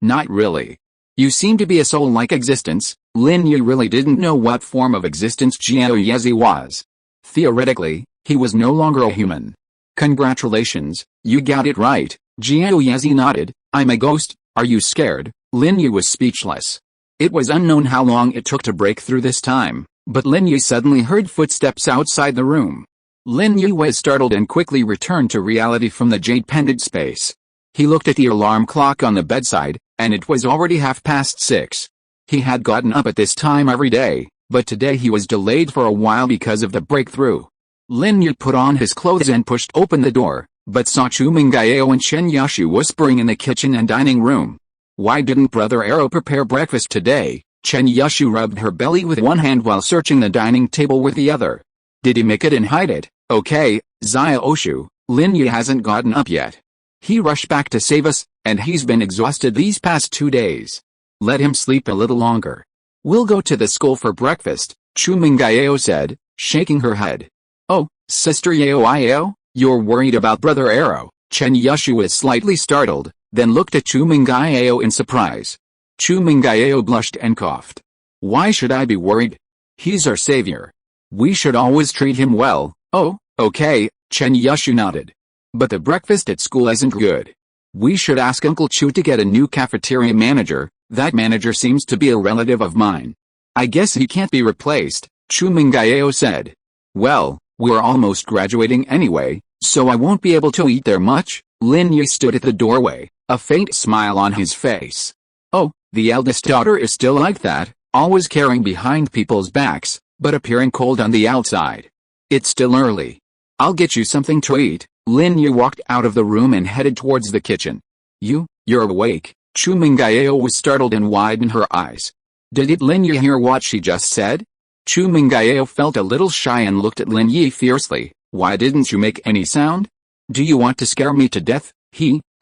Not really. You seem to be a soul-like existence. Lin Yi really didn't know what form of existence Jiao Yezi was. Theoretically, he was no longer a human. Congratulations, you got it right. Jiao Yezi nodded. I'm a ghost. Are you scared? Lin Yi was speechless. It was unknown how long it took to break through this time, but Lin Yi suddenly heard footsteps outside the room. Lin Yi was startled and quickly returned to reality from the jade pendant space. He looked at the alarm clock on the bedside, and it was already 6:30. He had gotten up at this time every day, but today he was delayed for a while because of the breakthrough. Lin Yi put on his clothes and pushed open the door, but saw Chu Mengyao and Chen Yashu whispering in the kitchen and dining room. Why didn't Brother Arrow prepare breakfast today? Chen Yashu rubbed her belly with one hand while searching the dining table with the other. Did he make it and hide it? Okay, Zia Oshu, Lin Yi hasn't gotten up yet. He rushed back to save us, and he's been exhausted these past 2 days. Let him sleep a little longer. We'll go to the school for breakfast, Chu Mengyao said, shaking her head. Oh, Sister Yao, you're worried about Brother Arrow. Chen Yashu was slightly startled, then looked at Chu Mengyao in surprise. Chu Mengyao blushed and coughed. Why should I be worried? He's our savior. We should always treat him well. Oh, okay, Chen Yashu nodded. But the breakfast at school isn't good. We should ask Uncle Chu to get a new cafeteria manager. That manager seems to be a relative of mine. I guess he can't be replaced, Chu Mengyao said. Well, we're almost graduating anyway, so I won't be able to eat there much. Lin Yi stood at the doorway, a faint smile on his face. Oh, the eldest daughter is still like that, always carrying behind people's backs, but appearing cold on the outside. It's still early. I'll get you something to eat. Lin Yi walked out of the room and headed towards the kitchen. You're awake. Chu Mengyao was startled and widened her eyes. Did Lin Yi hear what she just said? Chu Mengyao felt a little shy and looked at Lin Yi fiercely. Why didn't you make any sound? Do you want to scare me to death?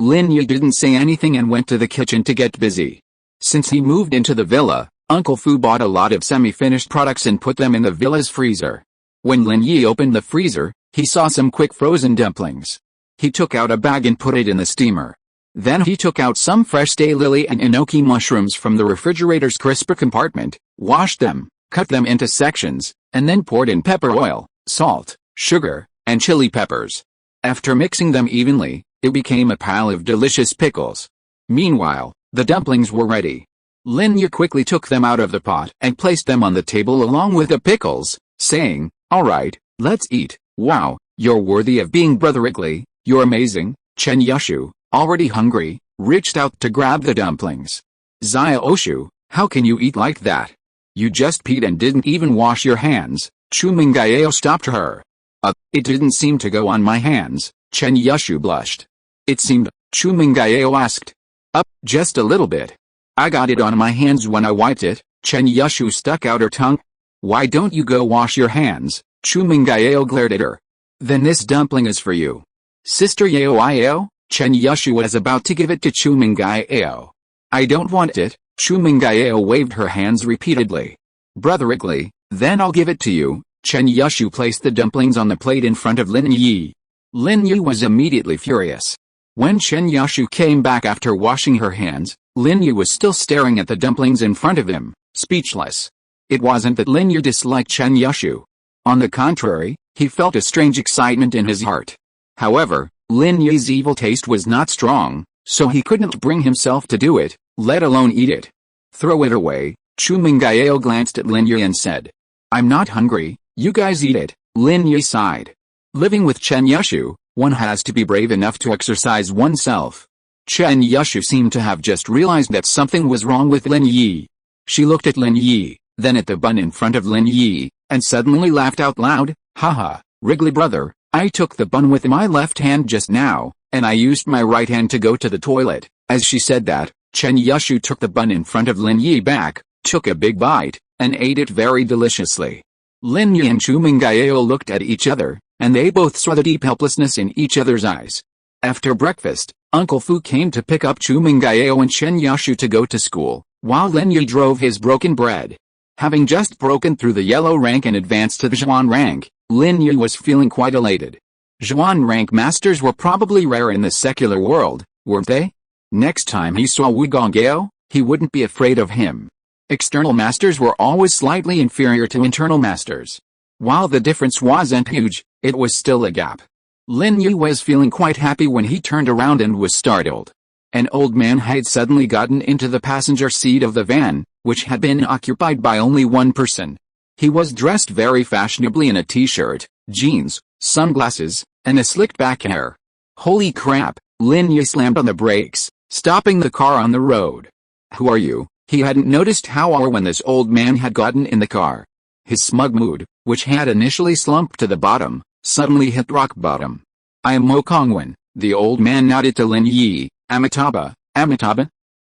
Lin Yi didn't say anything and went to the kitchen to get busy. Since he moved into the villa, Uncle Fu bought a lot of semi-finished products and put them in the villa's freezer. When Lin Yi opened the freezer, he saw some quick frozen dumplings. He took out a bag and put it in the steamer. Then he took out some fresh daylily and enoki mushrooms from the refrigerator's crisper compartment, washed them, cut them into sections, and then poured in pepper oil, salt, sugar, and chili peppers. After mixing them evenly, it became a pile of delicious pickles. Meanwhile, the dumplings were ready. Lin Yi quickly took them out of the pot and placed them on the table along with the pickles, saying, "All right, let's eat." Wow, you're worthy of being Brother Wrigley, you're amazing. Chen Yashu, already hungry, reached out to grab the dumplings. Zia Oshu, how can you eat like that? You just peed and didn't even wash your hands. Chu Mengyao stopped her. It didn't seem to go on my hands. Chen Yashu blushed. It seemed, Chu Mengyao asked. Just a little bit. I got it on my hands when I wiped it. Chen Yashu stuck out her tongue. Why don't you go wash your hands? Chu Mengyao glared at her. Then this dumpling is for you. Sister Yao. Chen Yashu was about to give it to Chu Mengyao. I don't want it. Chu Mengyao waved her hands repeatedly. Brother Wrigley, then I'll give it to you. Chen Yashu placed the dumplings on the plate in front of Lin Yi. Lin Yi was immediately furious. When Chen Yashu came back after washing her hands, Lin Yi was still staring at the dumplings in front of him, speechless. It wasn't that Lin Yi disliked Chen Yashu. On the contrary, he felt a strange excitement in his heart. However, Lin Yi's evil taste was not strong, so he couldn't bring himself to do it, let alone eat it. Throw it away. Chu Mengyao glanced at Lin Yi and said. I'm not hungry, you guys eat it. Lin Yi sighed. Living with Chen Yashu, one has to be brave enough to exercise oneself. Chen Yashu seemed to have just realized that something was wrong with Lin Yi. She looked at Lin Yi, then at the bun in front of Lin Yi, and suddenly laughed out loud. Haha, Wrigley brother, I took the bun with my left hand just now, and I used my right hand to go to the toilet. As she said that, Chen Yashu took the bun in front of Lin Yi back, took a big bite, and ate it very deliciously. Lin Yi and Chu Mengyao looked at each other, and they both saw the deep helplessness in each other's eyes. After breakfast, Uncle Fu came to pick up Chu Mengyao and Chen Yashu to go to school, while Lin Yi drove his broken bread. Having just broken through the yellow rank and advanced to the Zhuan rank, Lin Yi was feeling quite elated. Zhuan rank masters were probably rare in the secular world, weren't they? Next time he saw Wu Gonggao, he wouldn't be afraid of him. External masters were always slightly inferior to internal masters. While the difference wasn't huge, it was still a gap. Lin Yi was feeling quite happy when he turned around and was startled. An old man had suddenly gotten into the passenger seat of the van, which had been occupied by only one person. He was dressed very fashionably in a t-shirt, jeans, sunglasses, and a slicked back hair. Holy crap, Lin Yi slammed on the brakes, stopping the car on the road. Who are you? He hadn't noticed how or when this old man had gotten in the car. His smug mood, which had initially slumped to the bottom, suddenly hit rock bottom. I am Mo Kongwen. The old man nodded to Lin Yi. Amitabha?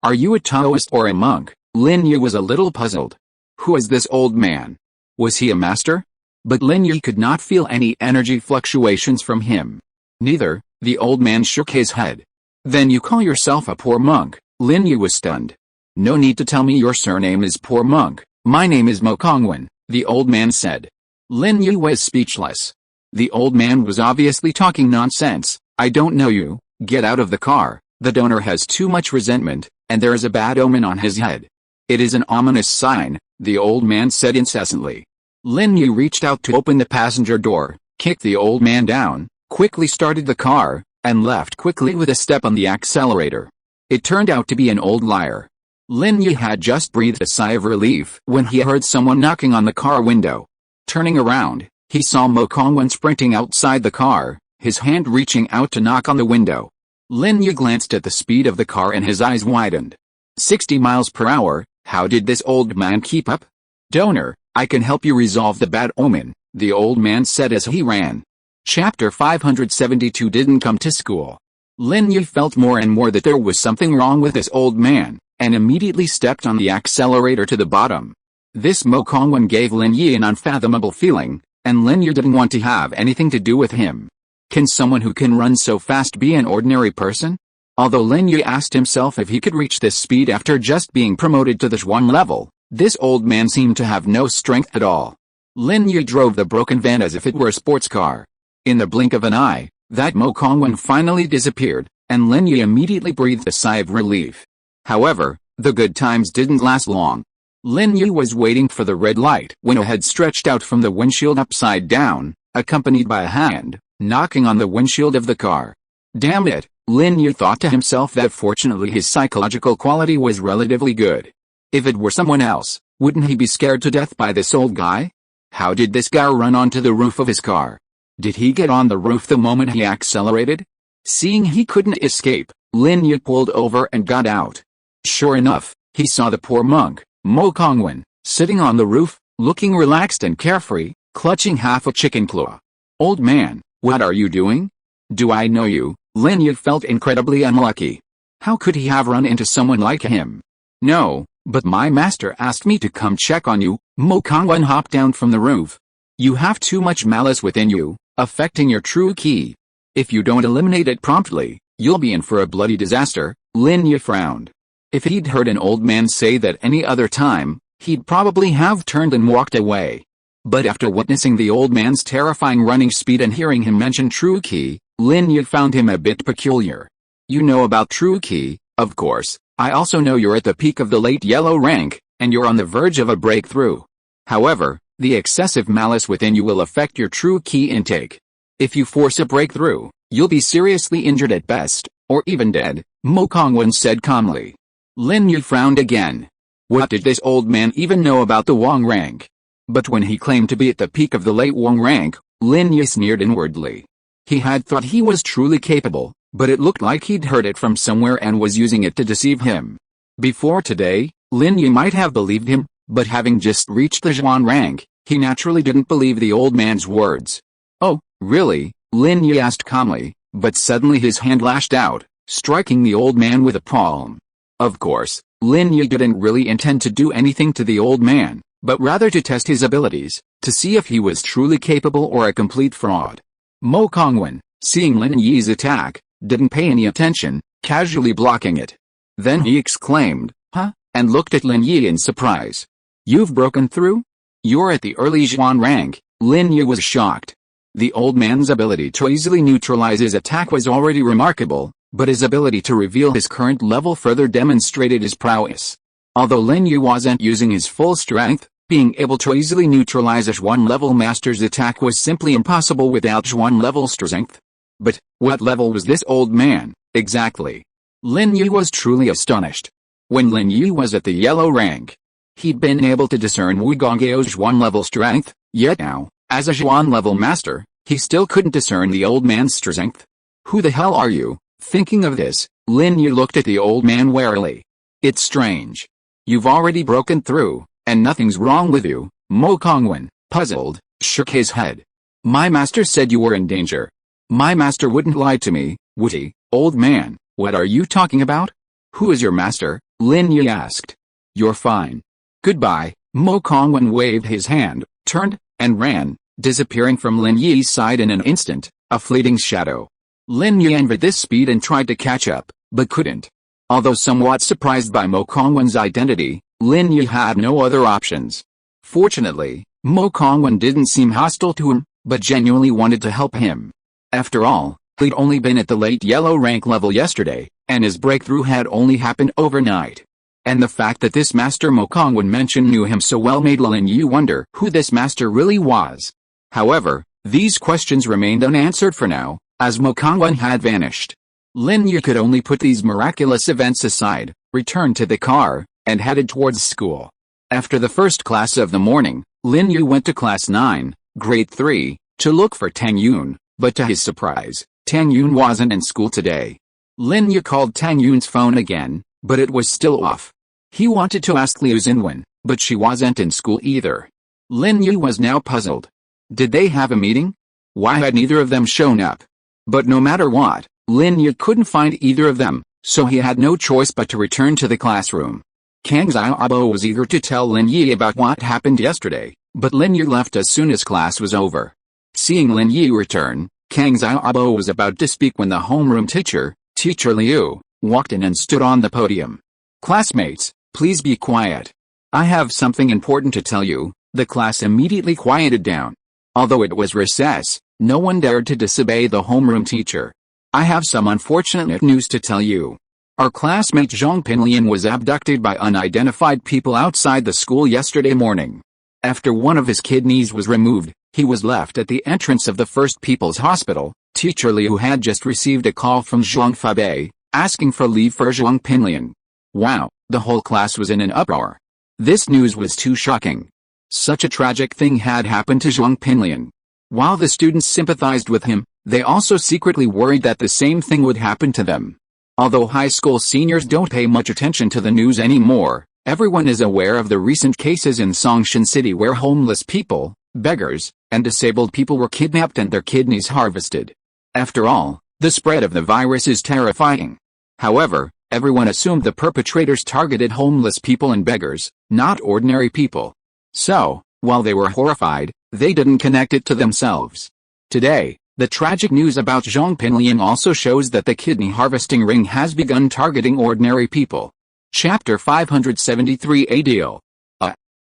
Are you a Taoist or a monk? Lin Yi was a little puzzled. Who is this old man? Was he a master? But Lin Yi could not feel any energy fluctuations from him. Neither. The old man shook his head. Then you call yourself a poor monk? Lin Yi was stunned. No need to tell me your surname is poor monk. My name is Mo Kongwen, the old man said. Lin Yi was speechless. The old man was obviously talking nonsense. I don't know you. Get out of the car. The donor has too much resentment, and there is a bad omen on his head. It is an ominous sign, the old man said incessantly. Lin Yi reached out to open the passenger door, kicked the old man down, quickly started the car, and left quickly with a step on the accelerator. It turned out to be an old liar. Lin Yi had just breathed a sigh of relief when he heard someone knocking on the car window. Turning around, he saw Mo Kongwen sprinting outside the car, his hand reaching out to knock on the window. Lin Yi glanced at the speed of the car and his eyes widened. 60 miles per hour, how did this old man keep up? Donor, I can help you resolve the bad omen, the old man said as he ran. Chapter 572 Didn't come to school. Lin Yi felt more and more that there was something wrong with this old man, and immediately stepped on the accelerator to the bottom. This Mo Kongwen gave Lin Yi an unfathomable feeling, and Lin Yi didn't want to have anything to do with him. Can someone who can run so fast be an ordinary person? Although Lin Yi asked himself if he could reach this speed after just being promoted to the Xuan level, this old man seemed to have no strength at all. Lin Yi drove the broken van as if it were a sports car. In the blink of an eye, that Mo Kongwen finally disappeared, and Lin Yi immediately breathed a sigh of relief. However, the good times didn't last long. Lin Yi was waiting for the red light when a head stretched out from the windshield upside down, accompanied by a hand knocking on the windshield of the car. Damn it, Lin Yi thought to himself that fortunately his psychological quality was relatively good. If it were someone else, wouldn't he be scared to death by this old guy? How did this guy run onto the roof of his car? Did he get on the roof the moment he accelerated? Seeing he couldn't escape, Lin Yi pulled over and got out. Sure enough, he saw the poor monk, Mo Kongwen, sitting on the roof, looking relaxed and carefree, clutching half a chicken claw. Old man, what are you doing? Do I know you? Lin Yi felt incredibly unlucky. How could he have run into someone like him? No, but my master asked me to come check on you. Mo Kongwen hopped down from the roof. You have too much malice within you, affecting your true ki. If you don't eliminate it promptly, you'll be in for a bloody disaster. Lin Yi frowned. If he'd heard an old man say that any other time, he'd probably have turned and walked away. But after witnessing the old man's terrifying running speed and hearing him mention true ki, Lin Yi found him a bit peculiar. You know about true ki, of course. I also know you're at the peak of the late yellow rank, and you're on the verge of a breakthrough. However, the excessive malice within you will affect your true ki intake. If you force a breakthrough, you'll be seriously injured at best, or even dead, Mo Kongwen said calmly. Lin Yi frowned again. What did this old man even know about the Wang rank? But when he claimed to be at the peak of the late Wang rank, Lin Yi sneered inwardly. He had thought he was truly capable, but it looked like he'd heard it from somewhere and was using it to deceive him. Before today, Lin Yi might have believed him, but having just reached the Zhuan rank, he naturally didn't believe the old man's words. Oh, really? Lin Yi asked calmly, but suddenly his hand lashed out, striking the old man with a palm. Of course, Lin Yi didn't really intend to do anything to the old man, but rather to test his abilities, to see if he was truly capable or a complete fraud. Mo Kongwen, seeing Lin Yi's attack, didn't pay any attention, casually blocking it. Then he exclaimed, "Huh?" and looked at Lin Yi in surprise. You've broken through? You're at the early Zhuan rank. Lin Yi was shocked. The old man's ability to easily neutralize his attack was already remarkable, but his ability to reveal his current level further demonstrated his prowess. Although Lin Yi wasn't using his full strength, being able to easily neutralize a Zhuan level master's attack was simply impossible without Zhuan level strength. But what level was this old man, exactly? Lin Yi was truly astonished. When Lin Yi was at the yellow rank, he'd been able to discern Wu Gonggao's Zhuan level strength, yet now, as a Zhuan level master, he still couldn't discern the old man's strength. Who the hell are you? Thinking of this, Lin Yi looked at the old man warily. It's strange. You've already broken through, and nothing's wrong with you. Mo Kongwen, puzzled, shook his head. My master said you were in danger. My master wouldn't lie to me, would he? Old man, what are you talking about? Who is your master? Lin Yi asked. You're fine. Goodbye. Mo Kongwen waved his hand, turned, and ran, disappearing from Lin Yi's side in an instant, a fleeting shadow. Lin Yi envied this speed and tried to catch up, but couldn't. Although somewhat surprised by Mo Kongwen's identity, Lin Yi had no other options. Fortunately, Mo Kongwen didn't seem hostile to him, but genuinely wanted to help him. After all, he'd only been at the late yellow rank level yesterday, and his breakthrough had only happened overnight. And the fact that this master Mo Kongwen mentioned knew him so well made Lin Yi wonder who this master really was. However, these questions remained unanswered for now, as Mo Kongwen had vanished. Lin Yi could only put these miraculous events aside, returned to the car, and headed towards school. After the first class of the morning, Lin Yi went to class 9, grade 3, to look for Tang Yun, but to his surprise, Tang Yun wasn't in school today. Lin Yi called Tang Yun's phone again, but it was still off. He wanted to ask Liu Xinwen, but she wasn't in school either. Lin Yi was now puzzled. Did they have a meeting? Why had neither of them shown up? But no matter what, Lin Yi couldn't find either of them, so he had no choice but to return to the classroom. Kang Xiaobo was eager to tell Lin Yi about what happened yesterday, but Lin Yi left as soon as class was over. Seeing Lin Yi return, Kang Xiaobo was about to speak when the homeroom teacher, Teacher Liu, walked in and stood on the podium. Classmates, please be quiet. I have something important to tell you. The class immediately quieted down. Although it was recess, no one dared to disobey the homeroom teacher. I have some unfortunate news to tell you. Our classmate Zhong Pinliang was abducted by unidentified people outside the school yesterday morning. After one of his kidneys was removed, he was left at the entrance of the First People's Hospital. Teacher Liu had just received a call from Zhuang Fabei, asking for leave for Zhong Pinliang. Wow, the whole class was in an uproar. This news was too shocking. Such a tragic thing had happened to Zhong Pinliang. While the students sympathized with him, they also secretly worried that the same thing would happen to them. Although high school seniors don't pay much attention to the news anymore, everyone is aware of the recent cases in Songshan City where homeless people, beggars, and disabled people were kidnapped and their kidneys harvested. After all, the spread of the virus is terrifying. However, everyone assumed the perpetrators targeted homeless people and beggars, not ordinary people. So, while they were horrified, they didn't connect it to themselves. Today, the tragic news about Zhong Pinliang also shows that the kidney harvesting ring has begun targeting ordinary people. Chapter 573 A Deal.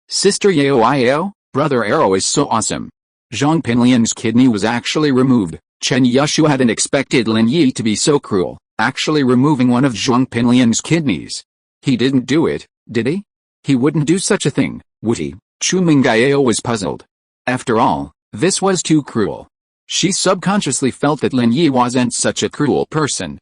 Sister Yao, Brother Arrow is so awesome. Zhong Pinliang's kidney was actually removed. Chen Yushu hadn't expected Lin Yi to be so cruel, actually removing one of Zhong Pinliang's kidneys. He didn't do it, did he? He wouldn't do such a thing, would he? Chu Mengyao was puzzled. After all, this was too cruel. She subconsciously felt that Lin Yi wasn't such a cruel person.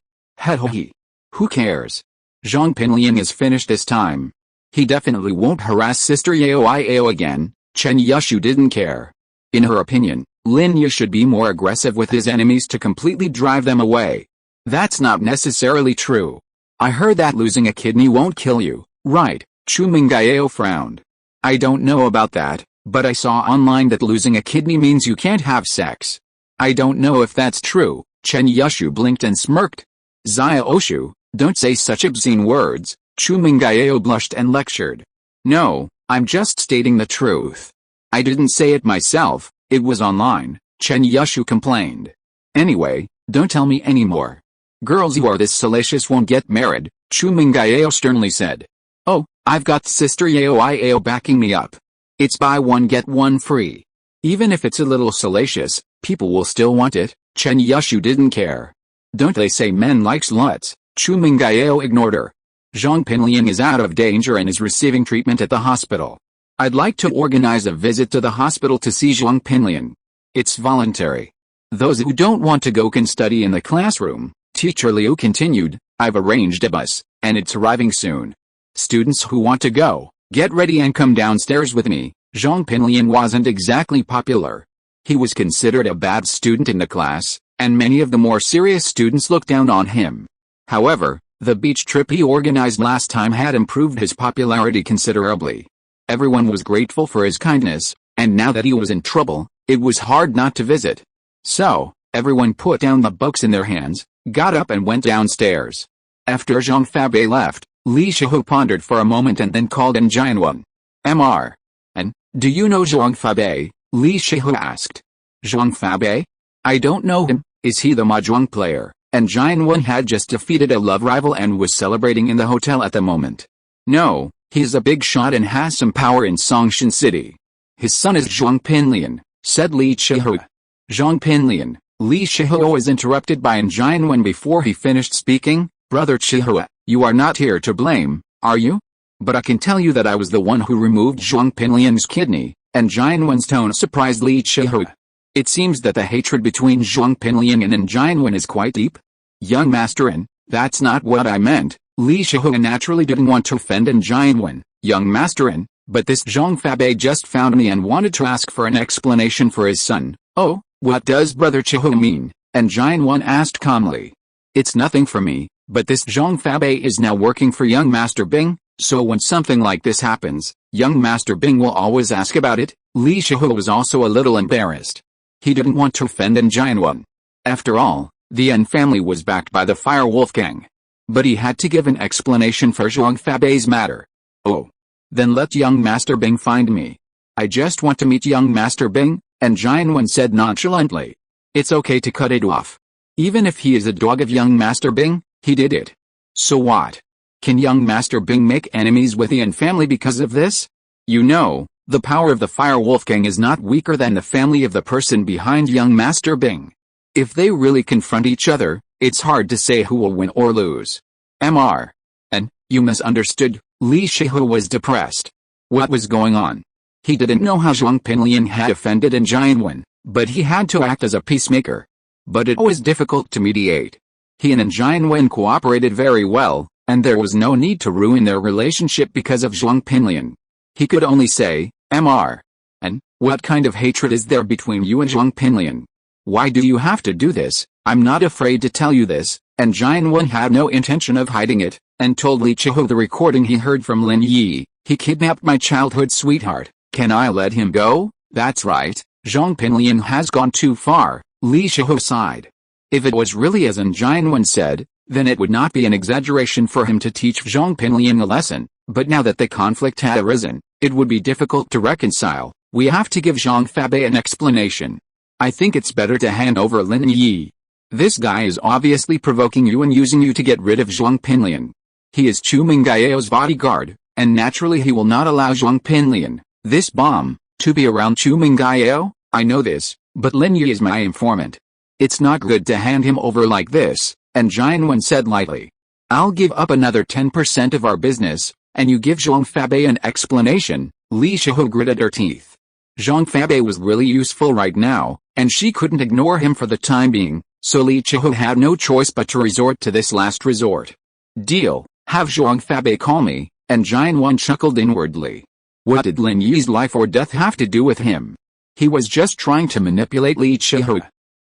He. Who cares? Zhong Pinliang is finished this time. He definitely won't harass Sister Yao again. Chen Yushu didn't care. In her opinion, Lin Yi should be more aggressive with his enemies to completely drive them away. That's not necessarily true. I heard that losing a kidney won't kill you, right? Chu Mengyao frowned. I don't know about that, but I saw online that losing a kidney means you can't have sex. I don't know if that's true. Chen Yushu blinked and smirked. Zia Oshu, don't say such obscene words. Chu Mengyao blushed and lectured. No, I'm just stating the truth. I didn't say it myself, it was online, Chen Yushu complained. Anyway, don't tell me anymore. Girls who are this salacious won't get married, Chu Mengyao sternly said. Oh, I've got Sister Yao backing me up. It's buy one get one free. Even if it's a little salacious, people will still want it. Chen Yushu didn't care. Don't they say men like sluts? Chu Mengyao ignored her. Zhong Pinliang is out of danger and is receiving treatment at the hospital. I'd like to organize a visit to the hospital to see Zhong Pinliang. It's voluntary. Those who don't want to go can study in the classroom. Teacher Liu continued, I've arranged a bus, and it's arriving soon. Students who want to go, get ready and come downstairs with me. Zhong Pinliang wasn't exactly popular. He was considered a bad student in the class, and many of the more serious students looked down on him. However, the beach trip he organized last time had improved his popularity considerably. Everyone was grateful for his kindness, and now that he was in trouble, it was hard not to visit. So, everyone put down the books in their hands, got up and went downstairs. After Zhang Fabei left, Li Shihu pondered for a moment and then called in Jianwen. Mr. And, do you know Zhang Fabei? Li Shihu asked. Zhang Fabei? I don't know him. Is he the mahjong player? And Jianwen had just defeated a love rival and was celebrating in the hotel at the moment. No, he's a big shot and has some power in Songshan city. His son is Zhong Pinliang, said Li Shihu. Zhong Pinliang. Li Shihu was interrupted by Jianwen before he finished speaking. Brother Shihu, you are not here to blame, are you? But I can tell you that I was the one who removed Zhong Pinliang's kidney, and Jianwen's tone surprised Li Shihu. It seems that the hatred between Zhong Pinliang and Jianwen is quite deep. Young Master, that's not what I meant. Li Shihu naturally didn't want to offend Jianwen. Young Master, but this Zhang Fabei just found me and wanted to ask for an explanation for his son. Oh, what does Brother Shihu mean? And Jianwen asked calmly. It's nothing for me, but this Zhang Fabei is now working for young Master Bing, so when something like this happens, young Master Bing will always ask about it. Li Shihu was also a little embarrassed. He didn't want to offend Jianwen. After all, the Yen family was backed by the Fire Wolf Gang. But he had to give an explanation for Zhang Fabei's matter. Oh. Then let young Master Bing find me. I just want to meet young Master Bing, and Jianwen said nonchalantly. It's okay to cut it off. Even if he is a dog of young Master Bing, he did it. So what? Can young Master Bing make enemies with the Yen family because of this? You know, the power of the Fire Wolf Gang is not weaker than the family of the person behind young Master Bing. If they really confront each other, it's hard to say who will win or lose. Mr. And, you misunderstood. Li Shihu was depressed. What was going on? He didn't know how Zhong Pinliang had offended Jianwen, but he had to act as a peacemaker. But it was difficult to mediate. He and Jianwen cooperated very well, and there was no need to ruin their relationship because of Zhong Pinliang. He could only say, Mr. And, what kind of hatred is there between you and Zhong Pinliang? Why do you have to do this? I'm not afraid to tell you this, and Jianwen had no intention of hiding it, and told Li Shihu the recording he heard from Lin Yi. He kidnapped my childhood sweetheart. Can I let him go? That's right, Zhong Pinliang has gone too far. Li Shihu sighed. If it was really as Jianwen said, then it would not be an exaggeration for him to teach Zhong Pinliang a lesson, but now that the conflict had arisen, it would be difficult to reconcile. We have to give Zhang Fabei an explanation. I think it's better to hand over Lin Yi. This guy is obviously provoking you and using you to get rid of Zhong Pinliang. He is Chu Mengyao's bodyguard, and naturally he will not allow Zhong Pinliang, this bomb, to be around Chu Mengyao. I know this, but Lin Yi is my informant. It's not good to hand him over like this, and Jianwen said lightly. I'll give up another 10% of our business, and you give Zhang Fabei an explanation. Li Shihu gritted her teeth. Zhang Fabei was really useful right now, and she couldn't ignore him for the time being, so Li Shihu had no choice but to resort to this last resort. Deal, have Zhang Fabei call me, and Jianwen chuckled inwardly. What did Lin Yi's life or death have to do with him? He was just trying to manipulate Li Shihu.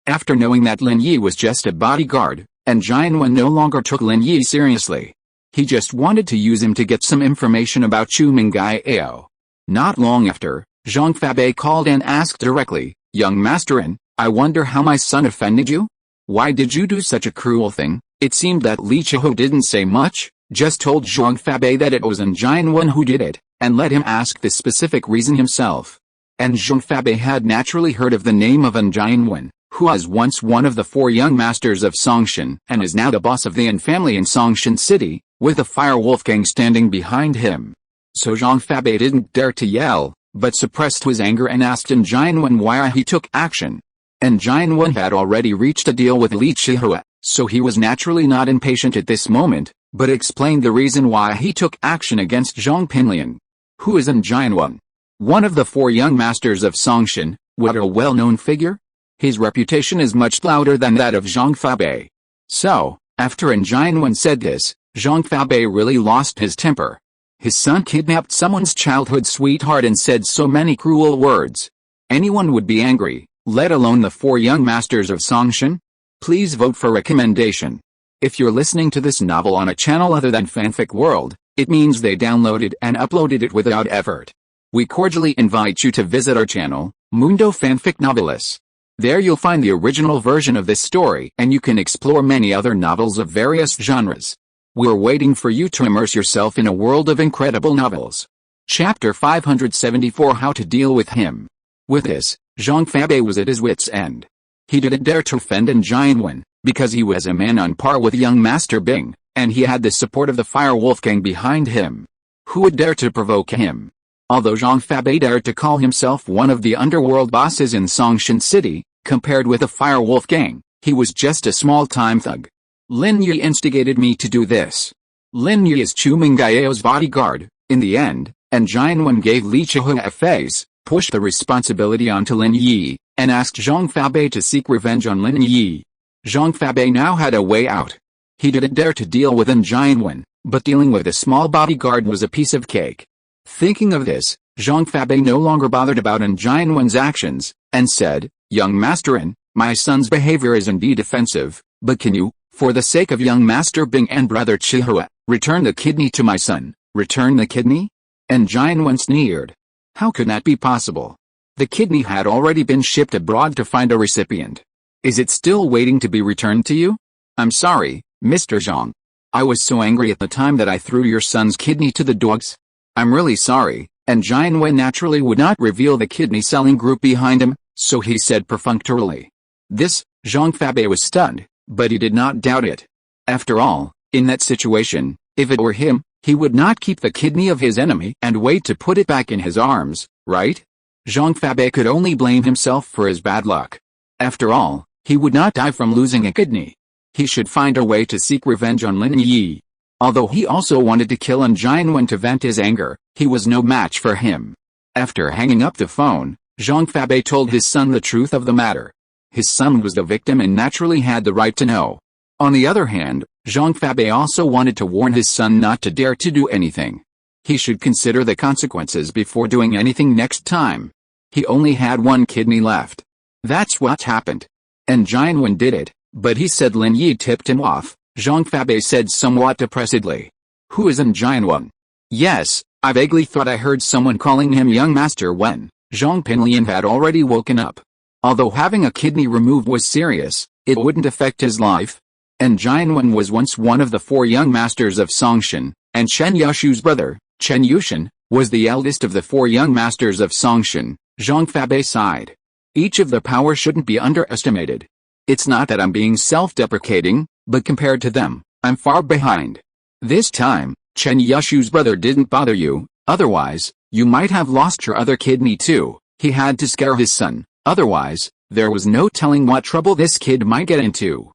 After knowing that Lin Yi was just a bodyguard, and Jianwen no longer took Lin Yi seriously, he just wanted to use him to get some information about Chu Mengyao. Not long after, Zhang Fabei called and asked directly, Young Master, I wonder how my son offended you? Why did you do such a cruel thing? It seemed that Li Shihu didn't say much, just told Zhang Fabei that it was Jianwen who did it, and let him ask the specific reason himself. And Zhang Fabei had naturally heard of the name of Jianwen, who was once one of the 4 young masters of Songshan and is now the boss of the Yen family in Songshan city, with the Fire Wolf Gang standing behind him. So Zhang Fabei didn't dare to yell, but suppressed his anger and asked Jianwen why he took action. And Jianwen had already reached a deal with Li Shihu, so he was naturally not impatient at this moment, but explained the reason why he took action against Zhong Pinliang. Who is Jianwen? One of the 4 young masters of Songshan. What a well-known figure? His reputation is much louder than that of Zhang Fabei. So, After Jianwen said this, Zhang Fabei really lost his temper. His son kidnapped someone's childhood sweetheart and said so many cruel words. Anyone would be angry, let alone the 4 young masters of Songshan? Please vote for recommendation. If you're listening to this novel on a channel other than Fanfic World, it means they downloaded and uploaded it without effort. We cordially invite you to visit our channel, Mundo Fanfic Novelis. There you'll find the original version of this story and you can explore many other novels of various genres. We're waiting for you to immerse yourself in a world of incredible novels. Chapter 574 How to Deal with Him. With this, Zhang Fabei was at his wit's end. He didn't dare to offend Jianwen, because he was a man on par with young Master Bing, and he had the support of the Fire Wolf Gang behind him. Who would dare to provoke him? Although Zhang Fabei dared to call himself one of the underworld bosses in Songshan City, compared with the Fire Wolf Gang, he was just a small-time thug. Lin Yi instigated me to do this. Lin Yi is Chu Mengyao's bodyguard, in the end, and Jianwen gave Li Chihua a face, pushed the responsibility onto Lin Yi, and asked Zhang Fabei to seek revenge on Lin Yi. Zhang Fabei now had a way out. He didn't dare to deal with Jianwen, but dealing with a small bodyguard was a piece of cake. Thinking of this, Zhang Fabei no longer bothered about Jianwen's actions, and said, "Young Master In, my son's behavior is indeed offensive, but can you, for the sake of young Master Bing and brother Chihua, return the kidney to my son?" "Return the kidney?" Jianwen sneered. How could that be possible? The kidney had already been shipped abroad to find a recipient. Is it still waiting to be returned to you? I'm sorry, Mr. Zhang. I was so angry at the time that I threw your son's kidney to the dogs. I'm really sorry, and Jianwen naturally would not reveal the kidney-selling group behind him, so he said perfunctorily. This, Zhang Fabei was stunned, but he did not doubt it. After all, in that situation, if it were him, he would not keep the kidney of his enemy and wait to put it back in his arms, right? Zhang Fabei could only blame himself for his bad luck. After all, he would not die from losing a kidney. He should find a way to seek revenge on Lin Yi. Although he also wanted to kill Jianwen to vent his anger, he was no match for him. After hanging up the phone, Zhang Fabei told his son the truth of the matter. His son was the victim and naturally had the right to know. On the other hand, Zhang Fabei also wanted to warn his son not to dare to do anything. He should consider the consequences before doing anything next time. He only had one kidney left. That's what happened. Jianwen did it, but he said Lin Yi tipped him off, Zhang Fabei said somewhat depressedly. Who is Jianwen? Yes, I vaguely thought I heard someone calling him young master when Zhong Pinliang had already woken up. Although having a kidney removed was serious, it wouldn't affect his life. Jianwen was once one of the 4 young masters of Songshan, and Chen Yushu's brother, Chen Yushan, was the eldest of the 4 young masters of Songshan. Zhang Fabei sighed. Each of their power shouldn't be underestimated. It's not that I'm being self-deprecating, but compared to them, I'm far behind. This time, Chen Yushu's brother didn't bother you, otherwise, you might have lost your other kidney too. He had to scare his son, otherwise, there was no telling what trouble this kid might get into.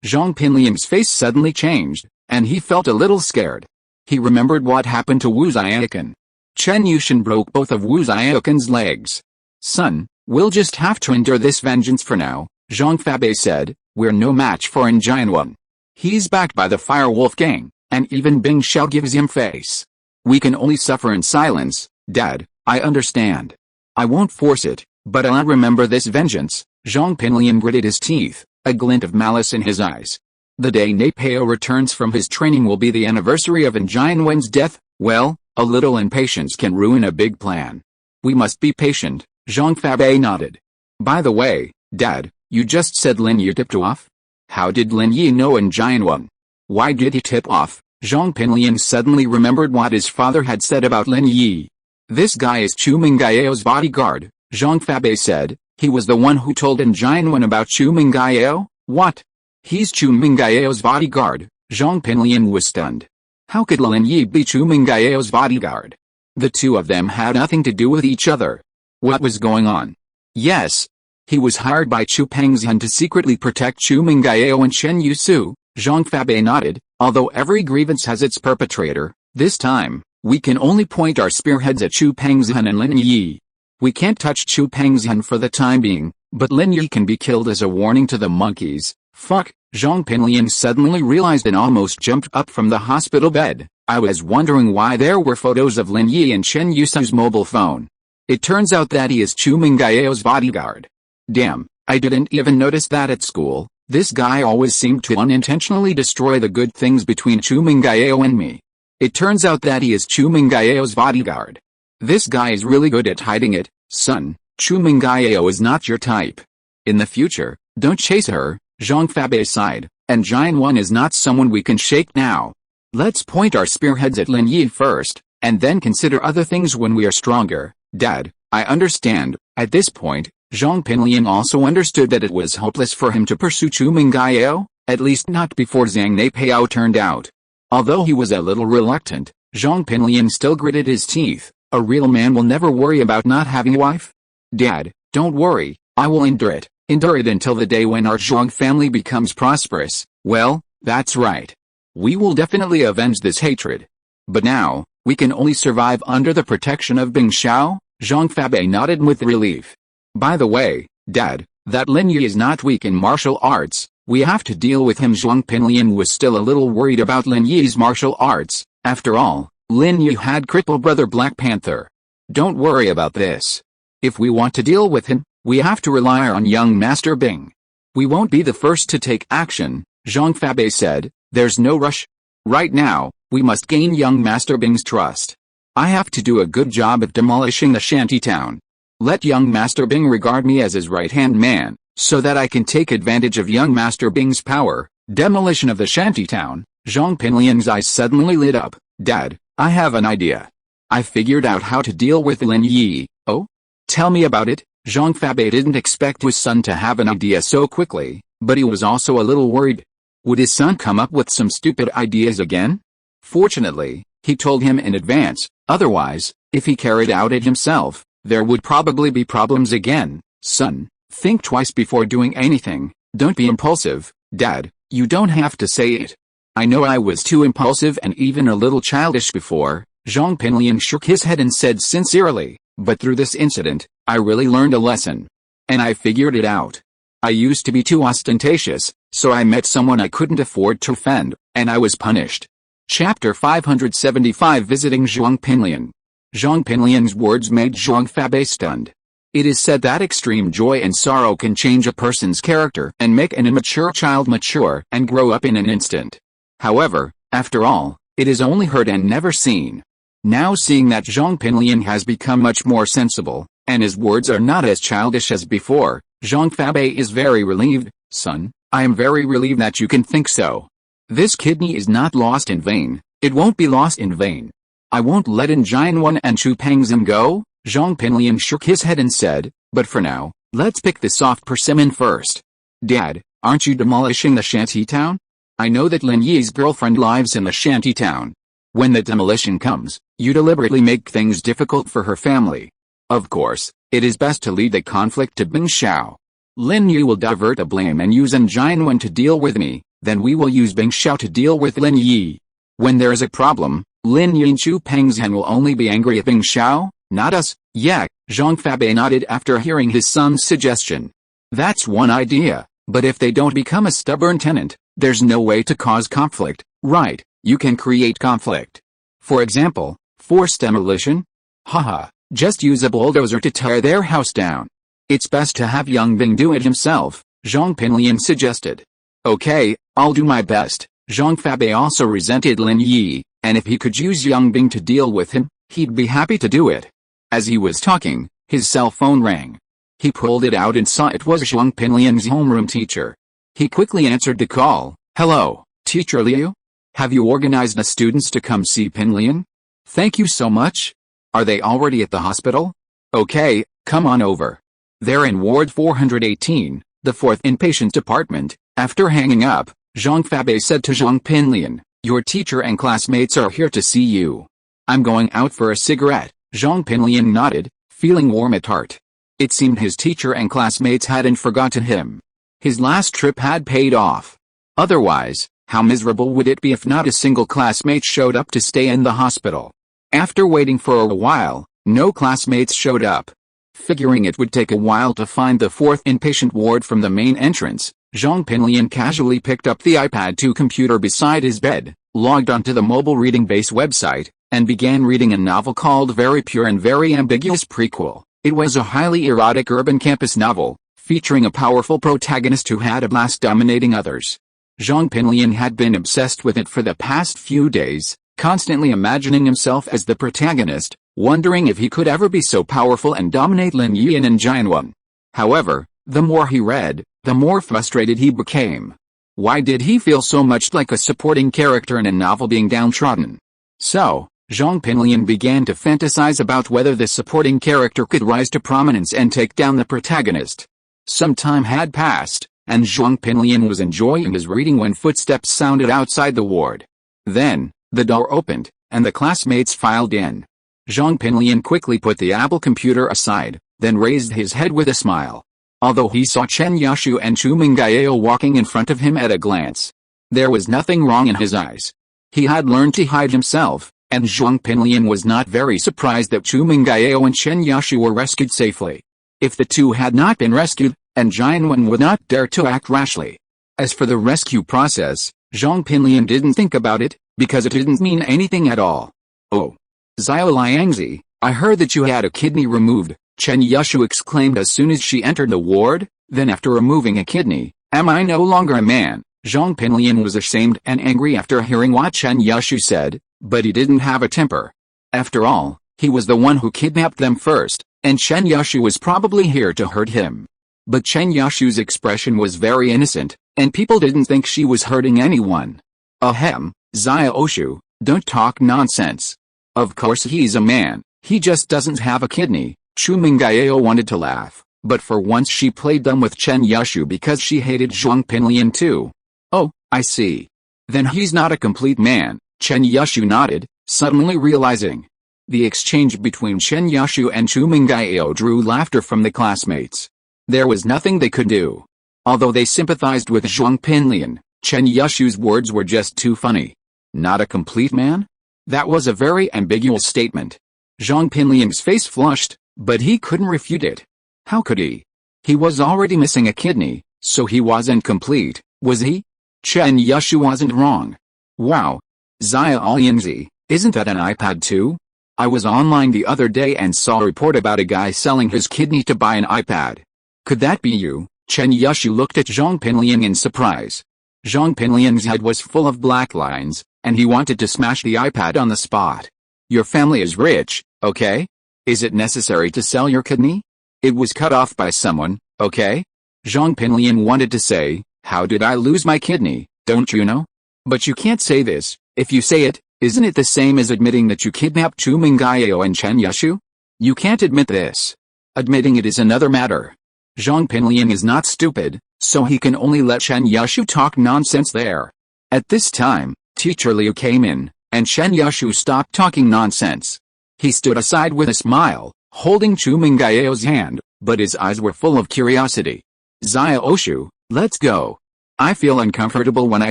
Zhong Pinliang's face suddenly changed, and he felt a little scared. He remembered what happened to Wu Xiaokan. Chen Yushan broke both of Wu Xiaokan's legs. Son, we'll just have to endure this vengeance for now, Zhang Fabei said. We're no match for Jianwen. He's backed by the Fire Wolf Gang, and even Bing Xiao gives him face. We can only suffer in silence, Dad, I understand. I won't force it, but I'll remember this vengeance. Zhong Pinliang gritted his teeth, a glint of malice in his eyes. The day Napeo returns from his training will be the anniversary of Jianwen's death. Well, a little impatience can ruin a big plan. We must be patient, Zhang Fabei nodded. By the way, Dad, you just said Lin Yi tipped off? How did Lin Yi know Jianwen? Why did he tip off? Zhong Pinliang suddenly remembered what his father had said about Lin Yi. This guy is Chu Mengyao's bodyguard, Zhang Fabei said. He was the one who told Jianwen about Chu Mengyao? What? He's Chu Mengyao's bodyguard? Zhong Pinliang was stunned. How could Lin Yi be Chu Mengyao's bodyguard? The two of them had nothing to do with each other. What was going on? Yes. He was hired by Chu Pengzhan to secretly protect Chu Mengyao and Chen Yusu. Zhang Fabei nodded. Although every grievance has its perpetrator, this time, we can only point our spearheads at Chu Pengzhan and Lin Yi. We can't touch Chu Pengzhan for the time being, but Lin Yi can be killed as a warning to the monkeys. Fuck, Zhong Pinliang suddenly realized and almost jumped up from the hospital bed. I was wondering why there were photos of Lin Yi and Chen Yusu's mobile phone. It turns out that he is Chu Mengyao's bodyguard. Damn, I didn't even notice that at school. This guy always seemed to unintentionally destroy the good things between Chu Mengyao and me. It turns out that he is Chu Mengyao's bodyguard. This guy is really good at hiding it, son. Chu Mengyao is not your type. In the future, don't chase her, Zhang Fabei sighed, and Xuanyuan is not someone we can shake now. Let's point our spearheads at Lin Yi first, and then consider other things when we are stronger. Dad, I understand. At this point, Zhong Pinliang also understood that it was hopeless for him to pursue Chu Mengyao, at least not before Zhang Neipao turned out. Although he was a little reluctant, Zhong Pinliang still gritted his teeth. A real man will never worry about not having a wife. Dad, don't worry, I will endure it until the day when our Zhong family becomes prosperous. Well, that's right. We will definitely avenge this hatred. But now, we can only survive under the protection of Bing Xiao. Zhang Fabei nodded with relief. By the way, Dad, that Lin Yi is not weak in martial arts. We have to deal with him. Zhong Pinliang was still a little worried about Lin Yi's martial arts. After all, Lin Yi had crippled Brother Black Panther. Don't worry about this. If we want to deal with him, we have to rely on young Master Bing. We won't be the first to take action, Zhang Fabei said. There's no rush. Right now, we must gain young Master Bing's trust. I have to do a good job at demolishing the shantytown. Let young Master Bing regard me as his right-hand man, so that I can take advantage of young Master Bing's power. Demolition of the shantytown. Zhong Pinliang's eyes suddenly lit up. Dad, I have an idea. I figured out how to deal with Lin Yi. Oh? Tell me about it. Zhang Fabei didn't expect his son to have an idea so quickly, but he was also a little worried. Would his son come up with some stupid ideas again? Fortunately, he told him in advance. Otherwise, if he carried out it himself, there would probably be problems again. Son, think twice before doing anything. Don't be impulsive. Dad, you don't have to say it. I know I was too impulsive and even a little childish before. Zhong Pinliang shook his head and said sincerely, but through this incident, I really learned a lesson. And I figured it out. I used to be too ostentatious, so I met someone I couldn't afford to offend, and I was punished. Chapter 575 Visiting Zhong Pinliang. Zhong Pinliang's words made Zhang Fabei stunned. It is said that extreme joy and sorrow can change a person's character and make an immature child mature and grow up in an instant. However, after all, it is only heard and never seen. Now seeing that Zhong Pinliang has become much more sensible, and his words are not as childish as before, Zhang Fabei is very relieved. Son, I am very relieved that you can think so. This kidney is not lost in vain. It won't be lost in vain. I won't let in Xuanyuan and Chu Pengzhan go. Zhong Pinliang shook his head and said, but for now, let's pick the soft persimmon first. Dad, aren't you demolishing the shantytown? I know that Lin Yi's girlfriend lives in the shantytown. When the demolition comes, you deliberately make things difficult for her family. Of course, it is best to lead the conflict to Bing Xiao. Lin Yi will divert the blame and use Xuanyuan to deal with me, then we will use Bing Xiao to deal with Lin Yi. When there is a problem, Lin Yi and Chu Pengzhan will only be angry at Bing Xiao, not us. Yeah, Zhang Fabei nodded after hearing his son's suggestion. That's one idea, but if they don't become a stubborn tenant, there's no way to cause conflict. Right, you can create conflict. For example, forced demolition? Haha, just use a bulldozer to tear their house down. It's best to have young Bing do it himself, Zhong Pinliang suggested. Okay, I'll do my best. Zhang Fabei also resented Lin Yi, and if he could use young Bing to deal with him, he'd be happy to do it. As he was talking, his cell phone rang. He pulled it out and saw it was Zhong Pinliang's homeroom teacher. He quickly answered the call. Hello, Teacher Liu? Have you organized the students to come see Pinliang? Thank you so much. Are they already at the hospital? Okay, come on over. They're in Ward 418, the 4th inpatient department. After hanging up, Zhang Fabei said to Zhong Pinliang, your teacher and classmates are here to see you. I'm going out for a cigarette. Zhong Pinliang nodded, feeling warm at heart. It seemed his teacher and classmates hadn't forgotten him. His last trip had paid off. Otherwise, how miserable would it be if not a single classmate showed up to stay in the hospital? After waiting for a while, no classmates showed up. Figuring it would take a while to find the 4th inpatient ward from the main entrance, Zhong Pinliang casually picked up the iPad 2 computer beside his bed, logged onto the mobile reading base website, and began reading a novel called Very Pure and Very Ambiguous Prequel. It was a highly erotic urban campus novel, featuring a powerful protagonist who had a blast dominating others. Zhong Pinliang had been obsessed with it for the past few days, constantly imagining himself as the protagonist, wondering if he could ever be so powerful and dominate Lin Yi and Xuanyuan. However, the more he read, the more frustrated he became. Why did he feel so much like a supporting character in a novel being downtrodden? So, Zhong Pinliang began to fantasize about whether the supporting character could rise to prominence and take down the protagonist. Some time had passed, and Zhong Pinliang was enjoying his reading when footsteps sounded outside the ward. Then, the door opened, and the classmates filed in. Zhong Pinliang quickly put the Apple computer aside, then raised his head with a smile. Although he saw Chen Yashu and Chu Mengyao walking in front of him at a glance, there was nothing wrong in his eyes. He had learned to hide himself, and Zhong Pinliang was not very surprised that Chu Mengyao and Chen Yashu were rescued safely. If the two had not been rescued, and Xuanyuan would not dare to act rashly. As for the rescue process, Zhong Pinliang didn't think about it, because it didn't mean anything at all. "Oh. Xiao Liangzi, I heard that you had a kidney removed," Chen Yashu exclaimed as soon as she entered the ward. Then after removing a kidney, "Am I no longer a man?" Zhong Pinliang was ashamed and angry after hearing what Chen Yashu said, but he didn't have a temper. After all, he was the one who kidnapped them first, and Chen Yashu was probably here to hurt him. But Chen Yashu's expression was very innocent, and people didn't think she was hurting anyone. "Ahem, Xia Oshu, don't talk nonsense. Of course he's a man, he just doesn't have a kidney." Chu Mengyao wanted to laugh, but for once she played dumb with Chen Yashu because she hated Zhong Pinliang too. "Oh, I see. Then he's not a complete man," Chen Yashu nodded, suddenly realizing. The exchange between Chen Yashu and Chu Mengyao drew laughter from the classmates. There was nothing they could do. Although they sympathized with Zhong Pinliang, Chen Yashu's words were just too funny. Not a complete man? That was a very ambiguous statement. Zhong Pinliang's face flushed, but he couldn't refute it. How could he? He was already missing a kidney, so he wasn't complete, was he? Chen Yashu wasn't wrong. "Wow. Xia Liangzi, isn't that an iPad 2? I was online the other day and saw a report about a guy selling his kidney to buy an iPad. Could that be you?" Chen Yashu looked at Zhong Pinliang in surprise. Zhong Pinliang's head was full of black lines, and he wanted to smash the iPad on the spot. "Your family is rich, okay? Is it necessary to sell your kidney? It was cut off by someone, okay?" Zhong Pinliang wanted to say, "How did I lose my kidney, don't you know? But you can't say this. If you say it, isn't it the same as admitting that you kidnapped Chu Mengyao and Chen Yashu? You can't admit this. Admitting it is another matter." Zhong Pinliang is not stupid, so he can only let Chen Yashu talk nonsense there. At this time, Teacher Liu came in, and Chen Yashu stopped talking nonsense. He stood aside with a smile, holding Chu Mengyao's hand, but his eyes were full of curiosity. "Xia Oshu, let's go. I feel uncomfortable when I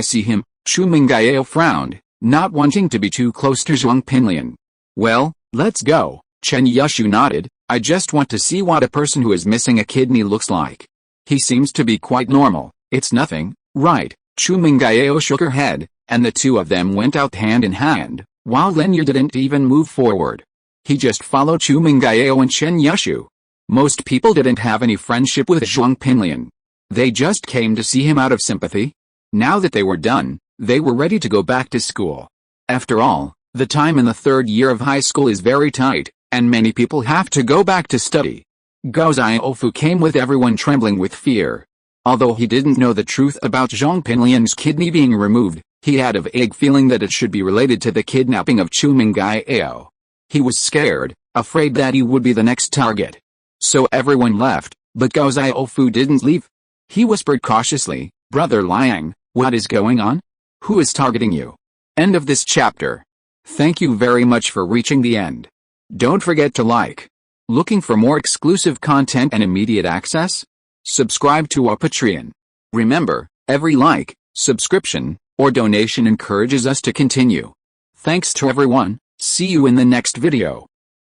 see him." Chu Mengyao frowned, not wanting to be too close to Zhong Pinliang. "Well, let's go." Chen Yashu nodded. "I just want to see what a person who is missing a kidney looks like. He seems to be quite normal. It's nothing, right?" Chu Mengyao shook her head, and the two of them went out hand in hand, while Lin Yi didn't even move forward. He just followed Chu Mengyao and Chen Yashu. Most people didn't have any friendship with Zhong Pinliang. They just came to see him out of sympathy. Now that they were done, they were ready to go back to school. After all, the time in the third year of high school is very tight, and many people have to go back to study. Gao Xiaofu came with everyone trembling with fear. Although he didn't know the truth about Zhong Pinliang's kidney being removed, he had a vague feeling that it should be related to the kidnapping of Chu Mengyao. He was scared, afraid that he would be the next target. So everyone left, but Gao Xiaofu didn't leave. He whispered cautiously, "Brother Liang, what is going on? Who is targeting you?" End of this chapter. Thank you very much for reaching the end. Don't forget to like. Looking for more exclusive content and immediate access? Subscribe to our Patreon. Remember, every like, subscription, or donation encourages us to continue. Thanks to everyone. See you in the next video.